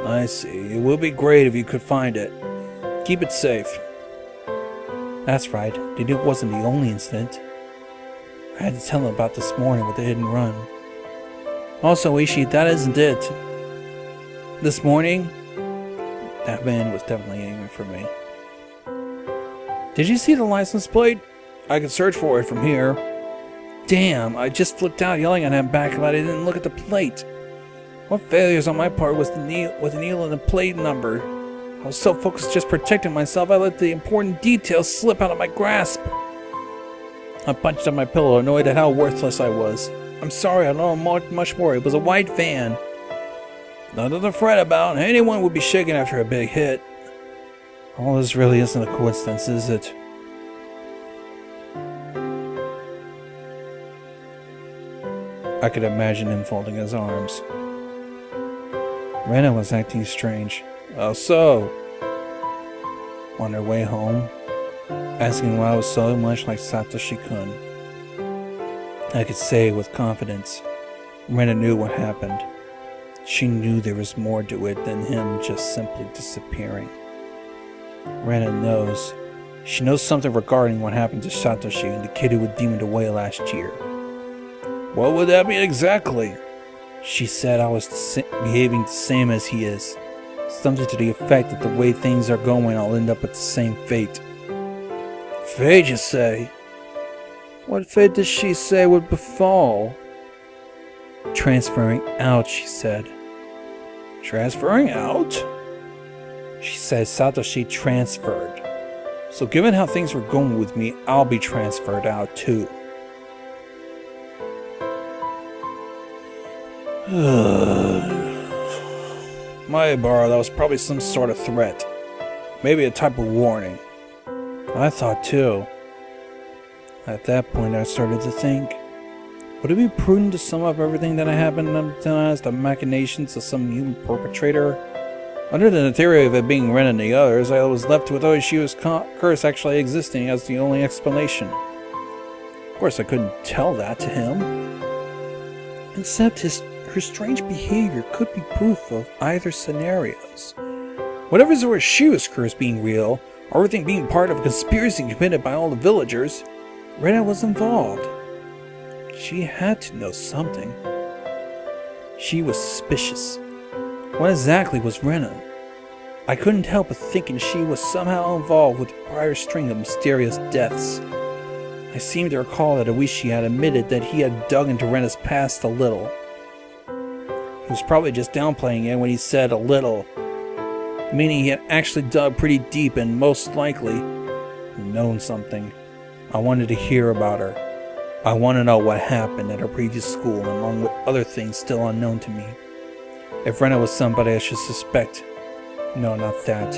I see. It would be great if you could find it. Keep it safe. That's right. It wasn't the only incident. I had to tell him about this morning with the hidden run. Also, Ooishi, that isn't it. This morning, that man was definitely aiming for me. Did you see the license plate? I could search for it from here. Damn, I just flipped out yelling at him back about I didn't look at the plate. What failures on my part was with the needle and the plate number. I was so focused just protecting myself, I let the important details slip out of my grasp. I punched on my pillow, annoyed at how worthless I was. I'm sorry, I don't know much more. It was a white van. Nothing to fret about. Anyone would be shaken after a big hit. All this really isn't a coincidence, is it? I could imagine him folding his arms. Rena was acting strange. Oh, so? On her way home, asking why I was so much like Satoshi-kun. I could say with confidence, Rena knew what happened. She knew there was more to it than him just simply disappearing. Rena knows. She knows something regarding what happened to Satoshi and the kid who was demoned away last year. What would that be exactly? She said I was behaving the same as he is. Something to the effect that the way things are going, I'll end up with the same fate. Fate, you say? What fate does she say would befall? Transferring out, she said. Transferring out? She said Satoshi transferred. So given how things were going with me, I'll be transferred out too. My bar, that was probably some sort of threat. Maybe a type of warning. I thought too. At that point I started to think, would it be prudent to sum up everything that happened as the machinations of some human perpetrator? Under the theory of it being Ren and the others, I was left with Ooishi's curse actually existing as the only explanation. Of course I couldn't tell that to him. Except her strange behavior could be proof of either scenarios. Whatever Ooishi's curse being real, or everything being part of a conspiracy committed by all the villagers, Rena was involved. She had to know something. She was suspicious. What exactly was Rena? I couldn't help but thinking she was somehow involved with a prior string of mysterious deaths. I seem to recall that Ooishi had admitted that he had dug into Rena's past a little. He was probably just downplaying it when he said a little, meaning he had actually dug pretty deep and most likely known something. I wanted to hear about her. I want to know what happened at her previous school, along with other things still unknown to me. If Rena was somebody I should suspect, no, not that.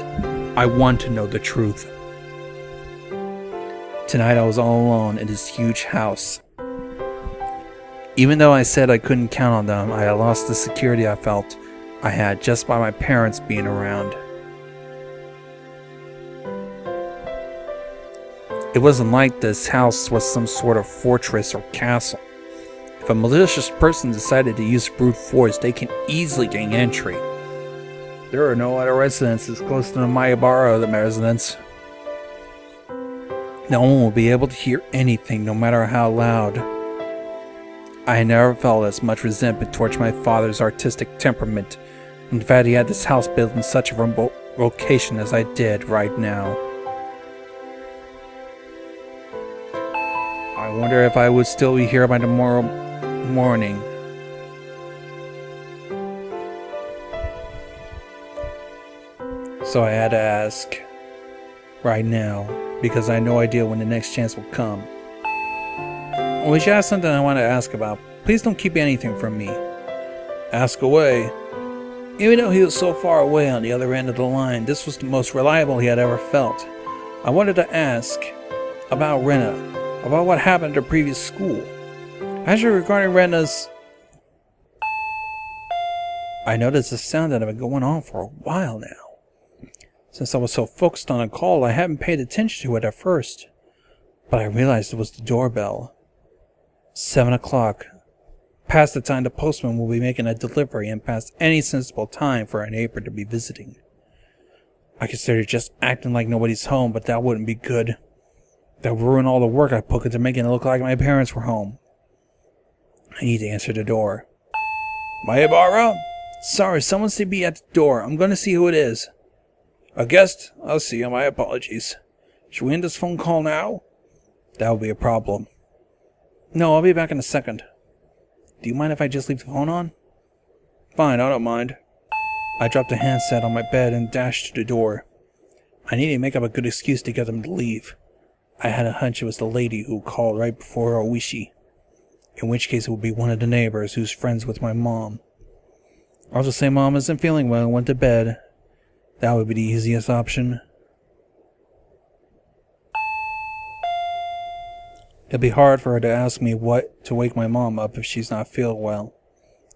I want to know the truth. Tonight I was all alone in this huge house. Even though I said I couldn't count on them, I had lost the security I felt I had just by my parents being around. It wasn't like this house was some sort of fortress or castle. If a malicious person decided to use brute force, they can easily gain entry. There are no other residences close to the Mayabara residence. No one will be able to hear anything, no matter how loud. I never felt as much resentment towards my father's artistic temperament, and the fact he had this house built in such a remote location as I did right now. I wonder if I would still be here by tomorrow morning. So I had to ask right now, because I had no idea when the next chance will come. We should have something I want to ask about. Please don't keep anything from me. Ask away. Even though he was so far away on the other end of the line, this was the most reliable he had ever felt. I wanted to ask about Rena, about what happened at her previous school. Actually, regarding Rena's... I noticed the sound that had been going on for a while now. Since I was so focused on a call, I hadn't paid attention to it at first. But I realized it was the doorbell. 7 o'clock. Past the time the postman will be making a delivery and past any sensible time for a neighbor to be visiting. I considered just acting like nobody's home, but that wouldn't be good. That would ruin all the work I put into making it look like my parents were home. I need to answer the door. Mayabara? Sorry, someone seems to be at the door. I'm going to see who it is. A guest? I'll see you. My apologies. Should we end this phone call now? That would be a problem. No, I'll be back in a second. Do you mind if I just leave the phone on? Fine, I don't mind. I dropped the handset on my bed and dashed to the door. I needed to make up a good excuse to get them to leave. I had a hunch it was the lady who called right before Ooishi. In which case it would be one of the neighbors who's friends with my mom. I'll just say Mom isn't feeling well and went to bed. That would be the easiest option. It'd be hard for her to ask me what to wake my mom up if she's not feeling well.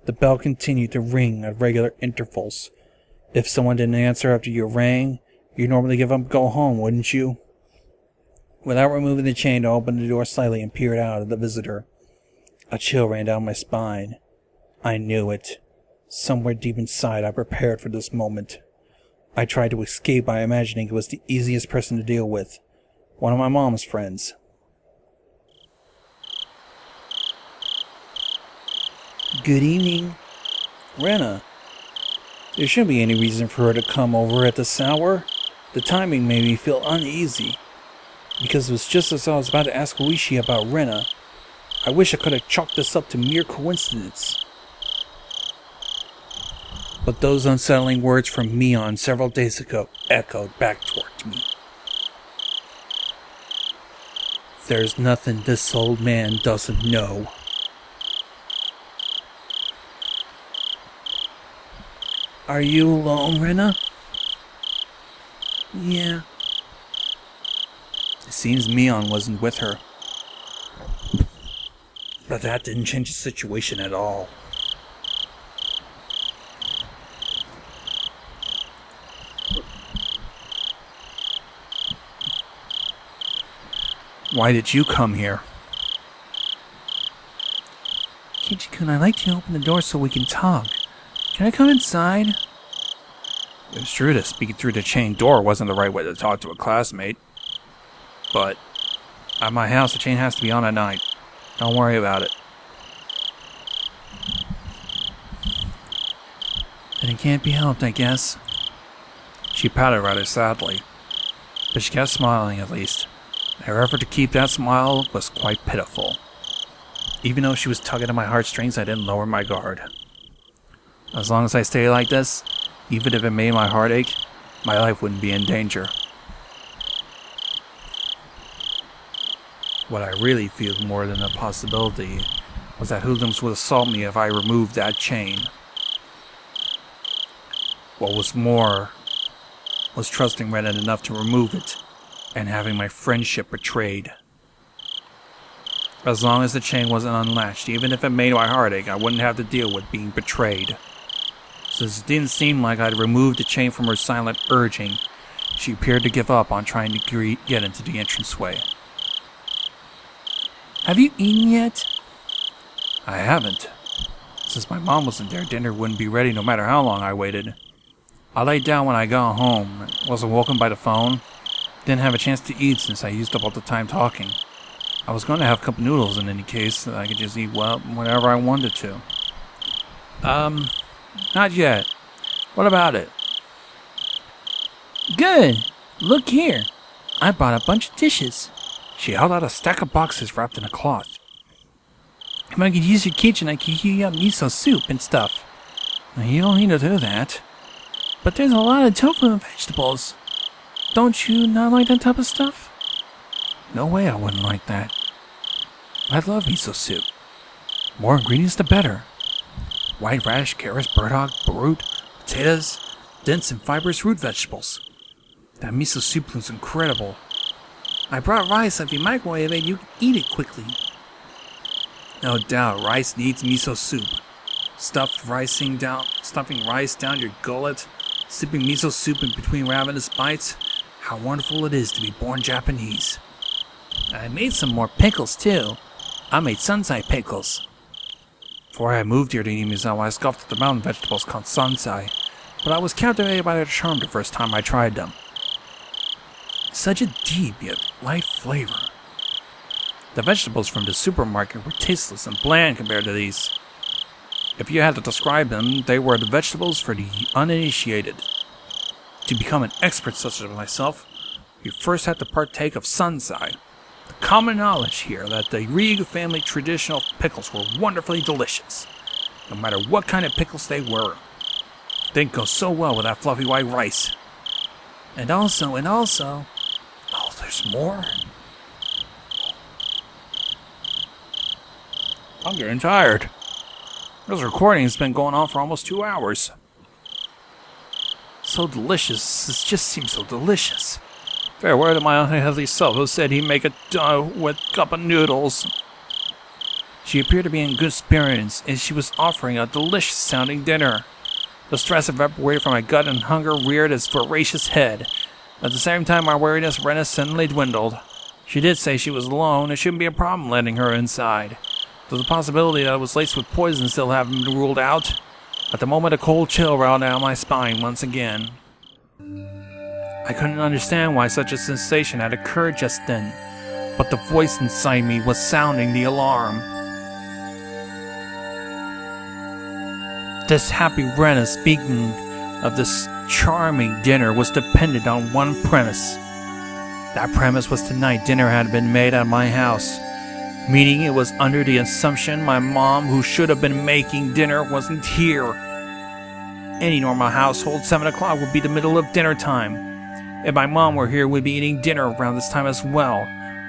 The bell continued to ring at regular intervals. If someone didn't answer after you rang, you'd normally give up and go home, wouldn't you? Without removing the chain, I opened the door slightly and peered out at the visitor. A chill ran down my spine. I knew it. Somewhere deep inside, I prepared for this moment. I tried to escape by imagining it was the easiest person to deal with. One of my mom's friends. Good evening. Rena. There shouldn't be any reason for her to come over at this hour. The timing made me feel uneasy. Because it was just as I was about to ask Ooishi about Rena. I wish I could have chalked this up to mere coincidence. But those unsettling words from Mion several days ago echoed back towards me. There's nothing this old man doesn't know. Are you alone, Rena? Yeah. It seems Mion wasn't with her. But that didn't change the situation at all. Why did you come here? Kichi-kun, I'd like to open the door so we can talk. Can I come inside? It's true that speaking through the chain door wasn't the right way to talk to a classmate. But at my house, the chain has to be on at night. Don't worry about it. Then it can't be helped, I guess. She pouted rather sadly. But she kept smiling at least. Her effort to keep that smile was quite pitiful. Even though she was tugging at my heartstrings, I didn't lower my guard. As long as I stay like this, even if it made my heart ache, my life wouldn't be in danger. What I really feared more than a possibility was that hoodlums would assault me if I removed that chain. What was more was trusting Rena enough to remove it and having my friendship betrayed. As long as the chain wasn't unlatched, even if it made my heart ache, I wouldn't have to deal with being betrayed. Since it didn't seem like I'd removed the chain from her silent urging, she appeared to give up on trying to get into the entranceway. Have you eaten yet? I haven't. Since my mom wasn't there, dinner wouldn't be ready no matter how long I waited. I laid down when I got home, wasn't woken by the phone, didn't have a chance to eat since I used up all the time talking. I was going to have cup noodles in any case, so I could just eat whatever I wanted to. Not yet. What about it? Good. Look here. I bought a bunch of dishes. She held out a stack of boxes wrapped in a cloth. If I could use your kitchen, I could heat up miso soup and stuff. You don't need to do that. But there's a lot of tofu and vegetables. Don't you not like that type of stuff? No way I wouldn't like that. I love miso soup. More ingredients the better. White radish, carrots, burdock, root, potatoes, dense and fibrous root vegetables. That miso soup was incredible. I brought rice. If you microwave it, you can eat it quickly. No doubt, rice needs miso soup. Stuffing rice down your gullet, sipping miso soup in between ravenous bites. How wonderful it is to be born Japanese. I made some more pickles too. I made sunsai pickles. Before I moved here to Misawa, I scoffed at the mountain vegetables called sansai, but I was captivated by their charm the first time I tried them. Such a deep yet light flavor. The vegetables from the supermarket were tasteless and bland compared to these. If you had to describe them, they were the vegetables for the uninitiated. To become an expert such as myself, you first had to partake of sansai. The common knowledge here that the Ryugu family traditional pickles were wonderfully delicious, no matter what kind of pickles they were. They'd go so well with that fluffy white rice. And also, oh, there's more? I'm getting tired. This recording has been going on for almost 2 hours. So delicious. This just seems so delicious. Fair word to my unhealthy self who said he'd make a with cup of noodles. She appeared to be in good spirits, and she was offering a delicious-sounding dinner. The stress evaporated from my gut and hunger reared its voracious head. At the same time, my weariness suddenly dwindled. She did say she was alone. It shouldn't be a problem letting her inside. Though the possibility that it was laced with poison still haven't been ruled out. At the moment, a cold chill ran down my spine once again. I couldn't understand why such a sensation had occurred just then, but the voice inside me was sounding the alarm. This happy Rena speaking of this charming dinner was dependent on one premise. That premise was tonight dinner had been made at my house, meaning it was under the assumption my mom, who should have been making dinner, wasn't here. Any normal household, 7 o'clock would be the middle of dinner time. If my mom were here, we'd be eating dinner around this time as well.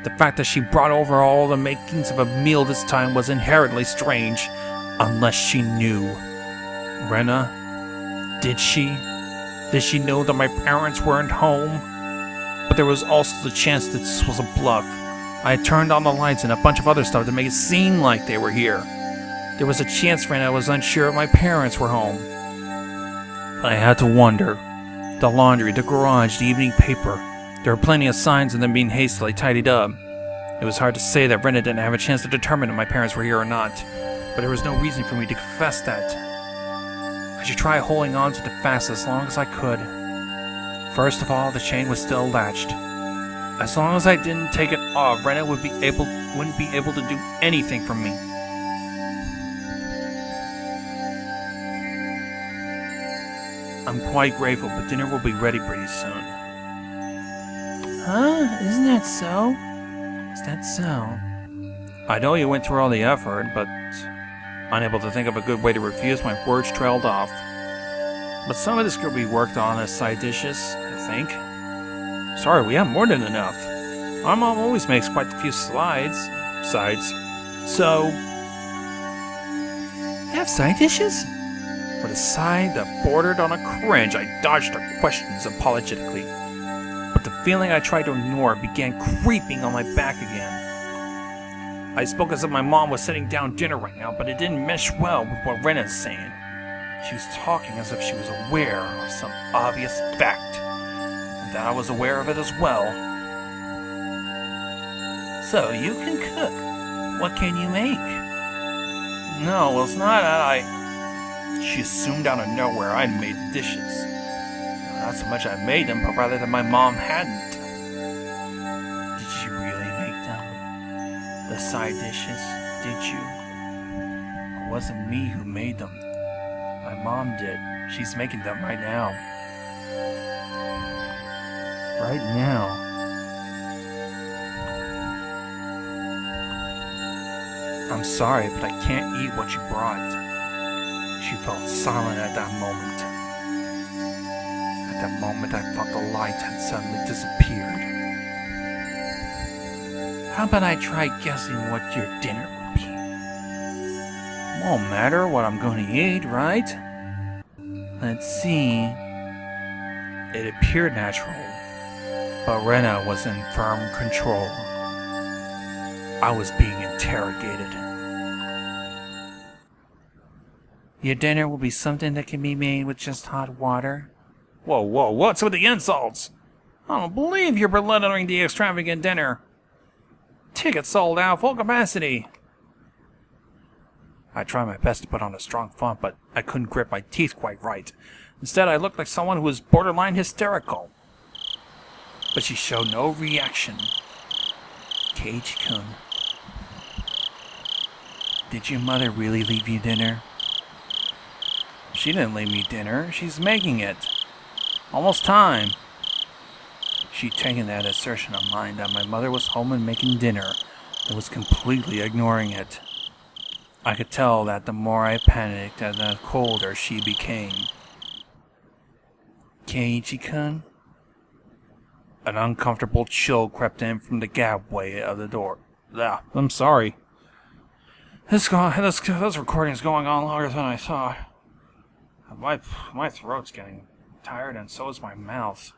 The fact that she brought over all the makings of a meal this time was inherently strange, unless she knew. Rena? Did she? Did she know that my parents weren't home? But there was also the chance that this was a bluff. I had turned on the lights and a bunch of other stuff to make it seem like they were here. There was a chance Rena was unsure if my parents were home. I had to wonder. The laundry, the garage, the evening paper. There were plenty of signs of them being hastily tidied up. It was hard to say that Rena didn't have a chance to determine if my parents were here or not, but there was no reason for me to confess that. I should try holding on to the fast as long as I could. First of all, the chain was still latched. As long as I didn't take it off, Rena wouldn't be able to do anything from me. I'm quite grateful, but dinner will be ready pretty soon. Huh? Isn't that so? Is that so? I know you went through all the effort, but unable to think of a good way to refuse, my words trailed off. But some of this could be worked on as side dishes, I think. Sorry, we have more than enough. My mom always makes quite a few sides. So... You have side dishes? With a sigh that bordered on a cringe, I dodged her questions apologetically. But the feeling I tried to ignore began creeping on my back again. I spoke as if my mom was sitting down dinner right now, but it didn't mesh well with what Rena's saying. She was talking as if she was aware of some obvious fact, and that I was aware of it as well. So, you can cook. What can you make? No, well, it's not that She assumed out of nowhere I'd made the dishes. Not so much I made them, but rather that my mom hadn't. Did you really make them? The side dishes, did you? It wasn't me who made them. My mom did. She's making them right now. Right now. I'm sorry, but I can't eat what you brought. She fell silent at that moment. At that moment, I thought the light had suddenly disappeared. How about I try guessing what your dinner will be? It won't matter what I'm going to eat, right? Let's see. It appeared natural, but Rena was in firm control. I was being interrogated. Your dinner will be something that can be made with just hot water. Whoa, what's with the insults? I don't believe you're belittling the extravagant dinner. Tickets sold out, full capacity. I tried my best to put on a strong front, but I couldn't grip my teeth quite right. Instead, I looked like someone who was borderline hysterical. But she showed no reaction. Keiichi-kun. Did your mother really leave you dinner? She didn't leave me dinner. She's making it. Almost time. She'd taken that assertion of mine that my mother was home and making dinner and was completely ignoring it. I could tell that the more I panicked, the colder she became. Keiichi-kun? An uncomfortable chill crept in from the gapway of the door. I'm sorry. This recording's going on longer than I thought. My throat's getting tired, and so is my mouth.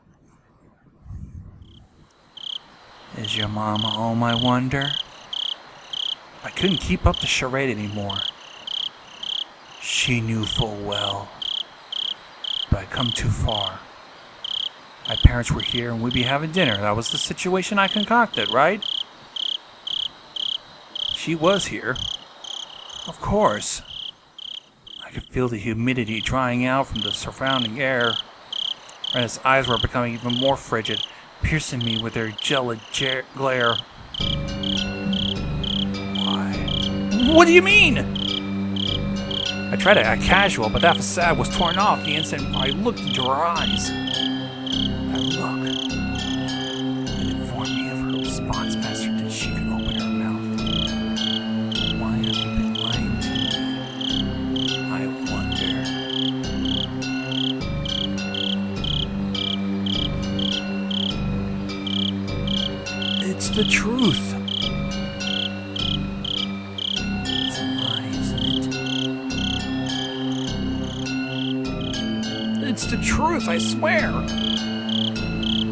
Is your mom home, I wonder? I couldn't keep up the charade anymore. She knew full well. But I'd come too far. My parents were here and we'd be having dinner. That was the situation I concocted, right? She was here. Of course. I could feel the humidity drying out from the surrounding air. Rena's eyes were becoming even more frigid, piercing me with their gelid glare. Why? What do you mean? I tried to act casual, but that facade was torn off the instant I looked into her eyes. That look. It informed me of her response faster than she could open her mouth. Why have you been lying to me? I wonder. It's the truth. It's a lie, isn't it? It's the truth, I swear.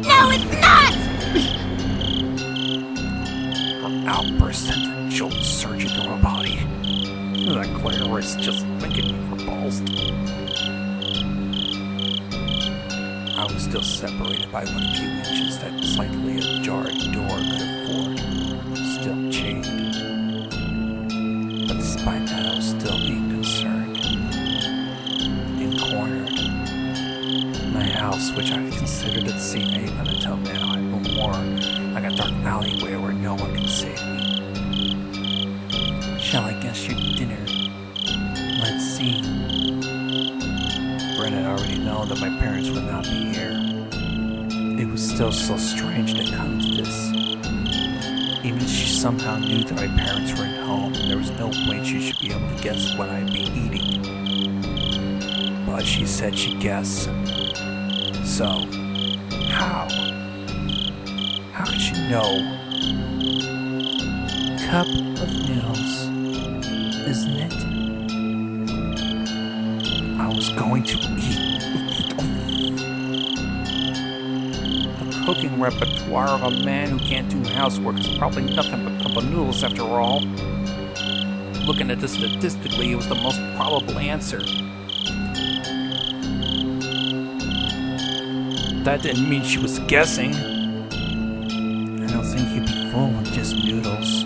No, it's not! Her outburst sent a jolt surging through my body. That glare was just making me repulsed. I was still separated by what few inches that slightly ajar door could afford, still chained. But despite that, I was still being concerned. And cornered. My house, which I considered a safe haven until now, had been more like a dark alleyway where no one can save me. Shall I guess your dinner? Let's see. Rena had already known that my parents would not be here. It was still so strange to come to this. Even if she somehow knew that my parents were at home, there was no way she should be able to guess what I'd be eating. But she said she'd guess. So, how? How could she know? Cup of noodles, isn't it? I was going to eat. The cooking repertoire of a man who can't do housework is probably nothing but a cup of noodles after all. Looking at this statistically, it was the most probable answer. That didn't mean she was guessing. I don't think you'd be full of just noodles.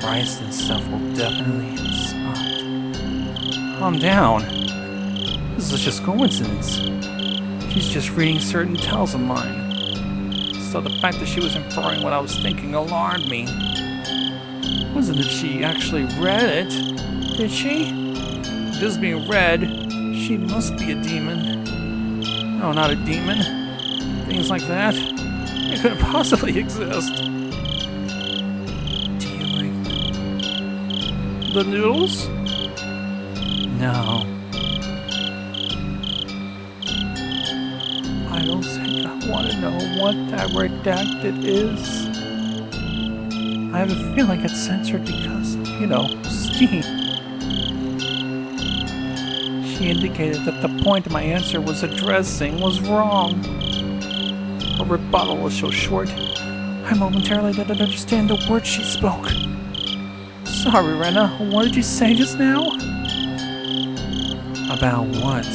Rice and stuff will definitely hit the spot. Calm down. This is just coincidence. She's just reading certain tells of mine. So the fact that she was inferring what I was thinking alarmed me. Wasn't that she actually read it, did she? If this being read, she must be a demon. No, not a demon. Things like that, they couldn't possibly exist. Do you like the noodles? No. I don't think I want to know what that redacted is. I have a feeling it's censored because of, steam. She indicated that the point my answer was addressing was wrong. Her rebuttal was so short, I momentarily didn't understand the words she spoke. Sorry, Rena, what did you say just now? About what?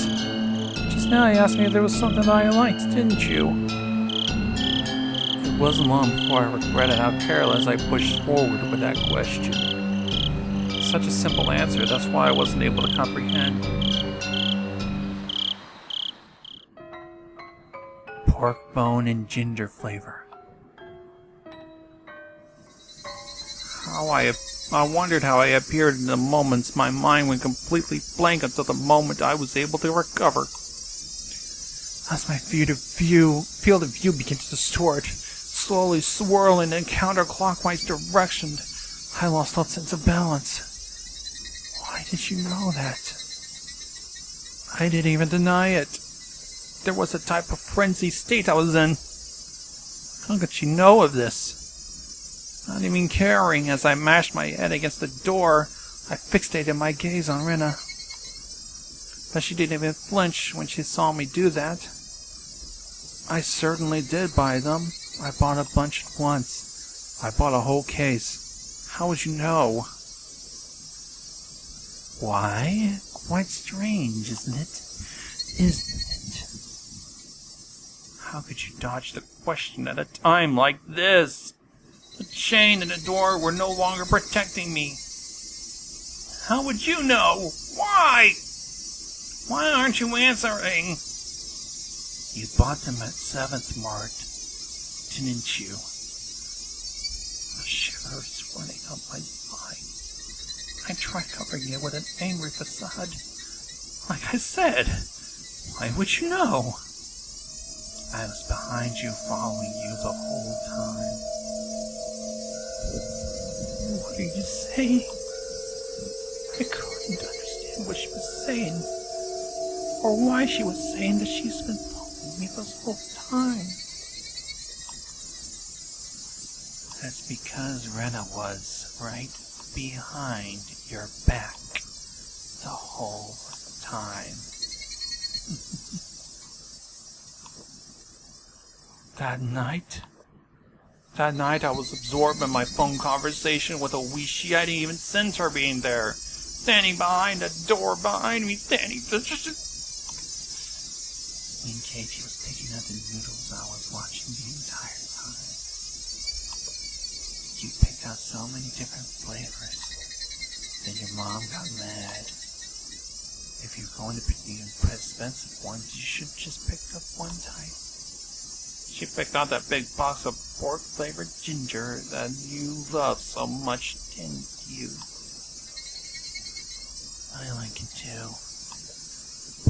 Just now you asked me if there was something that I liked, didn't you? It wasn't long before I regretted how careless I pushed forward with that question. Such a simple answer, that's why I wasn't able to comprehend. Pork bone and ginger flavor. I wondered how I appeared in the moments my mind went completely blank until the moment I was able to recover. As my field of view began to distort, slowly swirling in counterclockwise direction, I lost all sense of balance. Why did you know that? I didn't even deny it. There was a type of frenzy state I was in. How could she know of this? Not even caring, as I mashed my head against the door, I fixated my gaze on Rena. But she didn't even flinch when she saw me do that. I certainly did buy them. I bought a bunch at once. I bought a whole case. How would you know? Why? Quite strange, isn't it? Isn't it? How could you dodge the question at a time like this? The chain and the door were no longer protecting me. How would you know? Why? Why aren't you answering? You bought them at 7th Mart, didn't you? A shiver is running up my spine. I tried covering it with an angry facade. Like I said, why would you know? I was behind you, following you the whole time. What are you saying? I couldn't understand what she was saying, or why she was saying that she's been following me this whole time. That's because Rena was right behind your back the whole time. That night I was absorbed in my phone conversation with Ooishi. I didn't even sense her being there. Standing behind a door behind me, Me and Katie was taking out the noodles I was watching the entire time. You picked out so many different flavors. Then your mom got mad. If you're going to pick the expensive ones, you should just pick up one type. She picked out that big box of pork-flavored ginger that you love so much, didn't you? I like it too.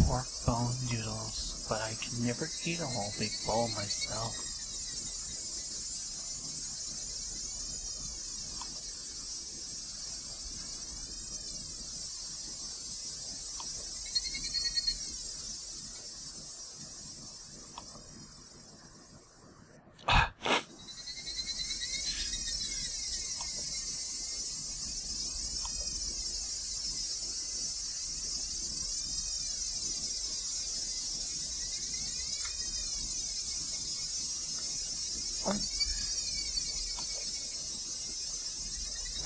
Pork bone noodles, but I could never eat a whole big bowl myself.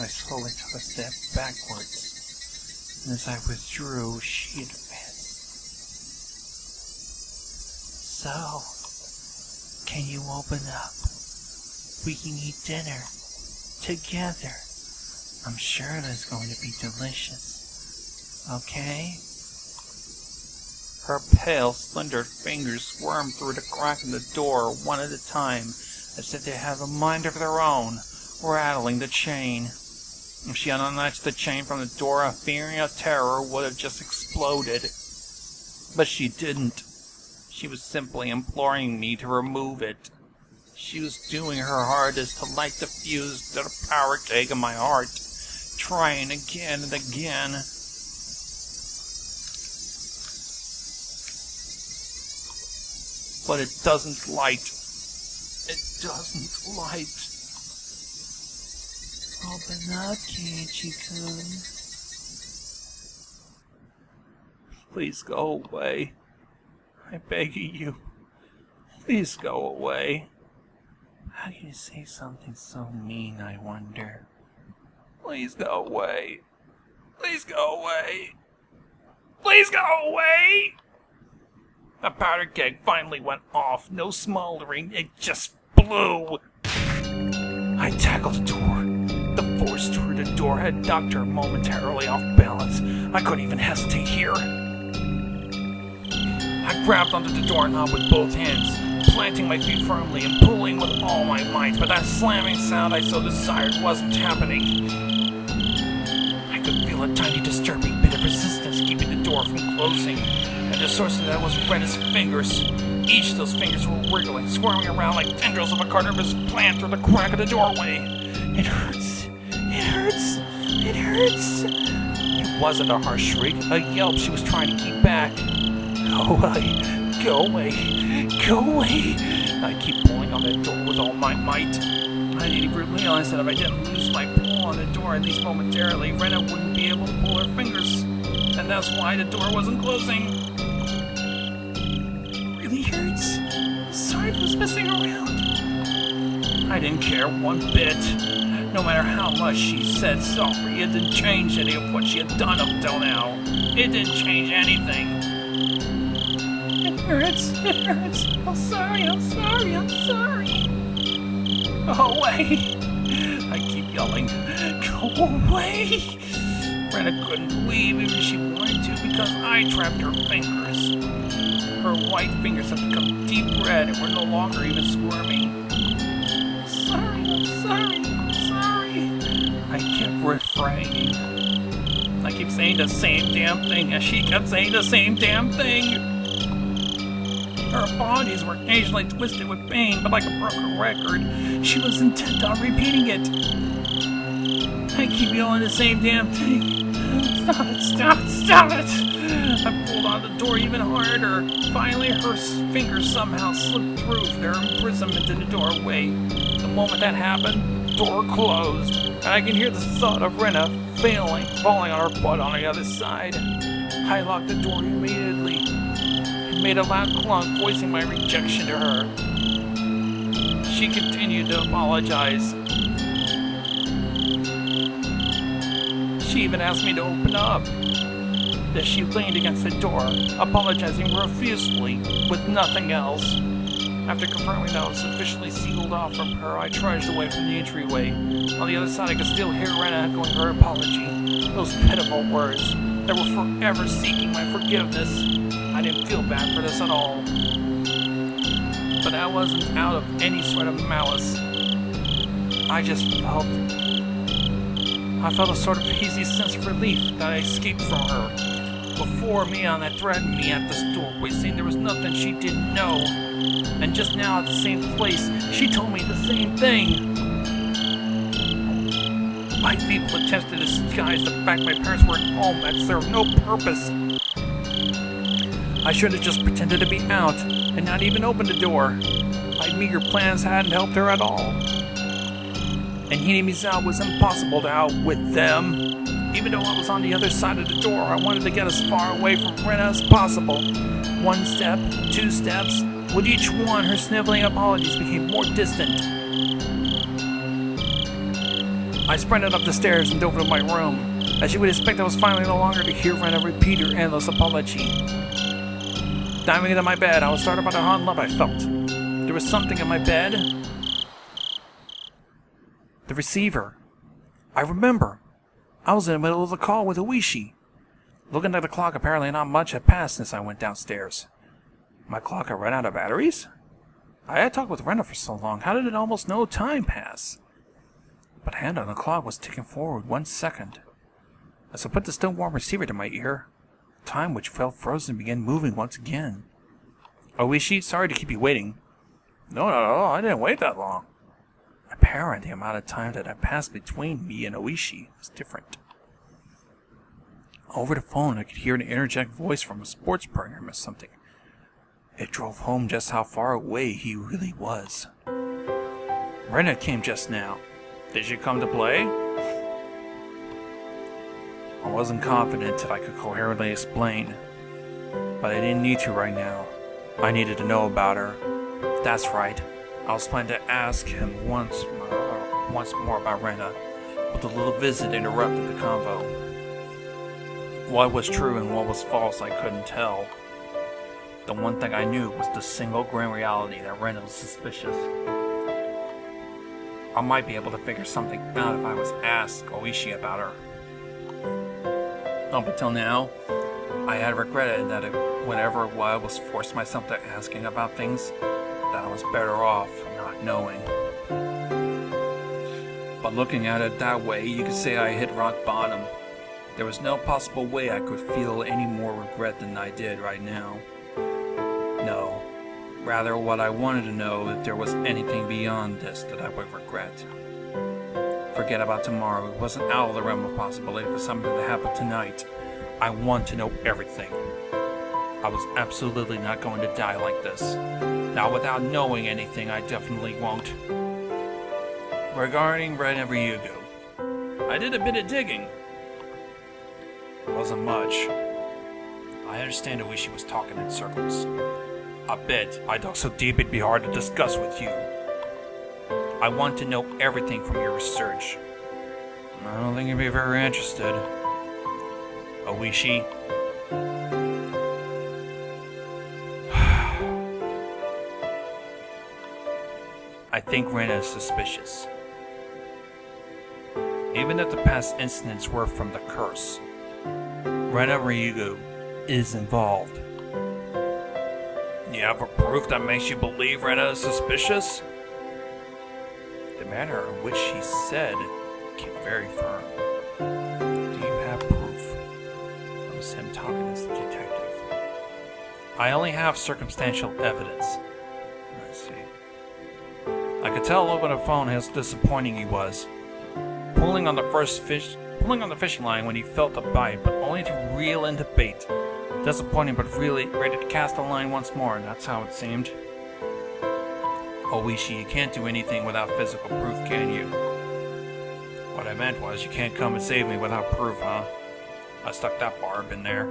I slowly took a step backwards, and as I withdrew, she advanced. So, can you open up? We can eat dinner together. I'm sure that's going to be delicious. Okay? Her pale, slender fingers squirmed through the crack in the door one at a time, as if they had a mind of their own, rattling the chain. If she had unlatched the chain from the door, a feeling of terror would have just exploded. But she didn't. She was simply imploring me to remove it. She was doing her hardest to light the fuse to the power keg in my heart, trying again and again. But it doesn't light. It doesn't light. Open up, Kiichi-kun. Please go away. I beg you. Please go away. How can you say something so mean, I wonder? Please go away. Please go away. Please go away! The powder keg finally went off. No smoldering, it just blew. I tackled the door. The force through the door had knocked her momentarily off balance. I couldn't even hesitate here. I grabbed onto the doorknob with both hands, planting my feet firmly and pulling with all my might, but that slamming sound I so desired wasn't happening. I could feel a tiny disturbing bit of resistance keeping the door from closing, and the source of that was Rena's fingers. Each of those fingers were wiggling, squirming around like tendrils of a carnivorous plant through the crack of the doorway. It hurts. It hurts. It hurts. It wasn't a harsh shriek, a yelp she was trying to keep back. Go away. Go away. Go away. I keep pulling on that door with all my might. I didn't even realize that if I didn't lose my pull on the door, at least momentarily, Rena wouldn't be able to pull her fingers. And that's why the door wasn't closing. It really hurts. Sorry if I was messing around. I didn't care one bit. No matter how much she said sorry, it didn't change any of what she had done up till now. It didn't change anything. It hurts. It hurts. I'm sorry. I'm sorry. I'm sorry. Go away. I keep yelling. Go away. Rena couldn't leave even if she wanted to because I trapped her fingers. Her white fingers had become deep red and were no longer even squirming. I'm sorry. I'm sorry. I'm sorry. I kept refraining. I keep saying the same damn thing as she kept saying the same damn thing. Her bodies were occasionally twisted with pain, but like a broken record, she was intent on repeating it. I keep yelling the same damn thing. Stop it, stop it, stop it! I pulled on the door even harder. Finally, her fingers somehow slipped through their imprisonment in the doorway. The moment that happened, the door closed, and I can hear the thud of Rena falling on her butt on the other side. I locked the door immediately and made a loud clunk, voicing my rejection to her. She continued to apologize. She even asked me to open up. Then she leaned against the door, apologizing profusely, with nothing else. After confirming that I was sufficiently sealed off from her, I trudged away from the entryway. On the other side, I could still hear Rena echoing her apology. Those pitiful words that were forever seeking my forgiveness. I didn't feel bad for this at all. But I wasn't out of any sort of malice. I just felt a sort of hazy sense of relief that I escaped from her. Before Mion that threatened me at this doorway, saying there was nothing she didn't know. And just now at the same place, she told me the same thing. My feeble attempts to disguise the fact my parents were at home had served no purpose. I should have just pretended to be out and not even opened the door. My meager plans hadn't helped her at all. And Hinamizawa was impossible to outwit them. Even though I was on the other side of the door, I wanted to get as far away from Rena as possible. 1 step, 2 steps, With each one, her sniveling apologies became more distant. I sprinted up the stairs and dove into my room. As you would expect, I was finally no longer to hear Rena repeat her endless apology. Diving into my bed, I was startled by the hot love I felt. There was something in my bed. The receiver. I remember. I was in the middle of the call with Ooishi. Looking at the clock, apparently not much had passed since I went downstairs. My clock had run out of batteries? I had talked with Rena for so long, how did it almost no time pass? But the hand on the clock was ticking forward 1 second. As I put the still warm receiver to my ear, time which felt frozen began moving once again. Ooishi, sorry to keep you waiting. No, I didn't wait that long. Apparently, the amount of time that had passed between me and Ooishi was different. Over the phone, I could hear an interject voice from a sports program or something. It drove home just how far away he really was. Rena came just now. Did she come to play? I wasn't confident that I could coherently explain, but I didn't need to right now. I needed to know about her. That's right. I was planning to ask him once more about Rena, but the little visit interrupted the convo. What was true and what was false I couldn't tell. The one thing I knew was the single grim reality that Rena was suspicious. I might be able to figure something out if I was asked Ooishi about her. Up until now, I had regretted that whenever I was forced myself to asking about things, that I was better off not knowing. But looking at it that way, you could say I hit rock bottom. There was no possible way I could feel any more regret than I did right now. No, rather what I wanted to know if there was anything beyond this that I would regret. Forget about tomorrow. It wasn't out of the realm of possibility for something to happen tonight. I want to know everything. I was absolutely not going to die like this. Not without knowing anything. I definitely won't. Regarding Rena Ryugu, I did a bit of digging. It wasn't much. I understand Ooishi was talking in circles. A bit. I dug so deep it'd be hard to discuss with you. I want to know everything from your research. I don't think you'd be very interested. Ooishi. I think Rena is suspicious. Even if the past incidents were from the curse, Rena Ryugu is involved. You have a proof that makes you believe Rena is suspicious? The manner in which he said came very firm. Do you have proof? That was him talking as the detective. I only have circumstantial evidence. I see. I could tell over the phone how disappointing he was. Pulling on the fishing line when he felt a bite, but only to reel in the bait. Disappointing, but really ready to cast the line once more, and that's how it seemed. Ooishi, you can't do anything without physical proof, can you? What I meant was, you can't come and save me without proof, huh? I stuck that barb in there.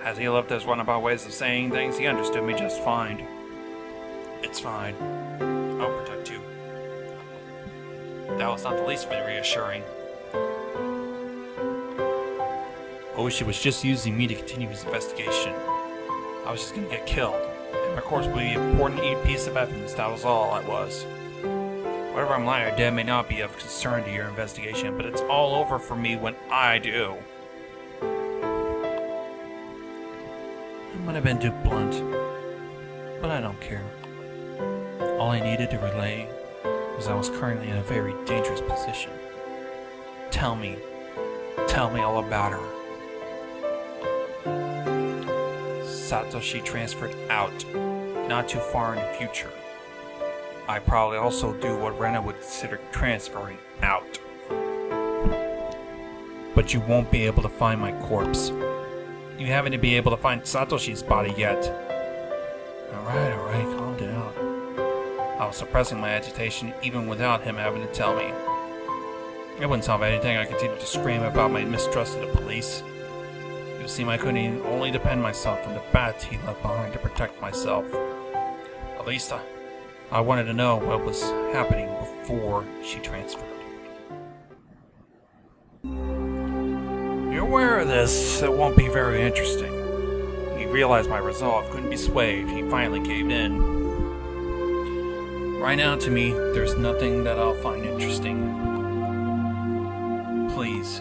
As he loved his runabout ways of saying things, he understood me just fine. It's fine. I'll protect you. That was not the least bit reassuring. Ooishi was just using me to continue his investigation. I was just gonna get killed. And of course would be an important piece of evidence, that was all I was. Whether I'm lying or dead may not be of concern to your investigation, but it's all over for me when I do. I might have been too blunt, but I don't care. All I needed to relay was I was currently in a very dangerous position. Tell me all about her. Satoshi transferred out, not too far in the future. I probably also do what Rena would consider transferring out. But you won't be able to find my corpse. You haven't been able to find Satoshi's body yet. Alright, calm down. I was suppressing my agitation even without him having to tell me. It wouldn't solve anything. I continued to scream about my mistrust of the police. It seemed I couldn't only depend myself on the bat he left behind to protect myself. At least I wanted to know what was happening before she transferred. You're aware of this, it won't be very interesting. He realized my resolve couldn't be swayed. He finally caved in. Right now, to me, there's nothing that I'll find interesting. Please.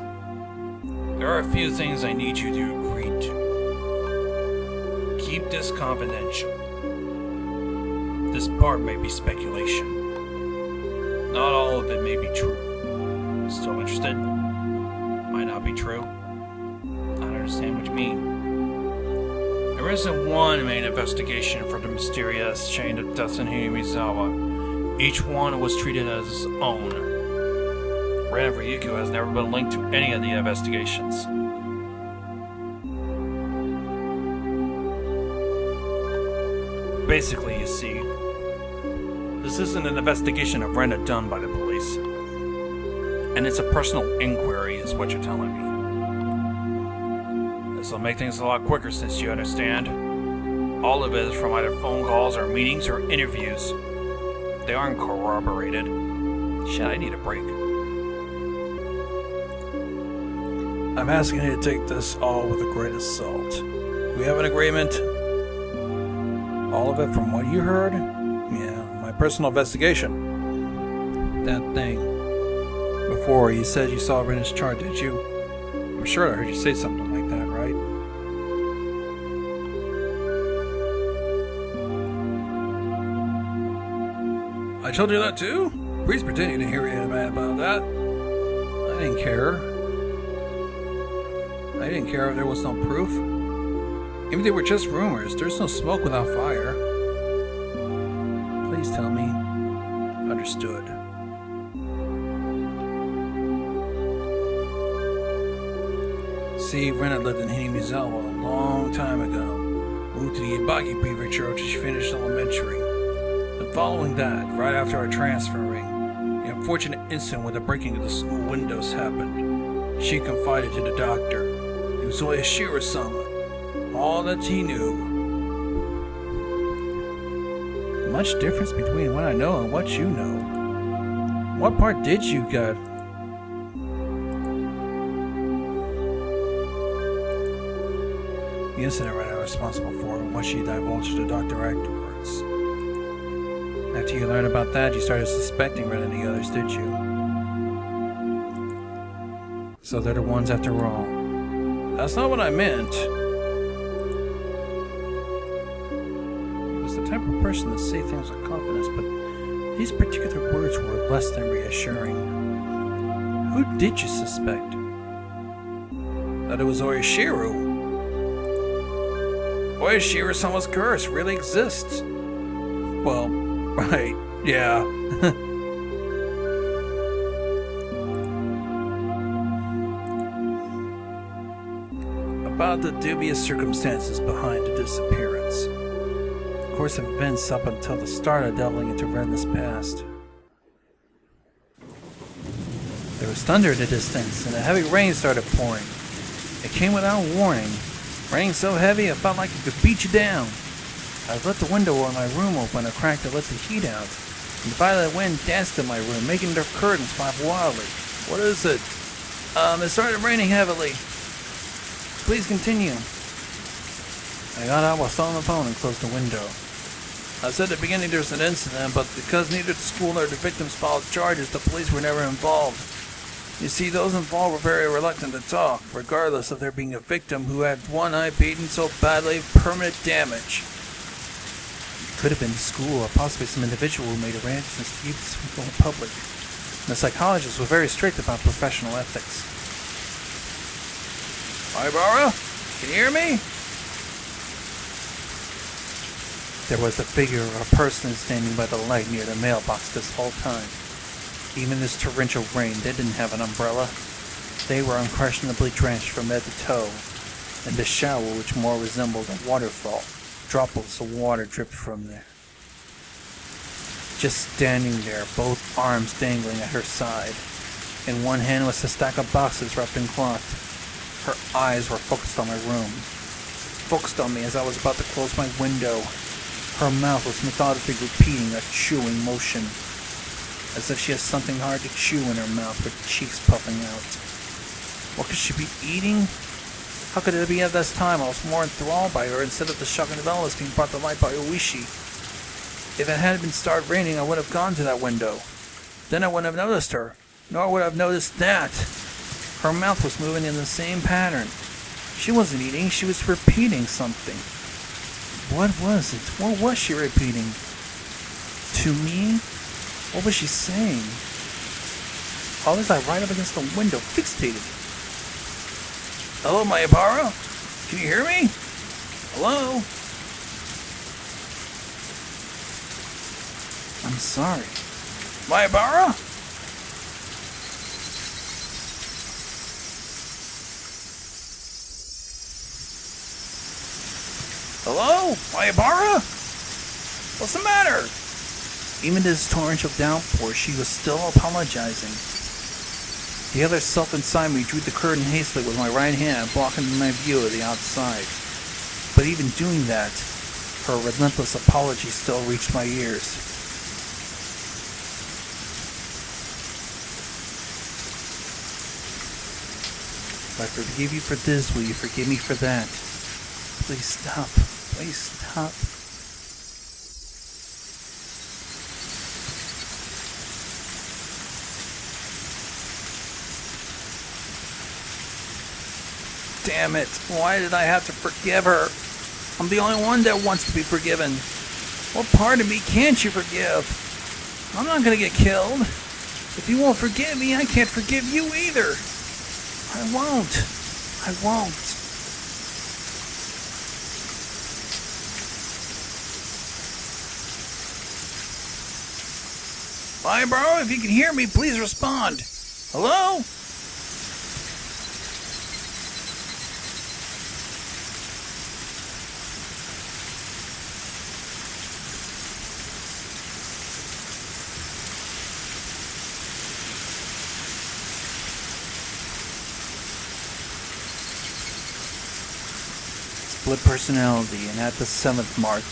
There are a few things I need you to agree to. Keep this confidential. This part may be speculation. Not all of it may be true. Still interested? Might not be true. I don't understand what you mean. There isn't one main investigation for the mysterious chain of deaths in Hinamizawa. Each one was treated as its own. Rena Ryuko has never been linked to any of the investigations. Basically, you see, this isn't an investigation of Rena done by the police. And it's a personal inquiry, is what you're telling me. This will make things a lot quicker since you understand. All of it is from either phone calls or meetings or interviews. They aren't corroborated. Shit, I need a break. I'm asking you to take this all with a grain of salt. Do we have an agreement? All of it from what you heard? Yeah, my personal investigation. That thing. Before, you said you saw Rena's chart, did you? I'm sure I heard you say something like that, right? I told you that too? Please pretend you didn't hear me mad about that. I didn't care. I didn't care if there was no proof. Even if they were just rumors, there's no smoke without fire. Please tell me. Understood. See, Rena lived in Hinamizawa a long time ago. Moved to the Ibagi Prefecture after she finished elementary. And following that, right after our transferring, the unfortunate incident where the breaking of the school windows happened. She confided to the doctor. It was Ooishi-sama. All that he knew. Much difference between what I know and what you know. What part did you get? The incident Rena was responsible for and what she divulged to the doctor afterwards. After you learned about that, you started suspecting Rena and the others, did you? So they're the ones after all. That's not what I meant. He was the type of person to say things with confidence, but these particular words were less than reassuring. Who did you suspect? That it was Ooishi. Ooishi-sama's curse really exists. Well, right, yeah. About the dubious circumstances behind the disappearance. The course of events up until the start of delving into Rena's past. There was thunder in the distance, and a heavy rain started pouring. It came without warning. Rain so heavy it felt like it could beat you down. I let the window in my room open a crack to let the heat out, and the violet wind danced in my room, making the curtains flap wildly. What is it? It started raining heavily. Please continue. I got out while still on the phone and closed the window. I said at the beginning there's an incident, but because neither the school nor the victims filed charges, the police were never involved. You see, those involved were very reluctant to talk, regardless of there being a victim who had one eye beaten so badly permanent damage. It could have been the school, or possibly some individual who made arrangements to keep this from going public. And the psychologists were very strict about professional ethics. Ibara? Can you hear me? There was the figure of a person standing by the light near the mailbox this whole time. Even this torrential rain, they didn't have an umbrella. They were unquestionably drenched from head to toe, and the shower, which more resembled a waterfall, droplets of water dripped from there. Just standing there, both arms dangling at her side. In one hand was a stack of boxes wrapped in cloth. Her eyes were focused on my room, focused on me as I was about to close my window. Her mouth was methodically repeating a chewing motion, as if she has something hard to chew in her mouth with cheeks puffing out. What could she be eating? How could it be at this time I was more enthralled by her instead of the shocking developments being brought to light by Ooishi? If it hadn't been started raining, I would have gone to that window. Then I wouldn't have noticed her, nor would I have noticed that. Her mouth was moving in the same pattern. She wasn't eating, she was repeating something. What was it? What was she repeating? To me? What was she saying? All as I right up against the window, fixated. Hello, Mayabara? Can you hear me? Hello? I'm sorry. Mayabara? Hello? Mayabara? What's the matter? Even to this torrential downpour, she was still apologizing. The other self inside me drew the curtain hastily with my right hand, blocking my view of the outside. But even doing that, her relentless apology still reached my ears. If I forgive you for this, will you forgive me for that? Please stop. Please stop. Damn it. Why did I have to forgive her? I'm the only one that wants to be forgiven. What part of me can't you forgive? I'm not gonna get killed. If you won't forgive me, I can't forgive you either. I won't. I won't. Bye, bro. If you can hear me, please respond. Hello? Split personality, and at the 7th mark.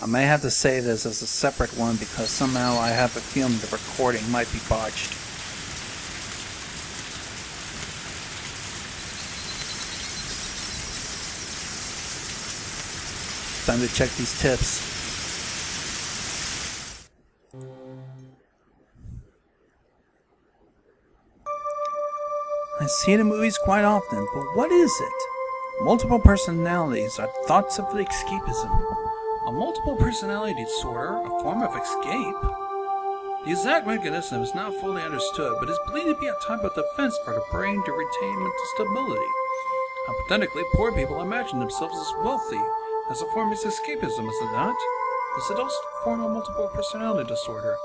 I may have to say this as a separate one because somehow I have a feeling the recording might be botched. Time to check these tips. I see it in movies quite often, but what is it? Multiple personalities are thoughts of escapism. A multiple personality disorder, a form of escape? The exact mechanism is not fully understood, but is believed to be a type of defense for the brain to retain mental stability. Hypothetically, poor people imagine themselves as wealthy, as a form of escapism, is it not? Is it also a form of multiple personality disorder?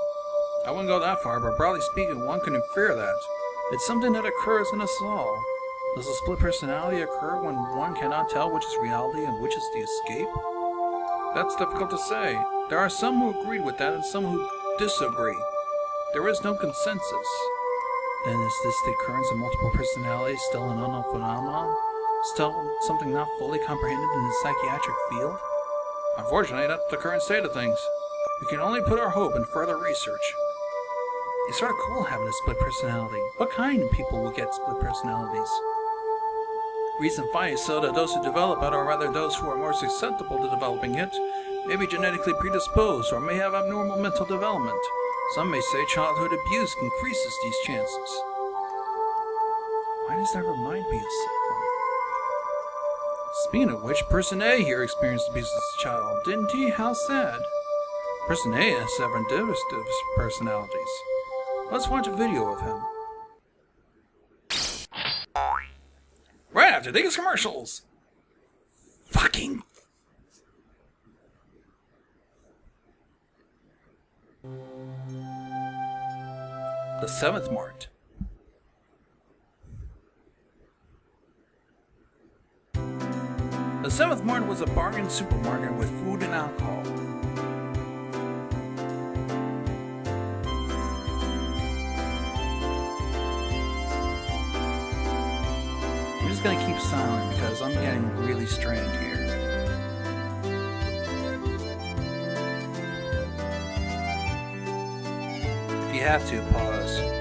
I wouldn't go that far, but broadly speaking, one can infer that. It's something that occurs in us all. Does a split personality occur when one cannot tell which is reality and which is the escape? That's difficult to say. There are some who agree with that and some who disagree. There is no consensus. Then is this the occurrence of multiple personalities still an unknown phenomenon? Still something not fully comprehended in the psychiatric field? Unfortunately, that's the current state of things. We can only put our hope in further research. It's sort of cool having a split personality. What kind of people will get split personalities? Reason 5 is so that those who develop it, or rather those who are more susceptible to developing it, may be genetically predisposed or may have abnormal mental development. Some may say childhood abuse increases these chances. Why does that remind me of someone? Speaking of which, Person A here experienced abuse as a child, didn't he? How sad. Person A has 7 devastative personalities. Let's watch a video of him. Right after these commercials! Fucking... The 7th marked. The 7th Mart was a bargain supermarket with food and alcohol. just gonna keep silent because I'm getting really strained here. If you have to, pause.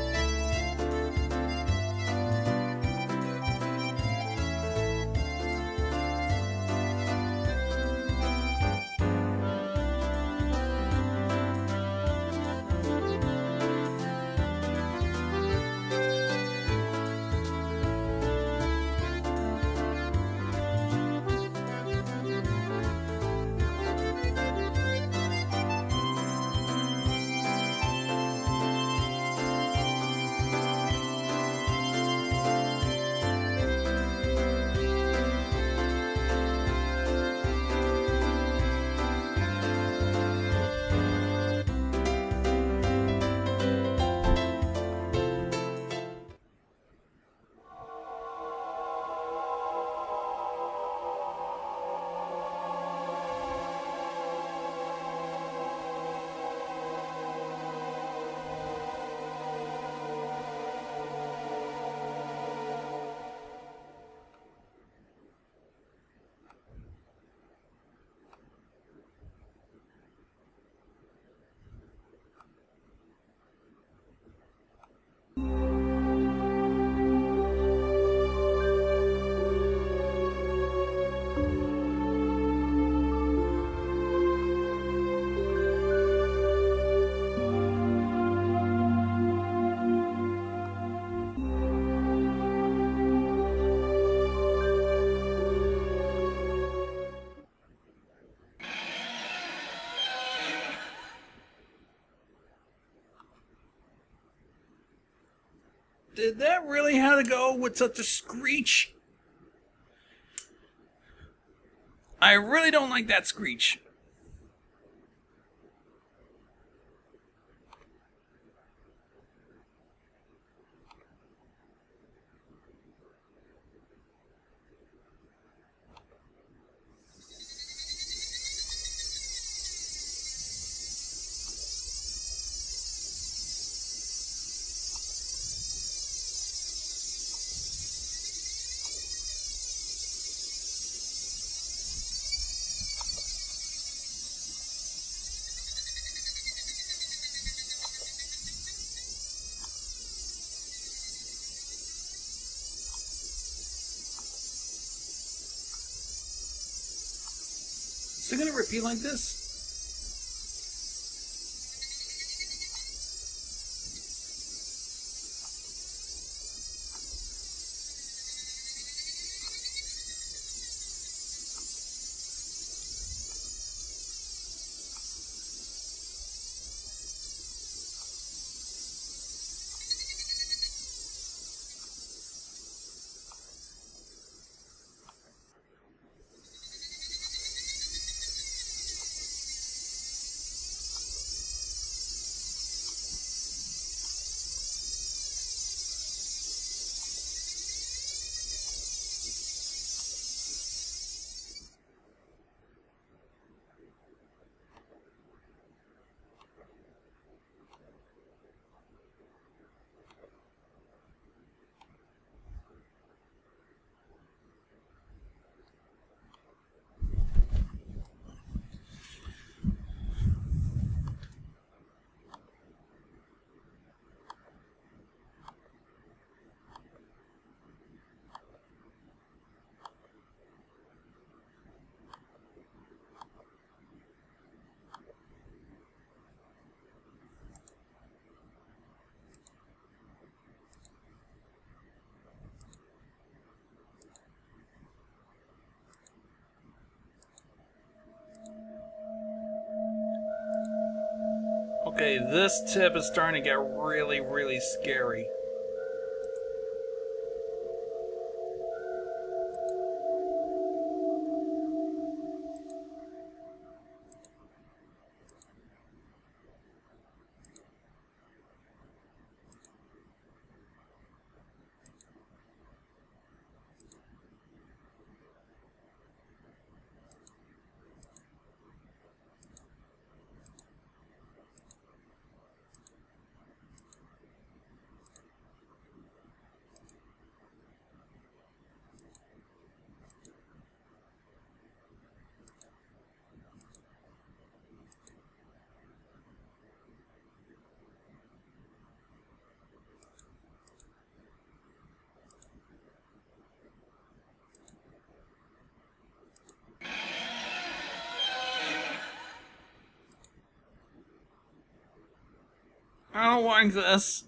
Did that really have to go with such a screech? I really don't like that screech. Is it gonna repeat like this? Okay, this tip is starting to get really, really scary. I don't like this.